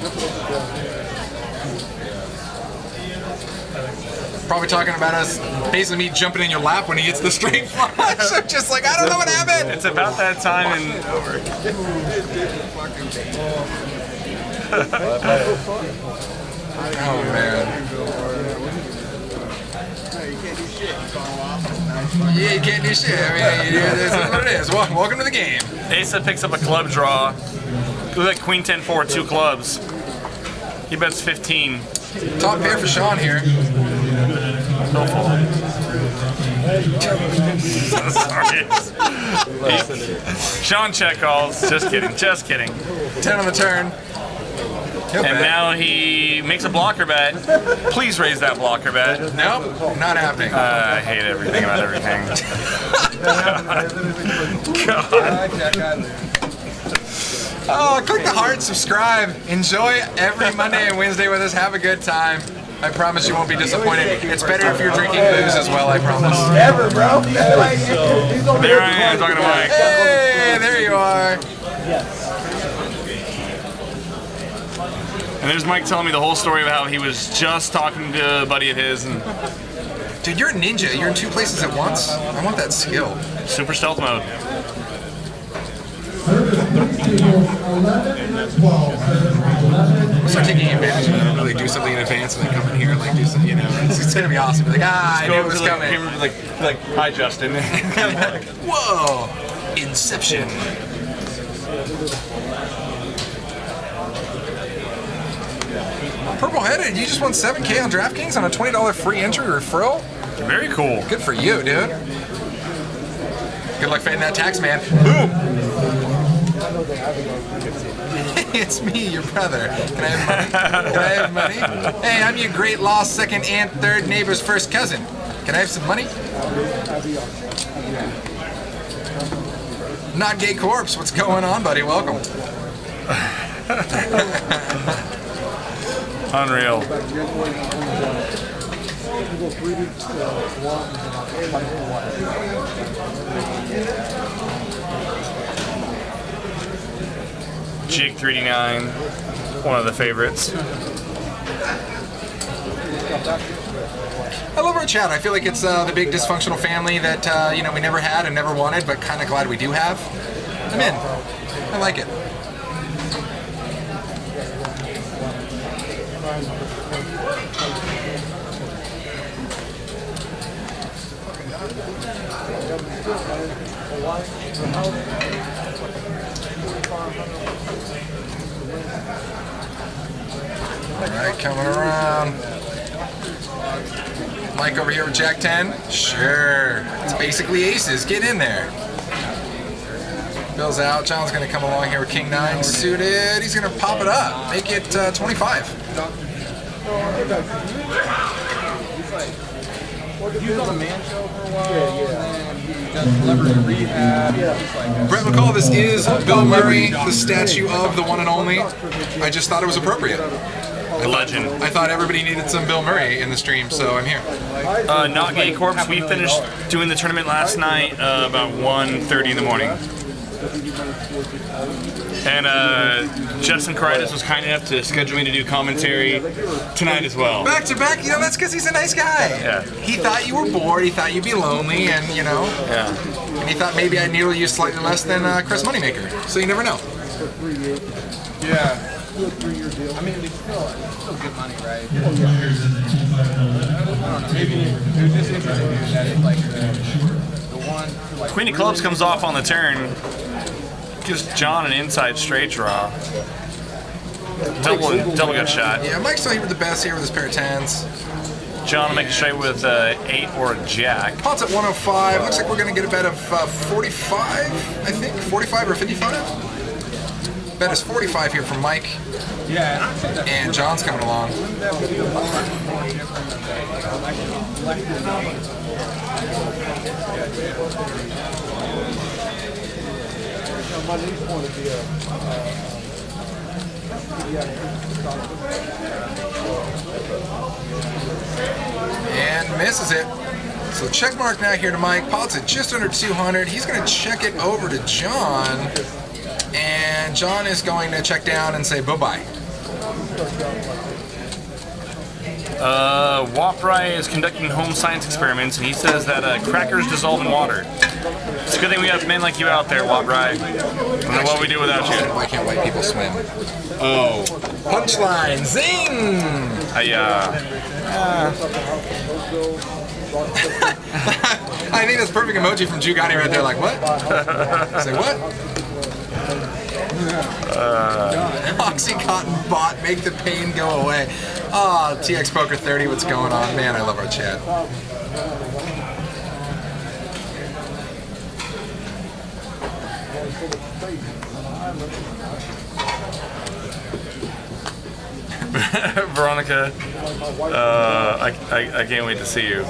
Probably talking about us, basically me jumping in your lap when he hits the straight flush. I'm just like, I don't know what happened. It's about that time and Oh man. Yeah, you can't do shit. I mean, this is what it is. Welcome to the game. Asa picks up a club draw. Look at Queen 10-4, 2 clubs. He bets 15. Top pair for Sean here. No fault. Sorry. Sean check calls. Just kidding. Just kidding. 10 on the turn. And now he makes a blocker bet. Please raise that blocker bet. Nope, not happening. I hate everything about everything. God. Oh, click the heart, subscribe. Enjoy every Monday and Wednesday with us. Have a good time. I promise you won't be disappointed. It's better if you're drinking booze as well, I promise. Ever, bro. There I am talking to Mike. Hey, there you are. And there's Mike telling me the whole story of how he was just talking to a buddy of his and Dude, you're a ninja. You're in 2 places at once. I want that skill. super stealth mode. Start taking advantage of it. Really do something in advance and then come in here and like do something. You know, it's gonna be awesome. Be like, I knew it was coming. Like, hi, Justin. Whoa! Inception. Purple headed, you just won 7K on DraftKings on a $20 free entry referral? Very cool. Good for you, dude. Good luck fading that tax, man. Boom! It's me, your brother. Can I have money? Can I have money? Hey, I'm your great lost second and third neighbor's first cousin. Can I have some money? Not Gay Corpse, what's going on, buddy? Welcome. Unreal. Jig 3D9, one of the favorites. I love our chat. I feel like it's the big dysfunctional family that you know, we never had and never wanted, but kind of glad we do have. I'm in. I like it. Alright, coming around. Mike over here with Jack 10. Sure. It's basically aces. Get in there. Bill's out. John's going to come along here with King 9 suited. He's going to pop it up. Make it 25. He was on the Man Show for a while, and then he got celebrity rehab. Brett McCall, this is Bill Murray, the statue of the one and only. I just thought it was appropriate. The legend. I thought everybody needed some Bill Murray in the stream, so I'm here. Not Gay Corpse, we finished doing the tournament last night about 1:30 in the morning. And Justin Caritas was kind enough to schedule me to do commentary tonight as well. Back to back, you know, that's because he's a nice guy. Yeah. He thought you were bored, he thought you'd be lonely, and you know, Yeah. and he thought maybe I'd needle you slightly less than Chris Moneymaker. So you never know. Yeah. I mean, it's still good money, right? I don't know. Maybe it was just interesting that it's like the one. Like, Queen of Clubs comes off on the turn. Gives John an inside straight draw. Double gut shot. Yeah, Mike's still here with the best here with his pair of tens. John will make a straight with 8 or a jack. Pot's at 105. Looks like we're going to get a bet of 45, I think. 45 or 55? Bet is 45 here from Mike. yeah, And John's coming along. My niece wanted to be And misses it. So check mark now here to Mike. Pot's at just under 200. He's going to check it over to John. And John is going to check down and say bye-bye. Waprai is conducting home science experiments, and he says that crackers dissolve in water. It's a good thing we have men like you out there, Waprai. I don't know what we do without you. Why can't white people swim? Oh. Punchline. Zing! I think that's perfect emoji from Jugani right there. Like, what? Say what? Oxycontin bot, make the pain go away. Oh, TX Poker 30, what's going on? Man, I love our chat. Veronica, I can't wait to see you.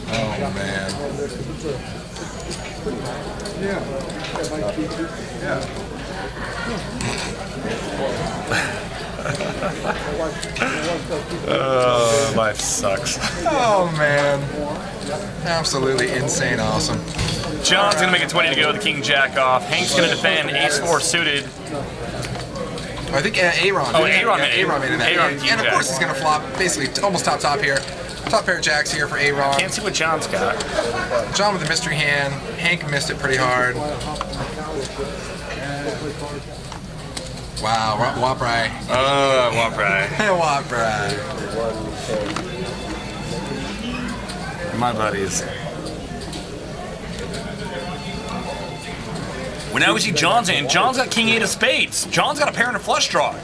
Oh, man. Life sucks. Oh, man. Absolutely insane awesome. John's gonna make a 20 to go with the King Jack off. Hank's gonna defend Ace-4 suited. I think Aaron. Oh, Aaron made it. Aaron made it. Aaron And King of Jack. course he's going to flop basically almost top here. Top pair of jacks here for Aaron. Can't see what John's got. John with the mystery hand. Hank missed it pretty hard. Wow, Waprai. Waprai. Waprai. My buddies. Well, now we see John's in. John's got King 8 of spades. John's got a pair and a flush draw.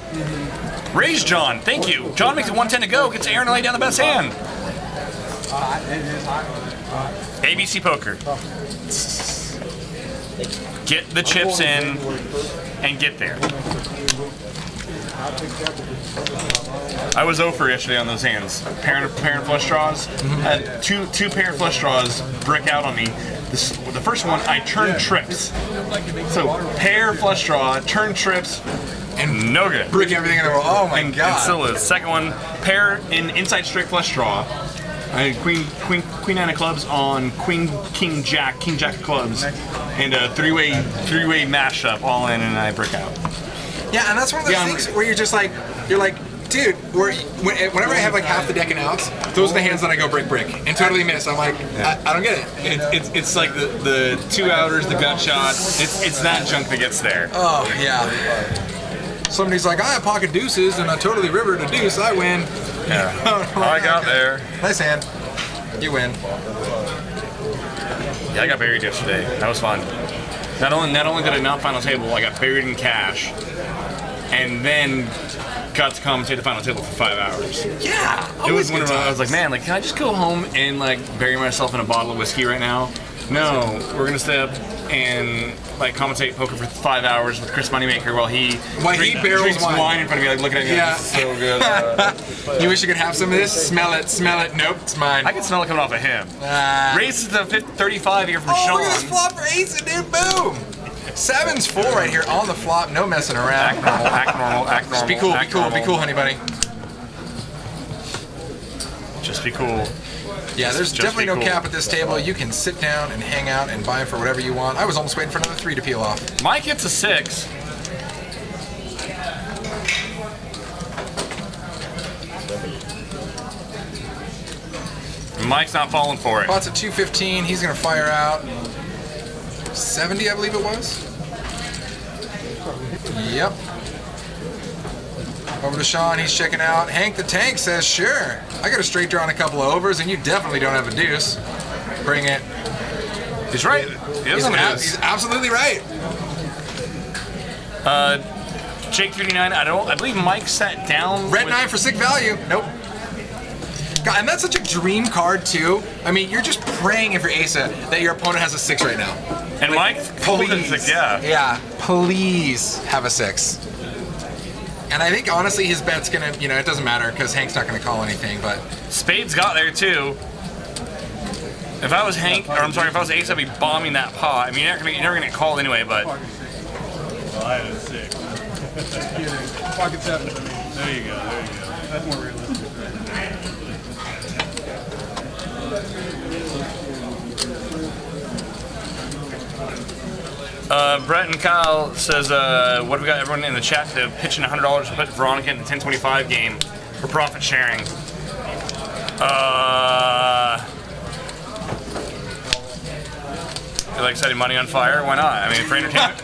Raise John. Thank you. John makes it 110 to go. Gets Aaron to lay down the best hand. ABC Poker. Get the chips in and get there. I was 0 for yesterday on those hands. Pair and flush draws. Had two pair of flush draws brick out on me. The first one, I turned trips. So pair flush draw, turn trips, and no good. Brick everything in the world. Oh my god. And still is. Second one, pair in inside straight flush draw. I had queen 9 of clubs on king jack of clubs, and a three-way mashup all in, and I brick out. Yeah, and that's one of those things where you're just like, dude, whenever I have like half the deck and outs, those are the hands that I go brick and totally miss. I'm like, I don't get it. It's like the two outers, the gut shot. It's that junk that gets there. Oh yeah. Somebody's like, I have pocket deuces and I totally river to deuce. I win. Yeah. I got there. Nice hand. You win. Yeah, I got buried yesterday. That was fun. Not only did I not final table, I got buried in cash, and then got to commentate the final table for 5 hours. Yeah. It was one of those. I was like, man, like, can I just go home and like bury myself in a bottle of whiskey right now? No, we're gonna stay up and like commentate poker for 5 hours with Chris Moneymaker while he barrels drinks wine in front of me, like looking at me. Yeah. Like, this is so good. You wish you could have some of this? Smell it. Nope, it's mine. I can smell it coming off of him. Race is the 35 here from Sean. Look at this flop for ace, dude. Boom. 7's full right here on the flop. No messing around. Act normal. Just be cool, be cool, honey bunny. Just be cool. Yeah, there's definitely no cap at this table. You can sit down and hang out and buy for whatever you want. I was almost waiting for another 3 to peel off. Mike hits a 6. Mike's not falling for it. Pot's at 215. He's going to fire out 70, I believe it was. Yep. Over to Sean, he's checking out. Hank the Tank says, sure. I got a straight draw on a couple of overs, and you definitely don't have a deuce. Bring it. He's right. He's absolutely right. Jake 39. I believe Mike sat down. Red 9 for sick value. Nope. God, and that's such a dream card too. I mean, you're just praying if you're Asa that your opponent has a 6 right now. And like, Mike, please, yeah, please have a 6. And I think honestly his bet's gonna, it doesn't matter because Hank's not gonna call anything. But Spades got there too. If I was Hank, or I'm sorry, if I was Ace, I'd be bombing that pot. I mean, you're never gonna get called anyway, but. Well, I had a 6. Just kidding. Pocket 7. There you go. That's more realistic. Brett and Kyle says, what do we got everyone in the chat to pitch in $100 to put Veronica in the 1025 game for profit sharing? You like setting money on fire? Why not? I mean, for entertainment,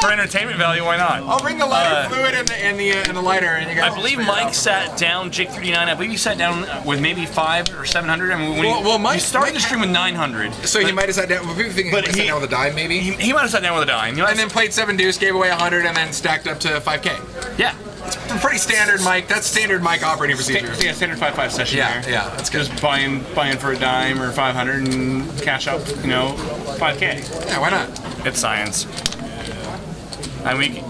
for entertainment value, why not? I'll bring the lighter fluid and the lighter, and you guys. I believe Mike sat down, Jake 39. I believe he sat down with maybe 500 or 700. I mean, when he started the stream with 900. So he might have sat down. People think he might have sat down with a dime, maybe. He might have sat down with a dime. And then played 7 deuce, gave away 100, and then stacked up to 5K. Yeah. It's pretty standard, Mike. That's standard Mike operating procedure. Yeah, standard 5-5 session. Yeah, there. yeah, that's good. Just buying for a dime or 500 and cash up, 5K. Yeah, why not? It's science. I mean,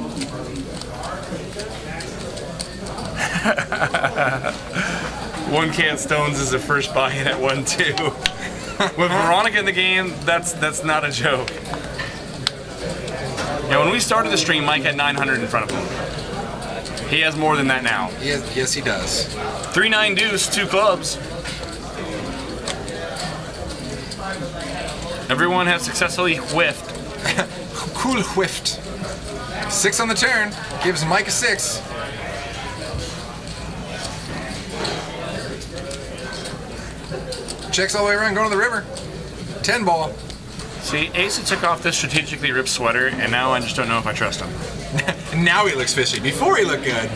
1K at Stones is the first buy-in at 1-2. With Veronica in the game, that's not a joke. Yeah, when we started the stream, Mike had 900 in front of him. He has more than that now. Yes, he does. 3-9 deuce, 2 clubs. Everyone has successfully whiffed. Cool whiffed. 6 on the turn gives Mike a 6. Checks all the way around, going to the river. 10 ball. See, Asa took off this strategically ripped sweater, and now I just don't know if I trust him. Now he looks fishy. Before he looked good.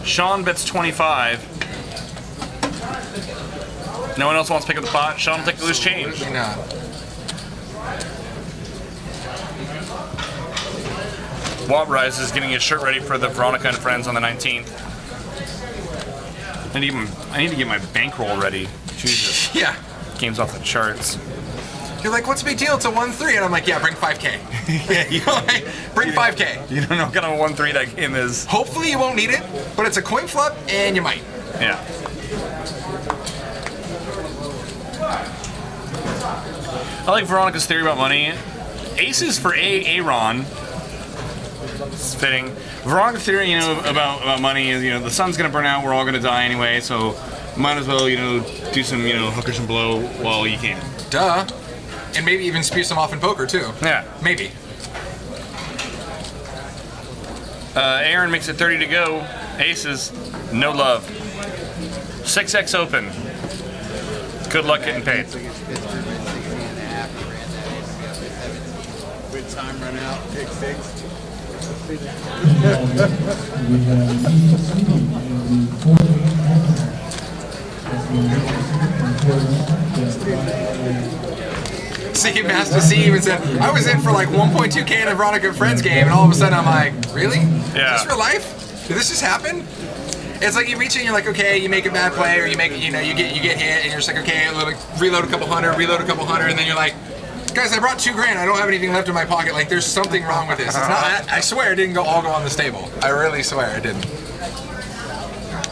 Sean bets 25. No one else wants to pick up the pot. Sean will take the loose change. Absolutely not. Wobrise is getting his shirt ready for the Veronica and Friends on the 19th. I need to get my bankroll ready. Jesus. Yeah. Game's off the charts. You're like, what's the big deal? It's a 1-3. And I'm like, yeah, bring 5K. Yeah, you know, like, bring 5K. You don't know what kind of 1-3 that game is. Hopefully you won't need it, but it's a coin flip and you might. Yeah. I like Veronica's theory about money. Aces for Aaron. It's fitting. Veronica's theory, you know, about money is, you know, the sun's gonna burn out, we're all gonna die anyway, so might as well, you know, do some, you know, hookers and blow while you can. Duh. And maybe even spew some off in poker too. Yeah. Maybe. Aaron makes it 30 to go. Aces, no love. 6x open. Good luck getting paid. Good time run out, pick 6. See, Master C even said, I was in for like 1.2K in a Veronica Friends game, and all of a sudden I'm like, really? Yeah. Is this real life? Did this just happen? It's like you reach in, you're like, okay, you make a bad play, or you make, you know, you get hit, and you're just like, okay, reload a couple hundred, and then you're like, guys, I brought $2,000. I don't have anything left in my pocket. Like, there's something wrong with this. It's not. I swear, it didn't all go on this table. I really swear it didn't.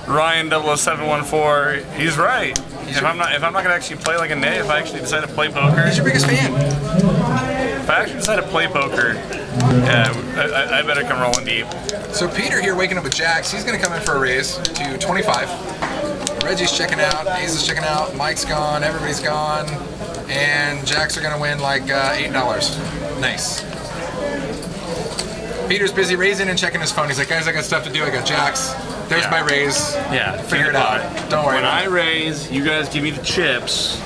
Ryan 00714, he's right. If I'm not gonna actually play like a nay, if I actually decide to play poker, He's your biggest fan. if I actually decide to play poker, yeah, I better come rolling deep. So Peter here waking up with Jax. He's gonna come in for a raise to 25. Reggie's checking out. Ace is checking out. Mike's gone. Everybody's gone. And Jax are gonna win like $8. Nice. Peter's busy raising and checking his phone. He's like, guys, I got stuff to do. I got Jax. There's my raise. Yeah, Figure it out. Don't worry When about I raise, you guys give me the chips.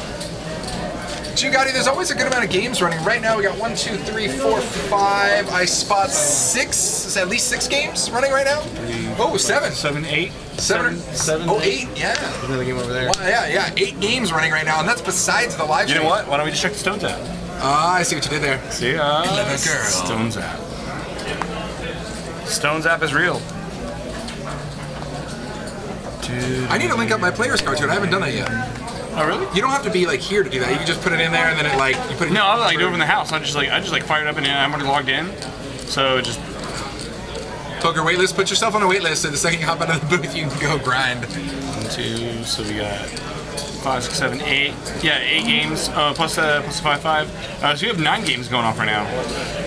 Chugatti, there's always a good amount of games running. Right now we got 1, 2, 3, 4, 5. I spot 6, at least 6 games running right now. Oh, 7. 7, 8. 7. Oh, 8, yeah. Another game over there. Well, yeah. 8 games running right now, and that's besides the live You stream. know what? Why don't we just check the Stones app? I see what you did there. See? Clever girl. Stones app. Stones app is real. Dude. I need to link up my player's card to it. I haven't done that yet. Oh really? You don't have to be like here to do that. You can just put it in there, and then it like you put it. No, I like do it in the house. I just like fire it up and I'm already logged in. So just Poker waitlist. Put yourself on a waitlist, and the second you hop out of the booth, you can go grind. 1, 2. So we got 5, 6, 7, 8. Yeah, 8 games. Plus 5. So you have 9 games going off right now.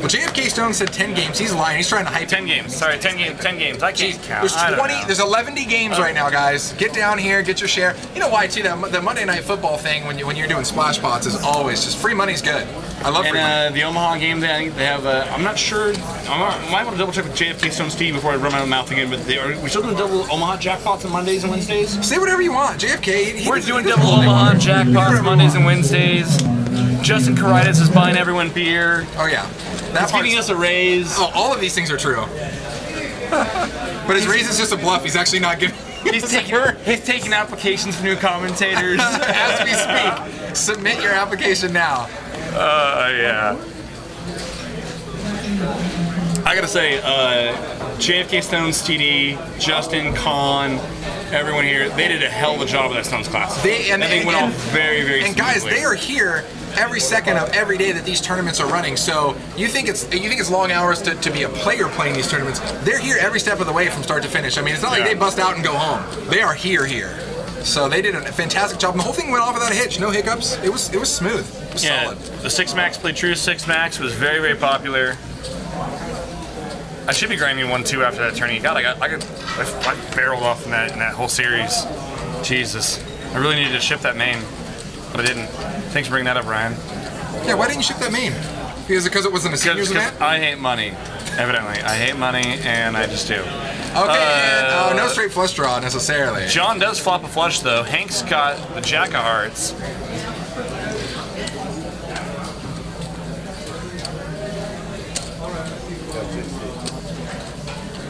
Well, JFK Stone said 10 games. He's lying. He's trying to hype 10 games. Sorry, 10 games. I can't count. There's I don't 20. know. There's 11 games right now, guys. Get down here, get your share. You know why too? That the Monday Night Football thing when you're doing splash pots is always just free money's good. I love free money. And the Omaha game, I think they have. I'm not sure. I might want to double check with JFK Stone Steve before I run my mouth again. But we're still doing double Omaha jackpots on Mondays and Wednesdays. Say whatever you want, JFK. We're doing double Omaha jackpots Mondays and Wednesdays. Justin Caritas is buying everyone beer. Oh yeah, He's giving us a raise. Oh, all of these things are true. But his raise is just a bluff. He's actually not giving. He's taking applications for new commentators. As we speak, submit your application now. Yeah. I gotta say, JFK Stones TD, Justin, Con, everyone here, they did a hell of a job with that Stones class. They went off very, very And smoothly. guys, they are here every second of every day that these tournaments are running. So you think it's long hours to be a player playing these tournaments? They're here every step of the way from start to finish. I mean, it's not like they bust out and go home. They are here. So they did a fantastic job. And the whole thing went off without a hitch, no hiccups. It was smooth. It was solid. The 6 Max played True 6 Max was very, very popular. I should be grinding 1-2 after that tourney. God, I barreled off in that whole series. Jesus, I really needed to ship that main, but I didn't. Thanks for bringing that up, Ryan. Yeah, why didn't you ship that main? Because it wasn't a seniors event? I hate money. Evidently, I hate money, and I just do. Okay, and, no straight flush draw necessarily. John does flop a flush though. Hank's got the Jack of Hearts.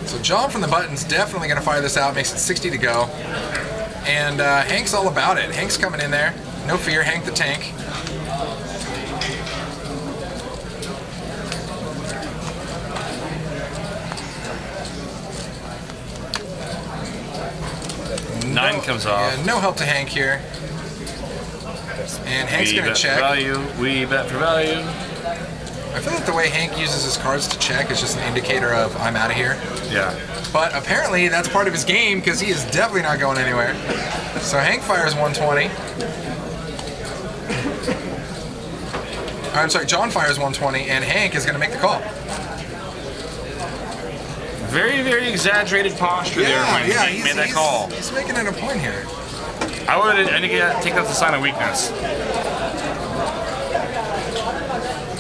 So John from the button's definitely going to fire this out. Makes it 60 to go. And Hank's all about it. Hank's coming in there. No fear, Hank the tank. Nine comes off. Yeah, no help to Hank here. And Hank's going to check. We bet for value. I feel like the way Hank uses his cards to check is just an indicator of I'm out of here. Yeah. But apparently that's part of his game because he is definitely not going anywhere. So Hank fires 120. I'm sorry, John fires 120 and Hank is going to make the call. Very, very exaggerated posture there when Hank made that call. He's making it a point here. I would take that as a sign of weakness.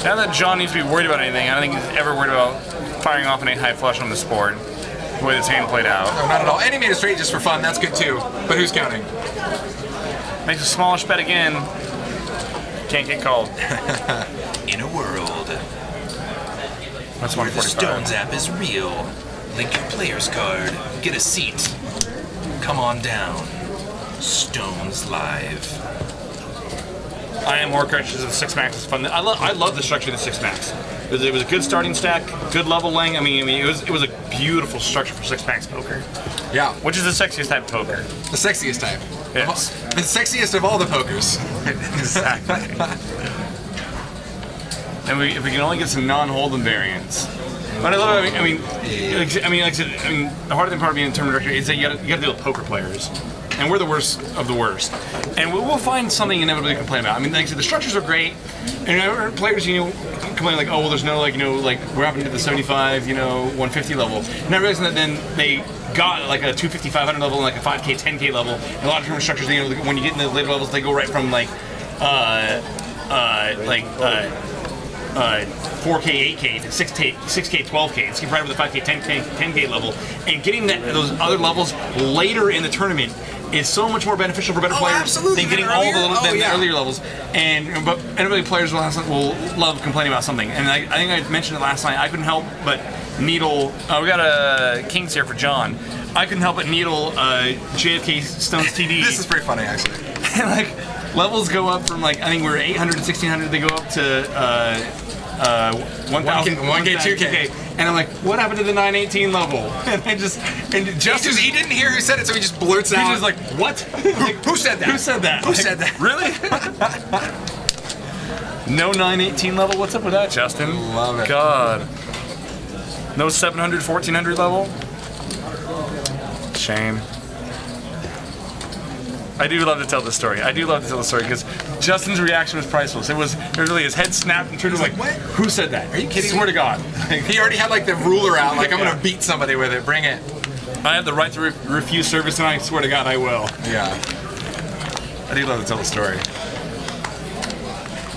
Not that John needs to be worried about anything. I don't think he's ever worried about firing off an 8-high flush on this board, the way this hand played out. No, not at all. And he made a straight just for fun. That's good too. But who's counting? Makes a smallish bet again. Can't get called. In a world That's where the 145. Stones app is real, link your player's card, get a seat. Come on down. Stones Live. I am Horcrux. The 6-max is fun. I love the structure of the 6-max. It was a good starting stack, good leveling. I mean, it was a beautiful structure for 6-max poker. Yeah. Which is the sexiest type of poker. The sexiest type. Yes. The sexiest of all the pokers. Exactly. And if we can only get some non-Hold'em variants. But I mean, like I said, the hard thing part of being a tournament director is that you gotta deal with poker players. And we're the worst of the worst. And we'll find something inevitably to complain about. I mean, like I said, the structures are great. And players, complain like, oh, well, there's no, we're up into the 75, 150 level. And I realize that then they got like a 250, 500 level and like a 5K, 10K level. And a lot of tournament structures, when you get into the later levels, they go right from 4K, 8K to 6K, 12K. It's right over the 5K, 10K level. And getting those other levels later in the tournament is so much more beneficial for better players than getting all the earlier levels. But anybody players will love complaining about something. And I think I mentioned it last night. I couldn't help but needle. We got a Kings here for John. I couldn't help but needle JFK Stones TD. This is pretty funny, actually. And levels go up from I think we're 800 to 1600. They go up to 1,000, 1K, 2K. And I'm like, what happened to the 918 level? And He didn't hear who said it, so he just blurts out. He's just like, what? Who said that? Who said that? Who said that? Really? No 918 level? What's up with that, Justin? Love it. God. No 700, 1400 level? Shame. I do love to tell this story. Because Justin's reaction was priceless. It was really his head snapped and turned like, what? Who said that? Are you kidding Swear me? to God. He already had the ruler out, I'm gonna beat somebody with it, bring it. I have the right to refuse service, and I swear to God I will. Yeah. I do love to tell the story.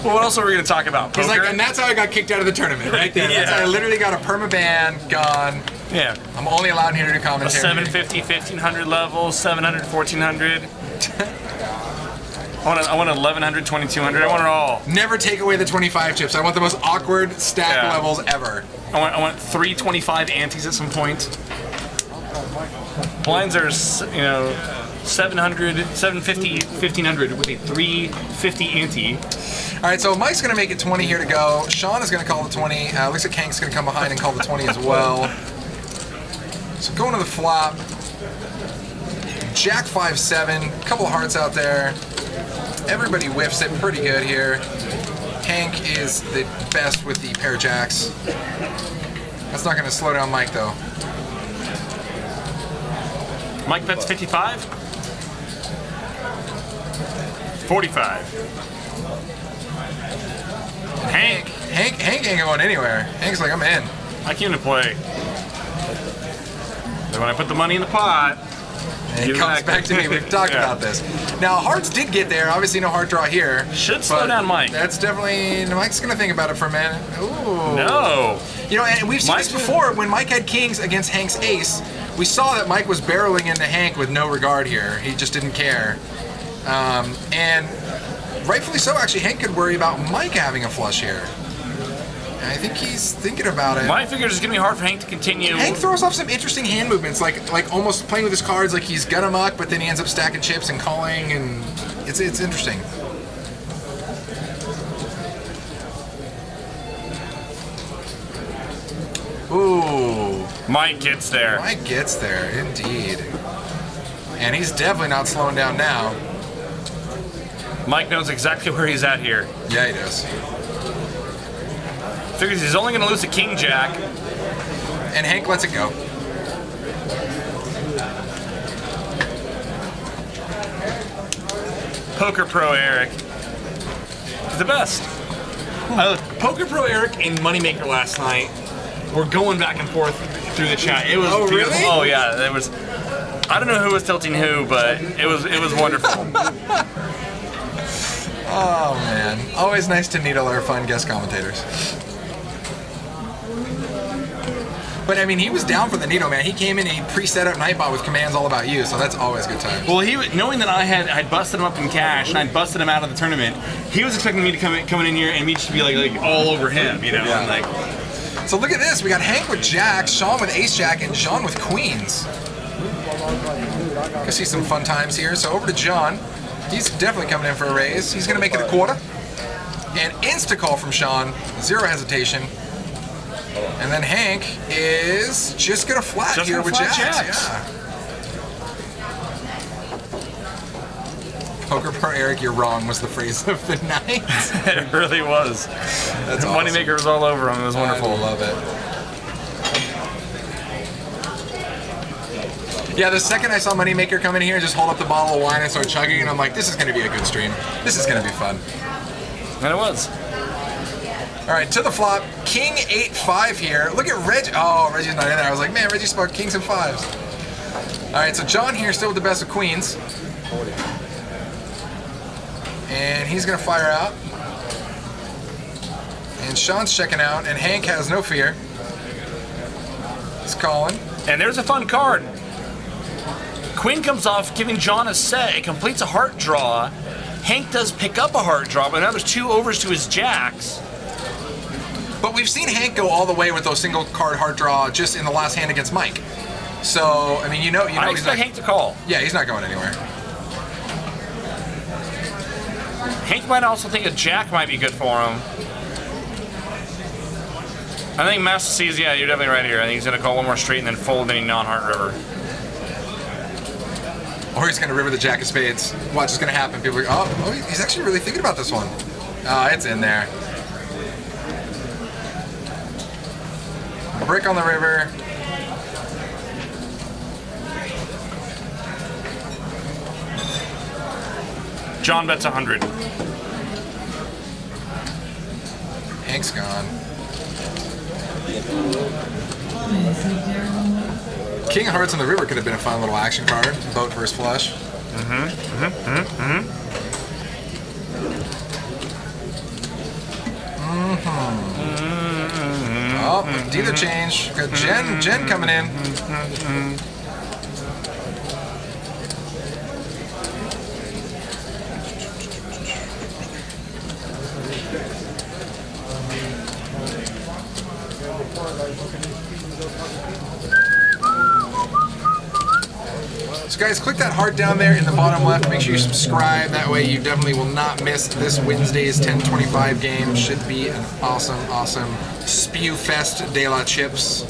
Well, what else are we going to talk about? He's Poker? and that's how I got kicked out of the tournament, right there. That's how I literally got a permaban, gone. Yeah. I'm only allowed here to do A commentary. 750, 1500 level, 700, 1400. I want 1100, 2200. I want it all. Never take away the 25 chips. I want the most awkward stack levels ever. I want 325 antes at some point. Blinds are, 700, 750, 1500 with a 350 ante. All right, so Mike's gonna make it 20 here to go. Sean is gonna call the 20. Looks like Hank's gonna come behind and call the 20 as well. So going to the flop. Jack 5-7, couple of hearts out there. Everybody whiffs it pretty good here. Hank is the best with the pair of jacks. That's not gonna slow down Mike though. Mike bets 55. 45. Hank ain't going anywhere. Hank's like, I'm in. I came to play. Then when I put the money in the pot, And it comes back to me. We've talked about this. Now, hearts did get there. Obviously, no heart draw here. Should slow down Mike. That's definitely... Mike's going to think about it for a minute. Ooh. No. You know, and we've seen this before when Mike had kings against Hank's ace. We saw that Mike was barreling into Hank with no regard here. He just didn't care. And rightfully so, actually, Hank could worry about Mike having a flush here. And I think he's thinking about it. My figures it's gonna be hard for Hank to continue. Hank throws off some interesting hand movements, like almost playing with his cards like he's gun amok, but then he ends up stacking chips and calling, and it's interesting. Ooh. Mike gets there. Mike gets there, indeed. And he's definitely not slowing down now. Mike knows exactly where he's at here. Yeah, he does. Figures he's only gonna lose to King Jack. And Hank lets it go. Poker Pro Eric. He's the best. Poker Pro Eric and Moneymaker last night were going back and forth through the chat. It was beautiful. Really? Oh yeah, it was. I don't know who was tilting who, but it was wonderful. Oh man, always nice to needle our fun guest commentators. But I mean, he was down for the needle, man. He came in and he pre-set up Nightbot with commands all about you, so that's always a good time. Well, knowing that I'd busted him up in cash and I'd busted him out of the tournament, he was expecting me to coming in here and me just to be like all over him, you know. Yeah. And like, So look at this. We got Hank with Jacks, Sean with Ace Jack, and John with Queens. Gonna see some fun times here. So over to John. He's definitely coming in for a raise. He's gonna make it a quarter. And insta call from Sean. Zero hesitation. And then Hank is just gonna flat Just here gonna with flat Jacks. jacks. Yeah. Poker Pro Eric, you're wrong was the phrase of the night. it really was. That's awesome. Moneymaker was all over him. It was wonderful. I love it. Yeah, the second I saw Moneymaker come in here and just hold up the bottle of wine and start chugging, and I'm like, this is going to be a good stream. This is going to be fun. And it was. All right, to the flop, King 8-5 here. Look at Reggie. Oh, Reggie's not in there. I was like, man, Reggie spot kings and fives. All right, so John here still with the best of queens. And he's going to fire out. And Sean's checking out, and Hank has no fear. He's calling. And there's a fun card. Queen comes off, giving John a set. It completes a heart draw. Hank does pick up a heart draw, but now there's 2 overs to his jacks. But we've seen Hank go all the way with those single card heart draw just in the last hand against Mike. So, I mean, you know I he's not, expect Hank to call. yeah, he's not going anywhere. Hank might also think a jack might be good for him. I think Master sees, yeah, you're definitely right here. I think he's going to call one more straight and then fold any non-heart river. Or he's going to river the jack of spades. Watch what's going to happen. People are like, oh, he's actually really thinking about this one. Oh, it's in there. Brick on the river. John bets 100. Hank's gone. King of Hearts on the river could have been a fun little action card. Boat versus flush. Oh, dealer change. Got Jen coming in. So guys, click that heart down there in the bottom left. Make sure you subscribe. That way you definitely will not miss this Wednesday's 10:25 game. Should be an awesome, awesome Spew Fest de la Chips.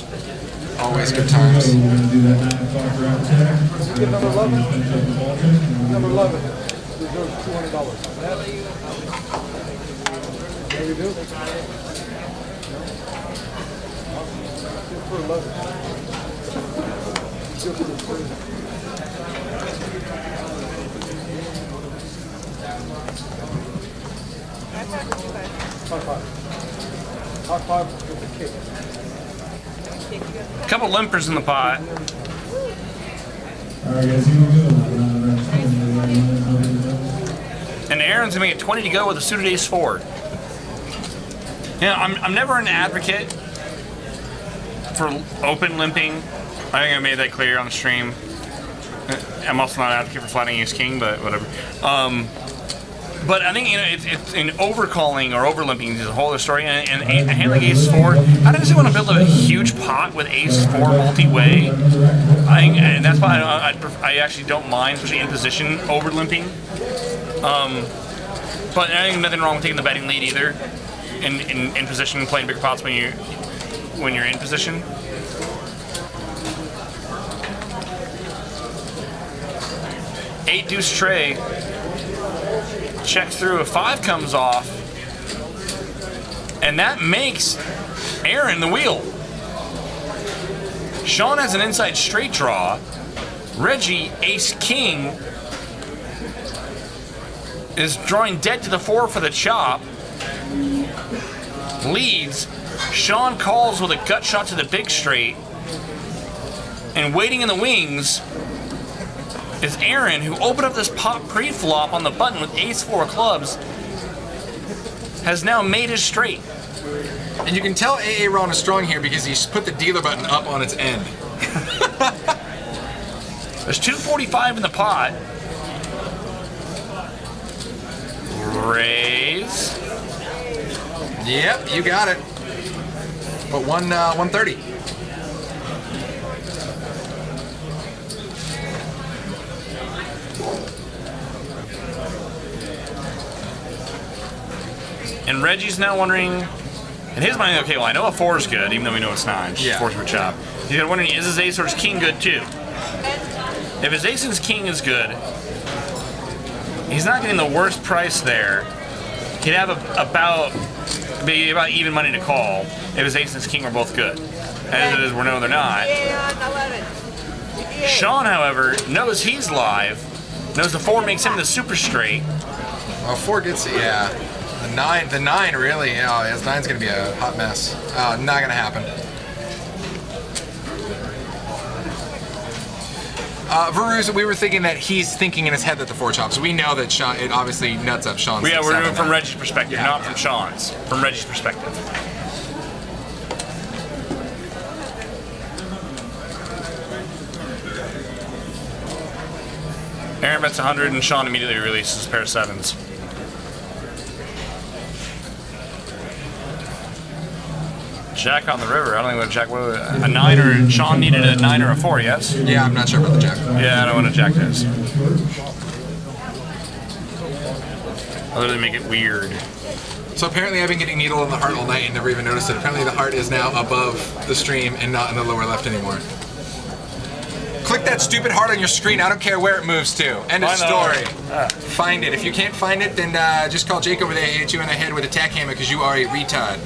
Always good times. We're going to do that 9 o'clock round attack. Get number 11. Finish up the ball game. Number 11. Deserves $200. There you do. Good for 11. Good for the 3. High five. High five with the kick. A couple limpers in the pot. All right, guys, here we go. Round 20. And Aaron's gonna make it 20 to go with a suited ace 4. Yeah, I'm never an advocate for open limping. I think I made that clear on the stream. I'm also not an advocate for flattening ace king, but whatever. But I think it's in overcalling or overlimping is a whole other story. And a hand like ace four, I don't just want to build a huge pot with ace four multi-way. And that's why I actually don't mind, especially in position, overlimping. But I think nothing wrong with taking the betting lead either. In position, playing bigger pots when you're in position. Eight deuce tray. Checks through, a 5 comes off, and that makes Aaron the wheel. Sean has an inside straight draw. Reggie, ace king, is drawing dead to the 4 for the chop. Leads. Sean calls with a gut shot to the big straight, and waiting in the wings is Aaron, who opened up this pot pre-flop on the button with ace 4 clubs, has now made his straight. And you can tell AA Ron is strong here because he's put the dealer button up on its end. There's 245 in the pot. Raise. Yep, you got it. But 130. And Reggie's now wondering, in his mind, okay, well, I know a 4 is good, even though we know it's not. It's just 4 for chop. He's wondering, is his ace or his king good too? If his ace and his king is good, he's not getting the worst price there. He'd have about even money to call if his ace and his king were both good. As it is, we know they're not. Sean, however, knows he's live, knows the 4 makes him the super straight. Well, 4 gets it, yeah. The 9 really, his 9's gonna be a hot mess. Not gonna happen. Varuz, we were thinking that he's thinking in his head that the 4 chops. We know that Sean, it obviously nuts up Sean's. Yeah, we're doing it from Reggie's perspective, not from Sean's. From Reggie's perspective. Aaron bets 100 and Sean immediately releases a pair of 7s. Jack on the river. I don't think what Jack was. A 9 or Sean needed a 9 or a 4, yes? Yeah, I'm not sure about the Jack. Yeah, I don't know what a Jack is. Other than make it weird. So apparently I've been getting needle in the heart all night and never even noticed it. Apparently the heart is now above the stream and not in the lower left anymore. Click that stupid heart on your screen. I don't care where it moves to. End of story. Find it. If you can't find it, then just call Jake over there and hit you in the head with a tack hammer because you are a retard.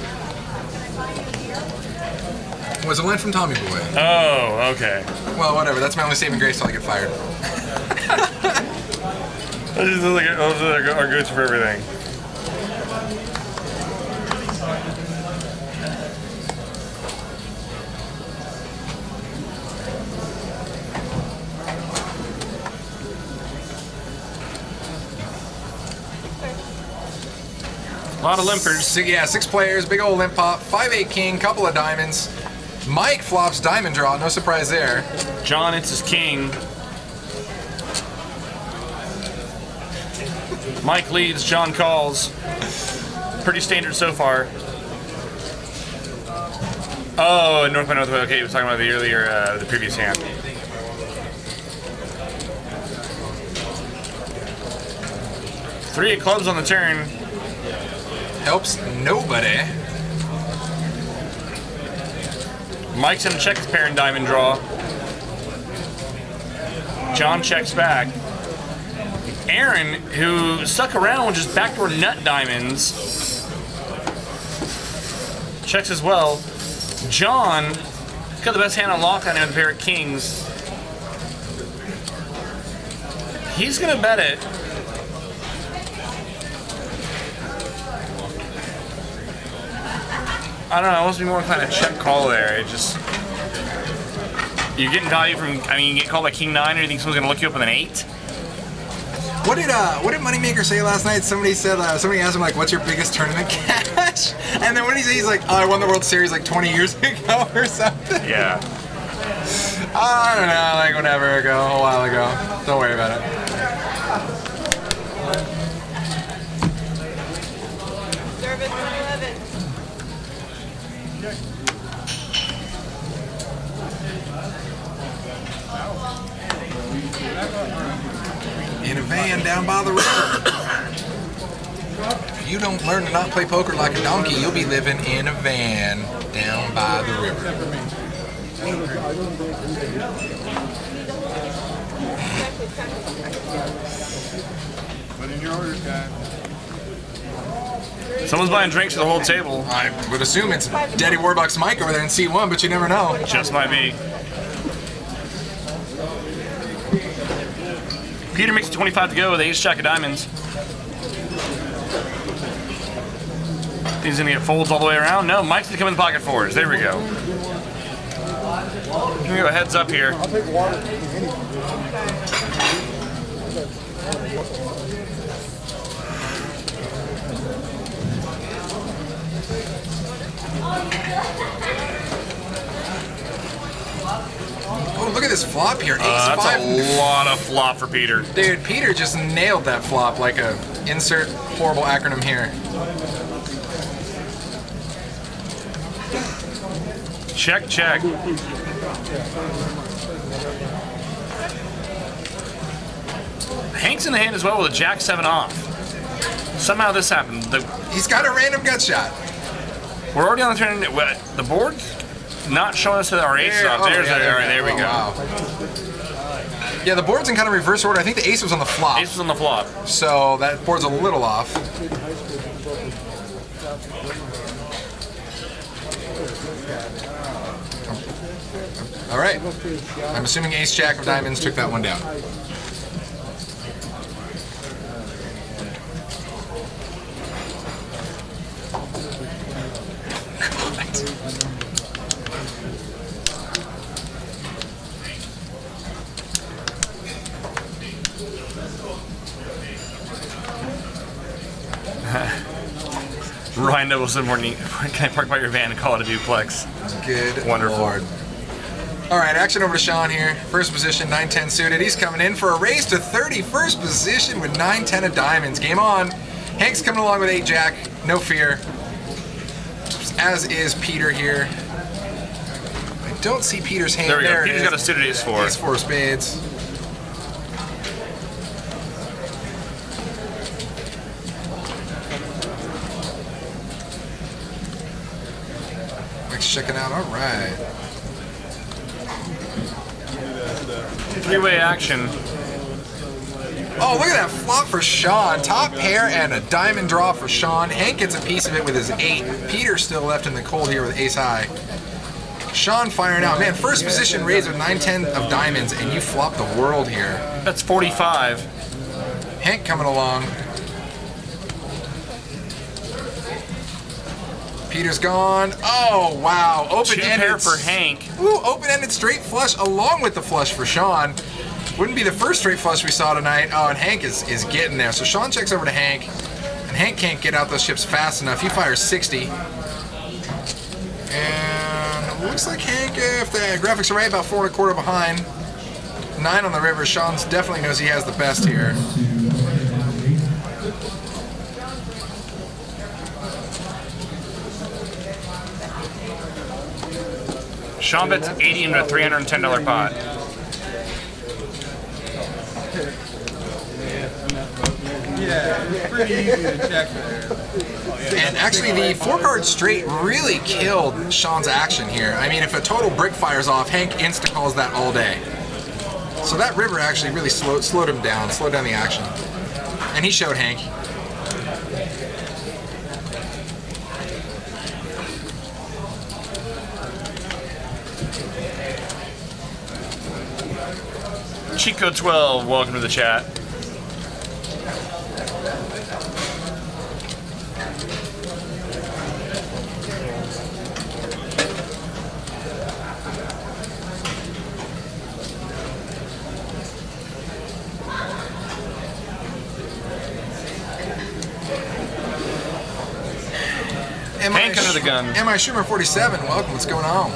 Was a line from Tommy Boy. Oh, okay. Well, whatever. That's my only saving grace till I get fired. Those are our go-to for everything. A lot of limpers. Yeah, 6 players, big old limp pop, 5-8 king, couple of diamonds. Mike flops diamond draw, no surprise there. John, it's his king. Mike leads, John calls. Pretty standard so far. Oh, North by Northwest. Okay, he was talking about the earlier, the previous hand. Three of clubs on the turn. Helps nobody. Mike's gonna check his pair and diamond draw. John checks back. Aaron, who stuck around with just backdoor nut diamonds, checks as well. John got the best hand on lock on him with a pair of kings. He's gonna bet it. I don't know, I must be more kind of check call there. It just, you're getting value from, I mean, you get called by King 9 or you think someone's gonna look you up with an 8? What did Moneymaker say last night? Somebody said, somebody asked him like, what's your biggest tournament cash? And then when he's like, oh, I won the World Series like 20 years ago or something. Yeah. I don't know, like whatever ago, a while ago. Don't worry about it. Service 111. In a van down by the river. If you don't learn to not play poker like a donkey, you'll be living in a van down by the river. Put in your orders, guys. Someone's buying drinks for the whole table. I would assume it's Daddy Warbucks Mike over there in C1, but you never know. Just might be. Peter makes it 25 to go with ace jack of diamonds. He's gonna get folds all the way around. No, Mike's gonna come in the pocket fours. There we go. Here we go, heads up here. I'll take water. Oh, look at this flop here. Ace That's 5. a lot of flop for Peter. Dude, Peter just nailed that flop like a insert horrible acronym here. Check, check. Hank's in the hand as well with a jack 7 off. Somehow this happened. He's got a random gut shot. We're already on the turn. The board's not showing us that our ace is off. There we go. Wow. Yeah, the board's in kind of reverse order. I think the ace was on the flop. Ace was on the flop. So that board's a little off. All right. I'm assuming ace jack of diamonds took that one down. Ryan Nicholson, can I park by your van and call it a duplex? Good Wonderful. Lord. All right, action over to Sean here. First position, 9-10 suited. He's coming in for a race to 31st position with 9-10 of diamonds. Game on. Hank's coming along with 8-jack. No fear. As is Peter here. I don't see Peter's hand. There we go. There Peter's it is. got a suited ace 4. Ace 4 of spades. Mike's checking out. All right. Three-way action. Oh, look at that flop for Sean. Top pair and a diamond draw for Sean. Hank gets a piece of it with his 8. Peter's still left in the cold here with ace high. Sean firing out. Man, first position raise with 9-10 of diamonds, and you flop the world here. That's 45. Hank coming along. Peter's gone. Oh, wow. Open-ended. 2 pair for Hank. Ooh, open-ended straight flush along with the flush for Sean. Wouldn't be the first straight flush we saw tonight. Oh, and Hank is getting there. So Sean checks over to Hank, and Hank can't get out those chips fast enough. He fires 60. And it looks like Hank, if the graphics are right, about 4 1/4 behind. 9 on the river. Sean definitely knows he has the best here. Sean bets 80 into a $310 pot. Yeah, it's pretty easy to check there. And actually, the 4-card straight really killed Sean's action here. I mean, if a total brick fires off, Hank insta-calls that all day. So that river actually really slowed him down, slowed down the action. And he showed Hank. Chico 12, welcome to the chat. Hank back under the gun. M.I. Schumer 47, welcome. What's going on?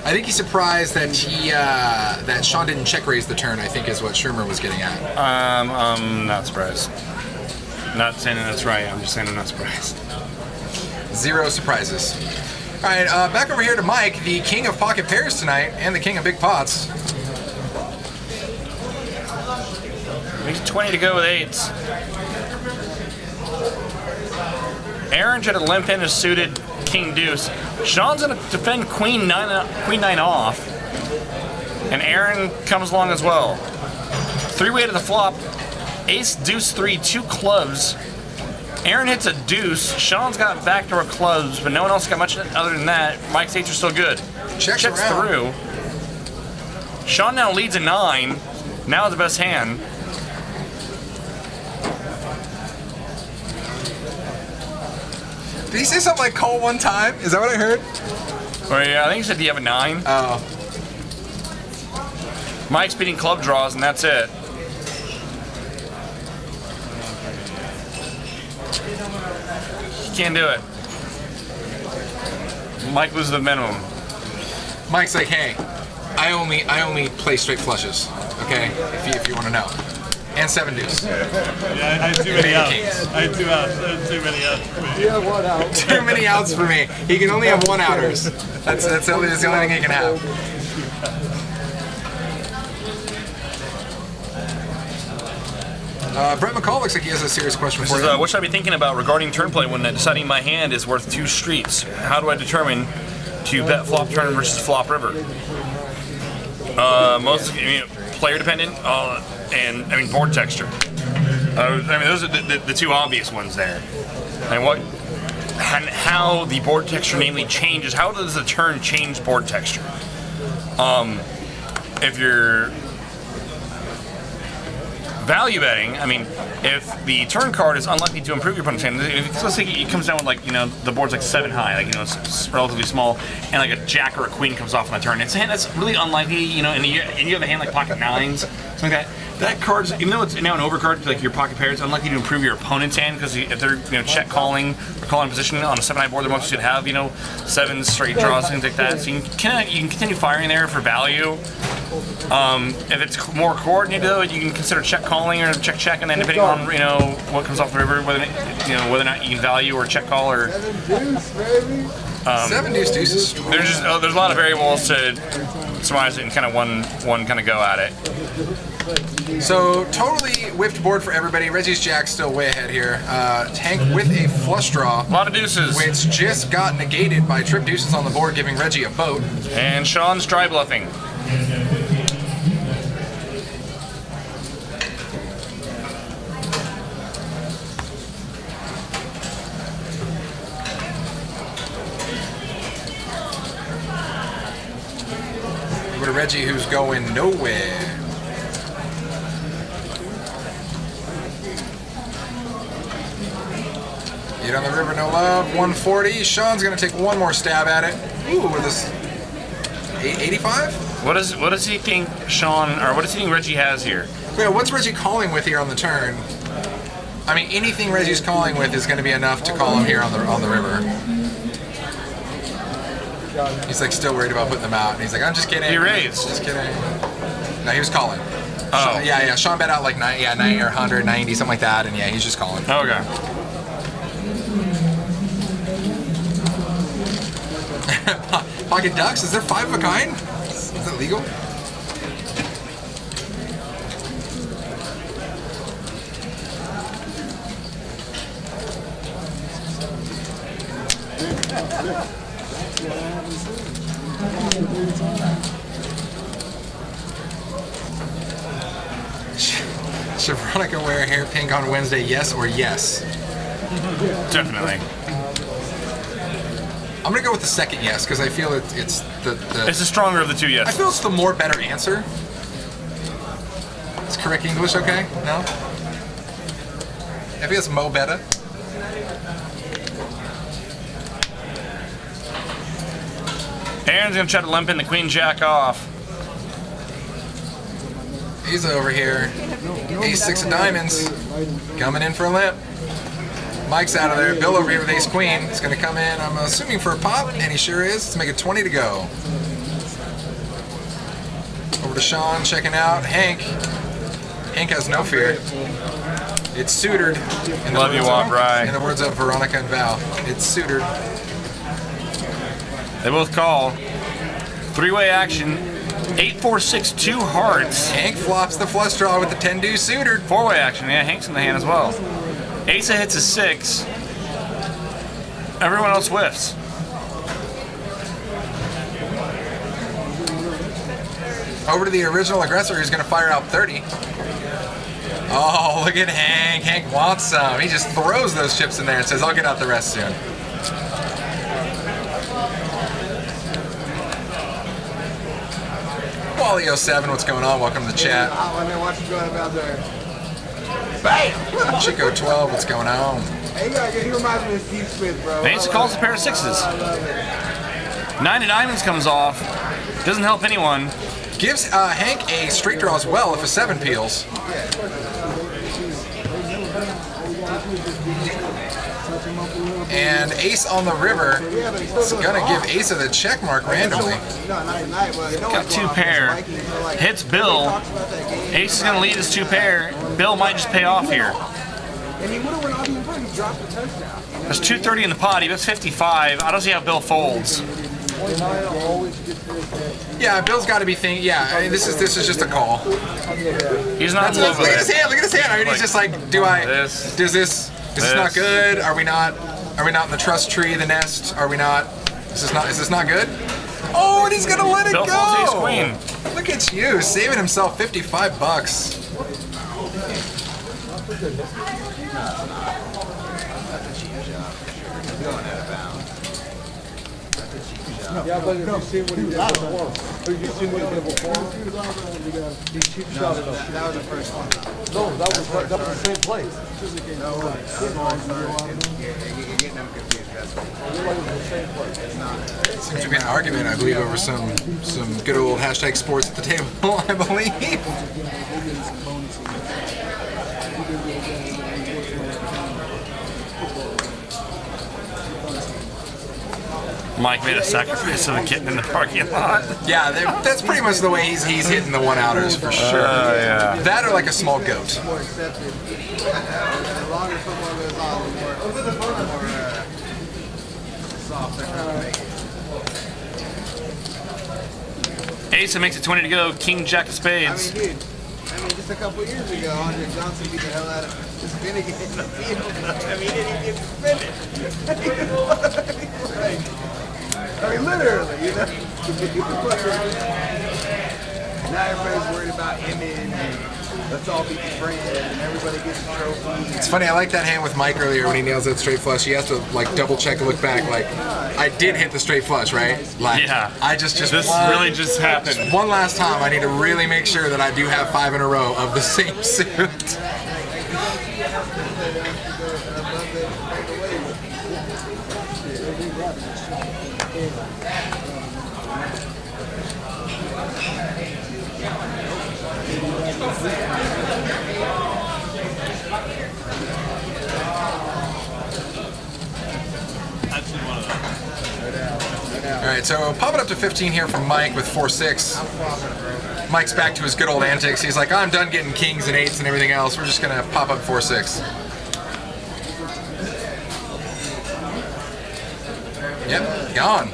I think he's surprised that that Sean didn't check raise the turn. I think is what Schumer was getting at. I'm not surprised. Not saying that's right. I'm just saying I'm not surprised. Zero surprises. All right, back over here to Mike, the king of pocket pairs tonight, and the king of big pots. He's 20 to go with 8s. Aaron tried to limp in a suited king deuce. Sean's gonna defend queen nine off, and Aaron comes along as well. 3-way to the flop. Ace deuce 3, 2 clubs. Aaron hits a deuce. Sean's got backdoor clubs, but no one else got much other than that. Mike's 8s are still good. Checks through. Sean now leads a 9. Now is the best hand. Did he say something like call one time? Is that what I heard? Oh yeah, I think he said, do you have a 9? Oh. Mike's beating club draws, and that's it. He can't do it. Mike loses the minimum. Mike's like, hey, I only play straight flushes, okay? If you want to know. And 7 deuce. Yeah, I had too many outs. I had 2 outs. I had too many outs for me. Yeah, one out. Too many outs for me. He can only have 1 outers. That's the only thing he can have. Brett McCall looks like he has a serious question for you. What should I be thinking about regarding turn play when deciding my hand is worth 2 streets? How do I determine to bet flop turn versus flop river? Player dependent, and I mean board texture. Those are the 2 obvious ones there. And how the board texture namely changes. How does the turn change board texture? If you're value betting, I mean, if the turn card is unlikely to improve your opponent's hand, let's say it comes down with the board's like 7 high, it's relatively small, and like a jack or a queen comes off on the turn. It's a hand that's really unlikely, and you have a hand like pocket 9s, something like that. That card's, even though it's now an overcard, like your pocket pair, it's unlikely to improve your opponent's hand because if they're check calling or calling position on a 7-high board, they're most should have 7s, straight draws, things like that. So you can continue firing there for value. If it's more coordinated though, you can consider check calling or check, and then depending on what comes off the river, whether or not you can value or check call or 7 deuce deuce is strong. there's a lot of variables to surmise it in kind of one kind of go at it. So totally whiffed board for everybody. Reggie's Jack's still way ahead here. Tank with a flush draw. A lot of deuces. Which just got negated by trip deuces on the board, giving Reggie a boat. And Sean's dry bluffing. Go to Reggie, who's going nowhere. Eight on the river, no love. 140. Sean's gonna take one more stab at it. Ooh, with this 885. What does he think Sean, or what does he think Reggie has here? Wait, what's Reggie calling with here on the turn? I mean, anything Reggie's calling with is going to be enough to call him here on the river. He's like still worried about putting them out, and he's like, I'm just kidding. He raised. Just kidding. No, he was calling. Oh. Yeah. Sean bet out like 90 or 100, 90, something like that, and yeah, he's just calling. Okay. Pocket ducks? Is there 5 of a kind? Is that legal? Should Veronica wear hair pink on Wednesday? Yes or yes? Definitely. I'm gonna go with the second yes because I feel it's the. It's the stronger of the 2 I yeses. feel it's the more better answer. Is correct English okay? No? I feel it's mo better. Aaron's gonna try to limp in the queen jack off. He's over here. Ace 6 of diamonds. Coming in for a limp. Mike's out of there. Bill over here with ace queen. He's going to come in, I'm assuming, for a pop, and he sure is. Let's make it 20 to go. Over to Sean, checking out. Hank. Hank has no fear. It's suitored. Love you, Wabrai. In the words of Veronica and Val, it's suitored. They both call. Three-way action. 8-4-6, 2 hearts. Hank flops the flush draw with the 10-deuce suitored. Four-way action. Yeah, Hank's in the hand as well. Asa hits a 6. Everyone else whiffs. Over to the original aggressor who's going to fire out 30. Oh, look at Hank. Hank wants some. He just throws those chips in there and says, I'll get out the rest soon. Wally07, what's going on? Welcome to the chat. Bam! Chico 12, what's going on? Hey, he reminds me of Steve Smith, bro. Asa calls a pair of 6s. 9 of diamonds comes off. Doesn't help anyone. Gives Hank a straight draw as well if a 7 peels. And ace on the river is going to give Asa the check mark randomly. Got 2 pair. Hits Bill. Ace is going to lead his 2 pair. Bill might just pay off here. There's 230 in the pot. He bets 55. I don't see how Bill folds. Yeah, Bill's got to be thinking. Yeah, I mean, this is just a call. He's not. Look at his hand. Look at his hand. I mean, he's just like, is this not good? Are we not in the trust tree, the nest? Are we not? Is this not good? Oh, and he's gonna let it Bill go. folds ace queen. Look at you, saving himself 55 bucks. Yeah, but you see what he did before. You see what he did before? He cheap shot it up. That was the first one. No, that was the same place. No, you're getting them confused. Seems to be an argument, I believe, over some good old hashtag sports at the table, I believe. Mike made a sacrifice of a kitten in the parking lot. Yeah, that's pretty much the way he's hitting the 1-outers for sure. Yeah. That or like a small goat. Asa makes it 20 to go. King Jack of Spades. I mean, just a couple years ago, Andre Johnson beat the hell out of Finnegan in the field. I mean, he didn't get suspended. I mean, literally, you know. Now everybody's worried about image and let's all be friends and everybody gets a trophy. It's funny, I like that hand with Mike earlier when he nails that straight flush. He has to like double check and look back. Like, I did hit the straight flush, right? Like, yeah. I just this really just happened. One last time, I need to really make sure that I do have 5 in a row of the same suit. Alright, so pop it up to 15 here from Mike with 4-6. Mike's back to his good old antics. He's like, I'm done getting kings and 8s and everything else. We're just going to pop up 4-6. Yep, gone.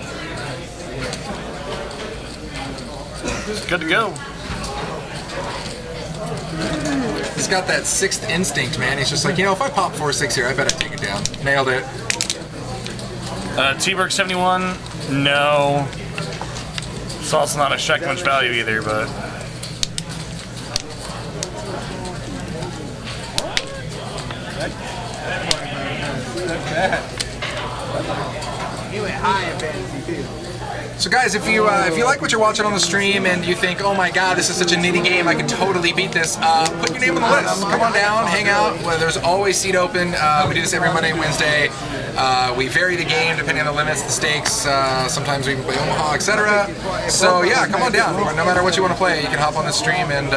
Good to go. He's got that 6th instinct, man. He's just like, if I pop 4-6 here, I better take it down. Nailed it. T-Berg 71, no. It's also not a check much value either, but. He went high in fantasy too. So guys, if you like what you're watching on the stream and you think, oh my god, this is such a nitty game, I can totally beat this, put your name on the list. Come on down, hang out. Well, there's always seat open. We do this every Monday and Wednesday. We vary the game depending on the limits, the stakes. Sometimes we even play Omaha, etc. So yeah, come on down. No matter what you want to play, you can hop on the stream and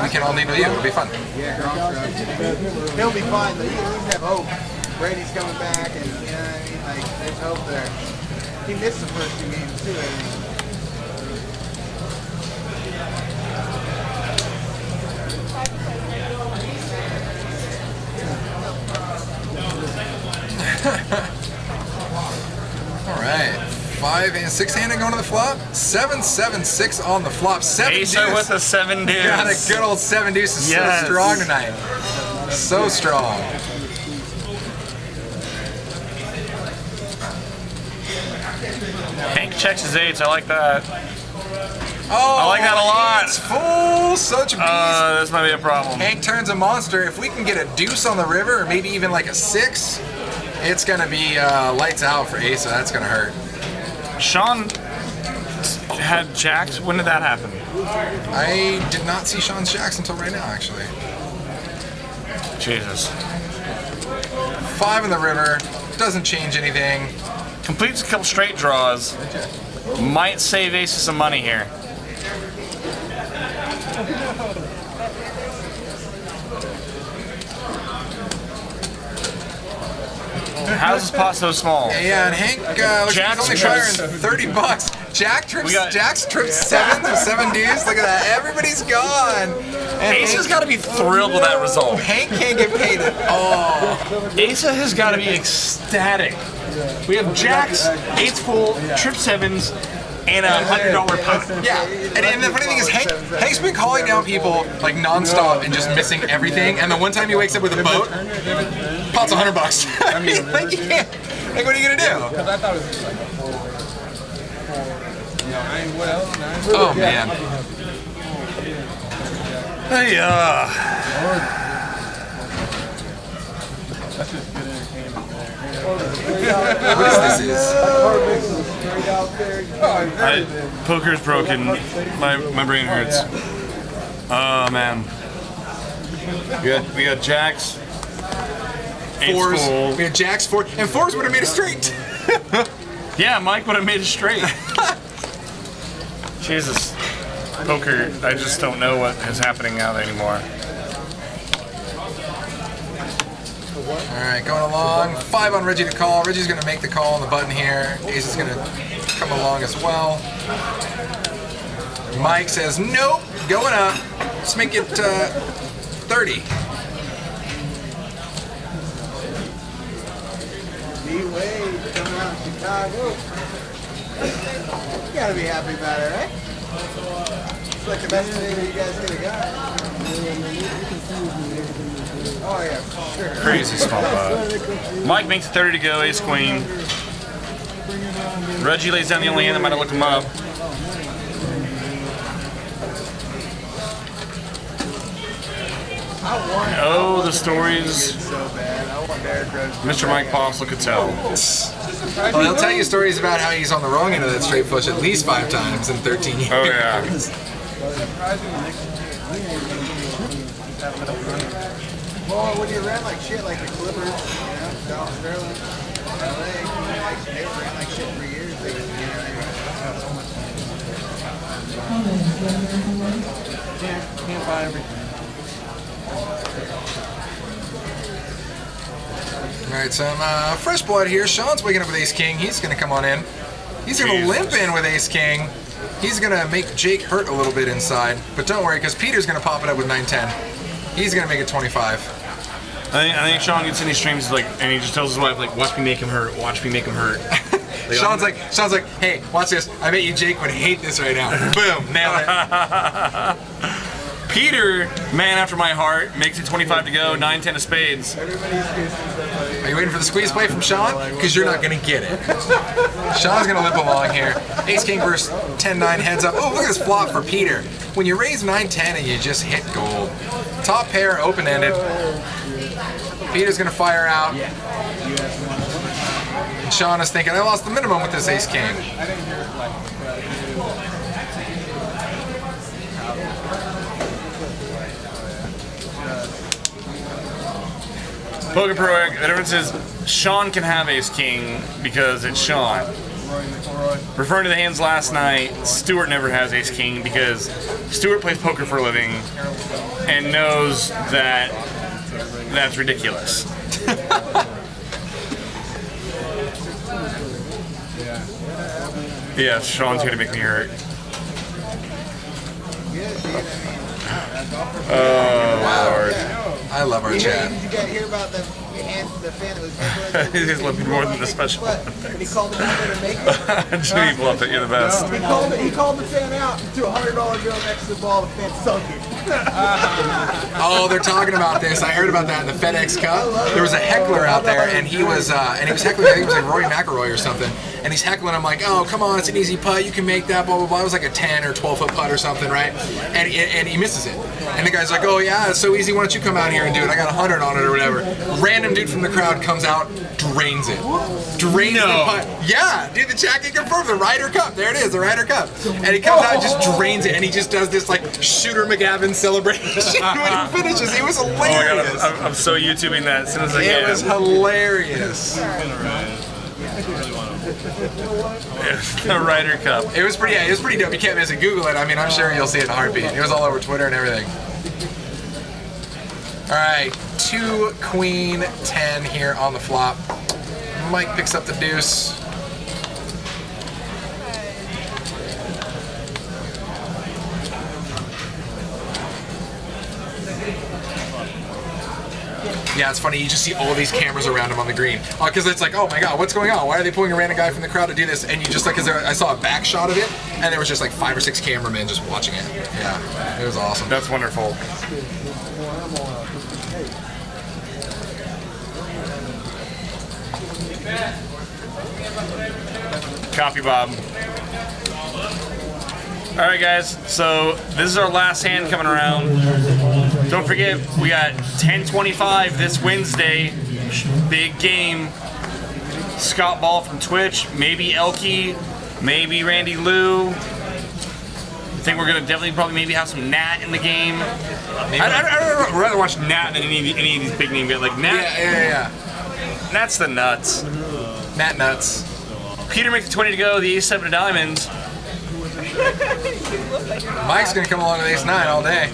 we can all needle you. It'll be fun. He'll be fine. He at least have hope. Brady's coming back, and you know what I mean? Like, there's hope there. He missed the first 2 games too, I think. All right, 5 and 6 handed going to the flop. 7, 7, 6 on the flop. 7 Ace deuce. with a 7 deuce. Got a good old 7 deuce. Is Yes. so strong tonight. So strong. Hank checks his 8s. I like that. Oh, I like that a lot. It's full. Such a beast. This might be a problem. Hank turns a monster. If we can get a deuce on the river, or maybe even like a 6, it's gonna be lights out for Ace. So that's gonna hurt. Sean had jacks. When did that happen? I did not see Sean's jacks until right now, actually. Jesus. 5 in the river. Doesn't change anything. Completes a couple straight draws. Might save Ace some money here. How's this pot so small? Yeah, and Hank looks like Jack's he's only trips- firing 30 bucks. Jack's got- trips 7 to 7 deuce. Look at that. Everybody's gone. And Ace has Hank- got to be thrilled with that result. Hank can't get paid at all. Asa has got to be ecstatic. We have jacks, 8s full, trip 7s, and a $100 pot. Yeah, and the funny thing is, Hank's been calling down people like nonstop and just missing everything. And the one time he wakes up with a boat, pot's $100. I mean, like you can't. Like, what are you gonna do? Because I thought it was just like a 4, you know, 9, what else? 9? Oh man. Hey, That's just good entertainment there. What is this? Poker's broken. My brain hurts. Oh man. We got jacks. 8s 4s. full. We had Jacks 4, and 4s would have made a straight. Yeah, Mike would have made it straight. Jesus. Poker, I just don't know what is happening out anymore. All right, going along. 5 on Reggie to call. Reggie's gonna make the call on the button here. Ace is gonna come along as well. Mike says, nope, going up. Let's make it 30. D-Wade coming out of Chicago. You gotta be happy about it, right? It's like the best thing that you guys could have got. Oh yeah, for sure. Crazy small pot. Mike makes 30 to go, ace queen. Reggie lays down the only hand that might have looked him up. Oh, the stories So bad. I want Derek Rose. Mr. Mike Postle could tell. Well, he'll tell you stories about how he's on the wrong end of that straight flush at least 5 times in 13 years. Oh yeah. Well, when you ran like shit, like the Clippers, you know, Dallas Sterling, LA, like, they ran like shit for years. They, you know, can't buy everything. All right, some fresh blood here. Sean's waking up with Ace King. He's going to come on in. He's going to limp in with Ace King. He's going to make Jake hurt a little bit inside. But don't worry, because Peter's going to pop it up with 9-10. He's going to make it 25. I think Sean gets in these streams like, and he just tells his wife like, "Watch me make him hurt. Watch me make him hurt." Sean's like, hey, watch this. I bet you Jake would hate this right now. Boom, nail it. Peter, man after my heart, makes it 25 to go, 9-10 of spades. Are you waiting for the squeeze play from Sean? Because you're not going to get it. Sean's going to limp along here. Ace King versus 10-9 heads up. Oh, look at this flop for Peter. When you raise 9-10 and you just hit gold. Top pair, open-ended. Peter's going to fire out. And Sean is thinking, I lost the minimum with this Ace King. Poker Pro, the difference is Sean can have ace king because it's Sean. Referring to the hands last night, Stuart never has ace king because Stuart plays poker for a living and knows that that's ridiculous. Yeah, Sean's gonna make me hurt. Oh, Lord. I love our chat. Did you guys hear about the fan that was These guys love me more than the special. When he called him out there to make it? Jimmy Bluffett, you're the best. He called the fan out and threw a $100 bill next to the ball. The fan sunk it. Oh, they're talking about this. I heard about that in the FedEx Cup. There was a heckler out there, and he was heckling. I think it was like Rory McIlroy or something. And he's heckling. I'm like, oh, come on, it's an easy putt. You can make that. Blah blah blah. It was like a 10 or 12 foot putt or something, right? And he misses it. And the guy's like, oh yeah, it's so easy. Why don't you come out here and do it? I got 100 on it or whatever. Random dude from the crowd comes out, drains it. Drains the putt. Yeah, dude, the chat can confirm the Ryder Cup. There it is, the Ryder Cup. And he comes out and just drains it, and he just does this like Shooter McGavin celebration when he finishes. It was hilarious. Oh my God, I'm so YouTubing that as soon as I can. It was hilarious. The Ryder Cup. It was pretty dope. You can't miss it. Google it. I mean, I'm sure you'll see it in a heartbeat. It was all over Twitter and everything. All right, 2 queen 10 here on the flop. Mike picks up the deuce. Yeah, it's funny. You just see all these cameras around him on the green. Because it's like, oh my God, what's going on? Why are they pulling a random guy from the crowd to do this? And you just like, because I saw a back shot of it, and there was just like 5 or 6 cameramen just watching it. Yeah, it was awesome. That's wonderful. Copy, Bob. All right, guys. So this is our last hand coming around. Don't forget, we got 10:25 this Wednesday. Big game. Scott Ball from Twitch. Maybe Elkie. Maybe Randy Lou. I think we're gonna definitely probably maybe have some Nat in the game. I'd rather watch Nat than any of these big name guys. Like Nat. Yeah. Nat's the nuts. Nat nuts. Peter makes the 20 to go. The ace-7 of diamonds. Mike's gonna come along with ace-9 all day.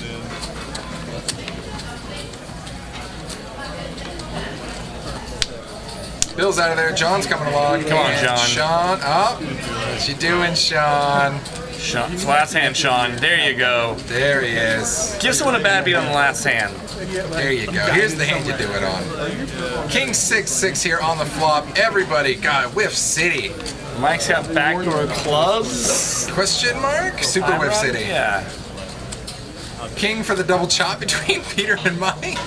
Bill's out of there. John's coming along. Come on, And John. Sean. Oh, what you doing, Sean? Sean, it's last hand, Sean. There you go. There he is. Give someone a bad beat on the last hand. There you go. Here's the hand you do it on. King 6-6 here on the flop. Everybody got Whiff City. Mike's got backdoor clubs. Question mark? Super Whiff City. Yeah. King for the double chop between Peter and Mike.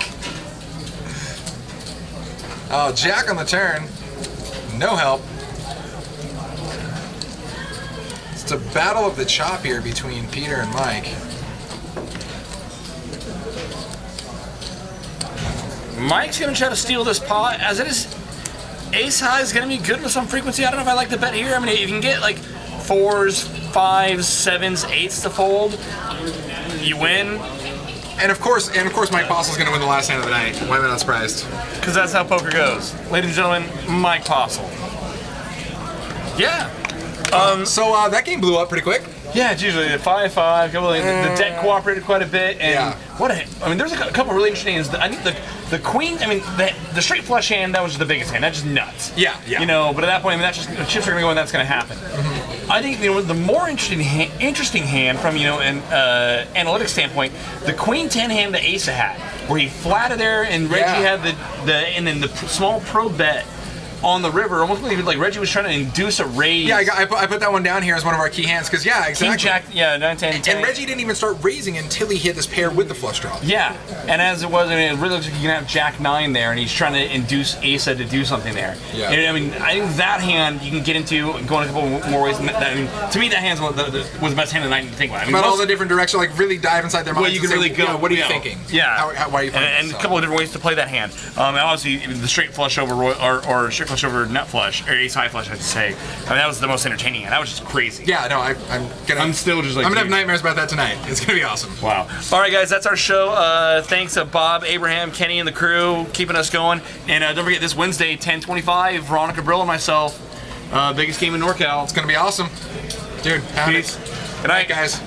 Oh, Jack on the turn. No help. It's a battle of the chop here between Peter and Mike. Mike's gonna try to steal this pot. As it is, ace high is gonna be good with some frequency. I don't know if I like the bet here. I mean, if you can get like 4s, 5s, 7s, 8s to fold, you win. And of course, Mike Postle's going to win the last hand of the night. Why am I not surprised? Because that's how poker goes. Ladies and gentlemen, Mike Postle. Yeah. So that game blew up pretty quick. Yeah, it's usually a 5-5. The deck cooperated quite a bit, and there's a couple really interesting hands. I think the queen. I mean, the straight flush hand, that was the biggest hand. That's just nuts. Yeah. You know, but at that point, I mean, that's just the chips are gonna go, and that's gonna happen. I think the more interesting hand from an analytics standpoint, the queen 10 hand the Ace had, where he flatted there, and Reggie had and then the small pro bet on the river, almost like Reggie was trying to induce a raise. Yeah, I put that one down here as one of our key hands, because exactly. King Jack, 9-10. And Reggie didn't even start raising until he hit this pair with the flush draw. Yeah, and as it was, I mean, it really looks like you can have Jack 9 there, and he's trying to induce Asa to do something there. Yeah. And, I mean, I think that hand you can get into and go in a couple more ways. I mean, to me, that hand was the best hand of the night to think about. I mean, all the different directions, like really dive inside their minds. Well, you can really go. What are you thinking? Yeah. Why are you thinking? And a couple of different ways to play that hand. And obviously, the straight flush over or straight flush over nut flush. Or ace high flush, I'd say. I mean, that was the most entertaining hand. That was just crazy. Yeah, no, I'm still just like. I'm gonna have nightmares about that tonight. It's gonna be awesome. Wow. All right, guys, that's our show. Thanks to Bob, Abraham, Kenny, and the crew keeping us going. And don't forget this Wednesday, 10:25, Veronica Brill and myself, biggest game in NorCal. It's gonna be awesome, dude. Peace. Good night, guys.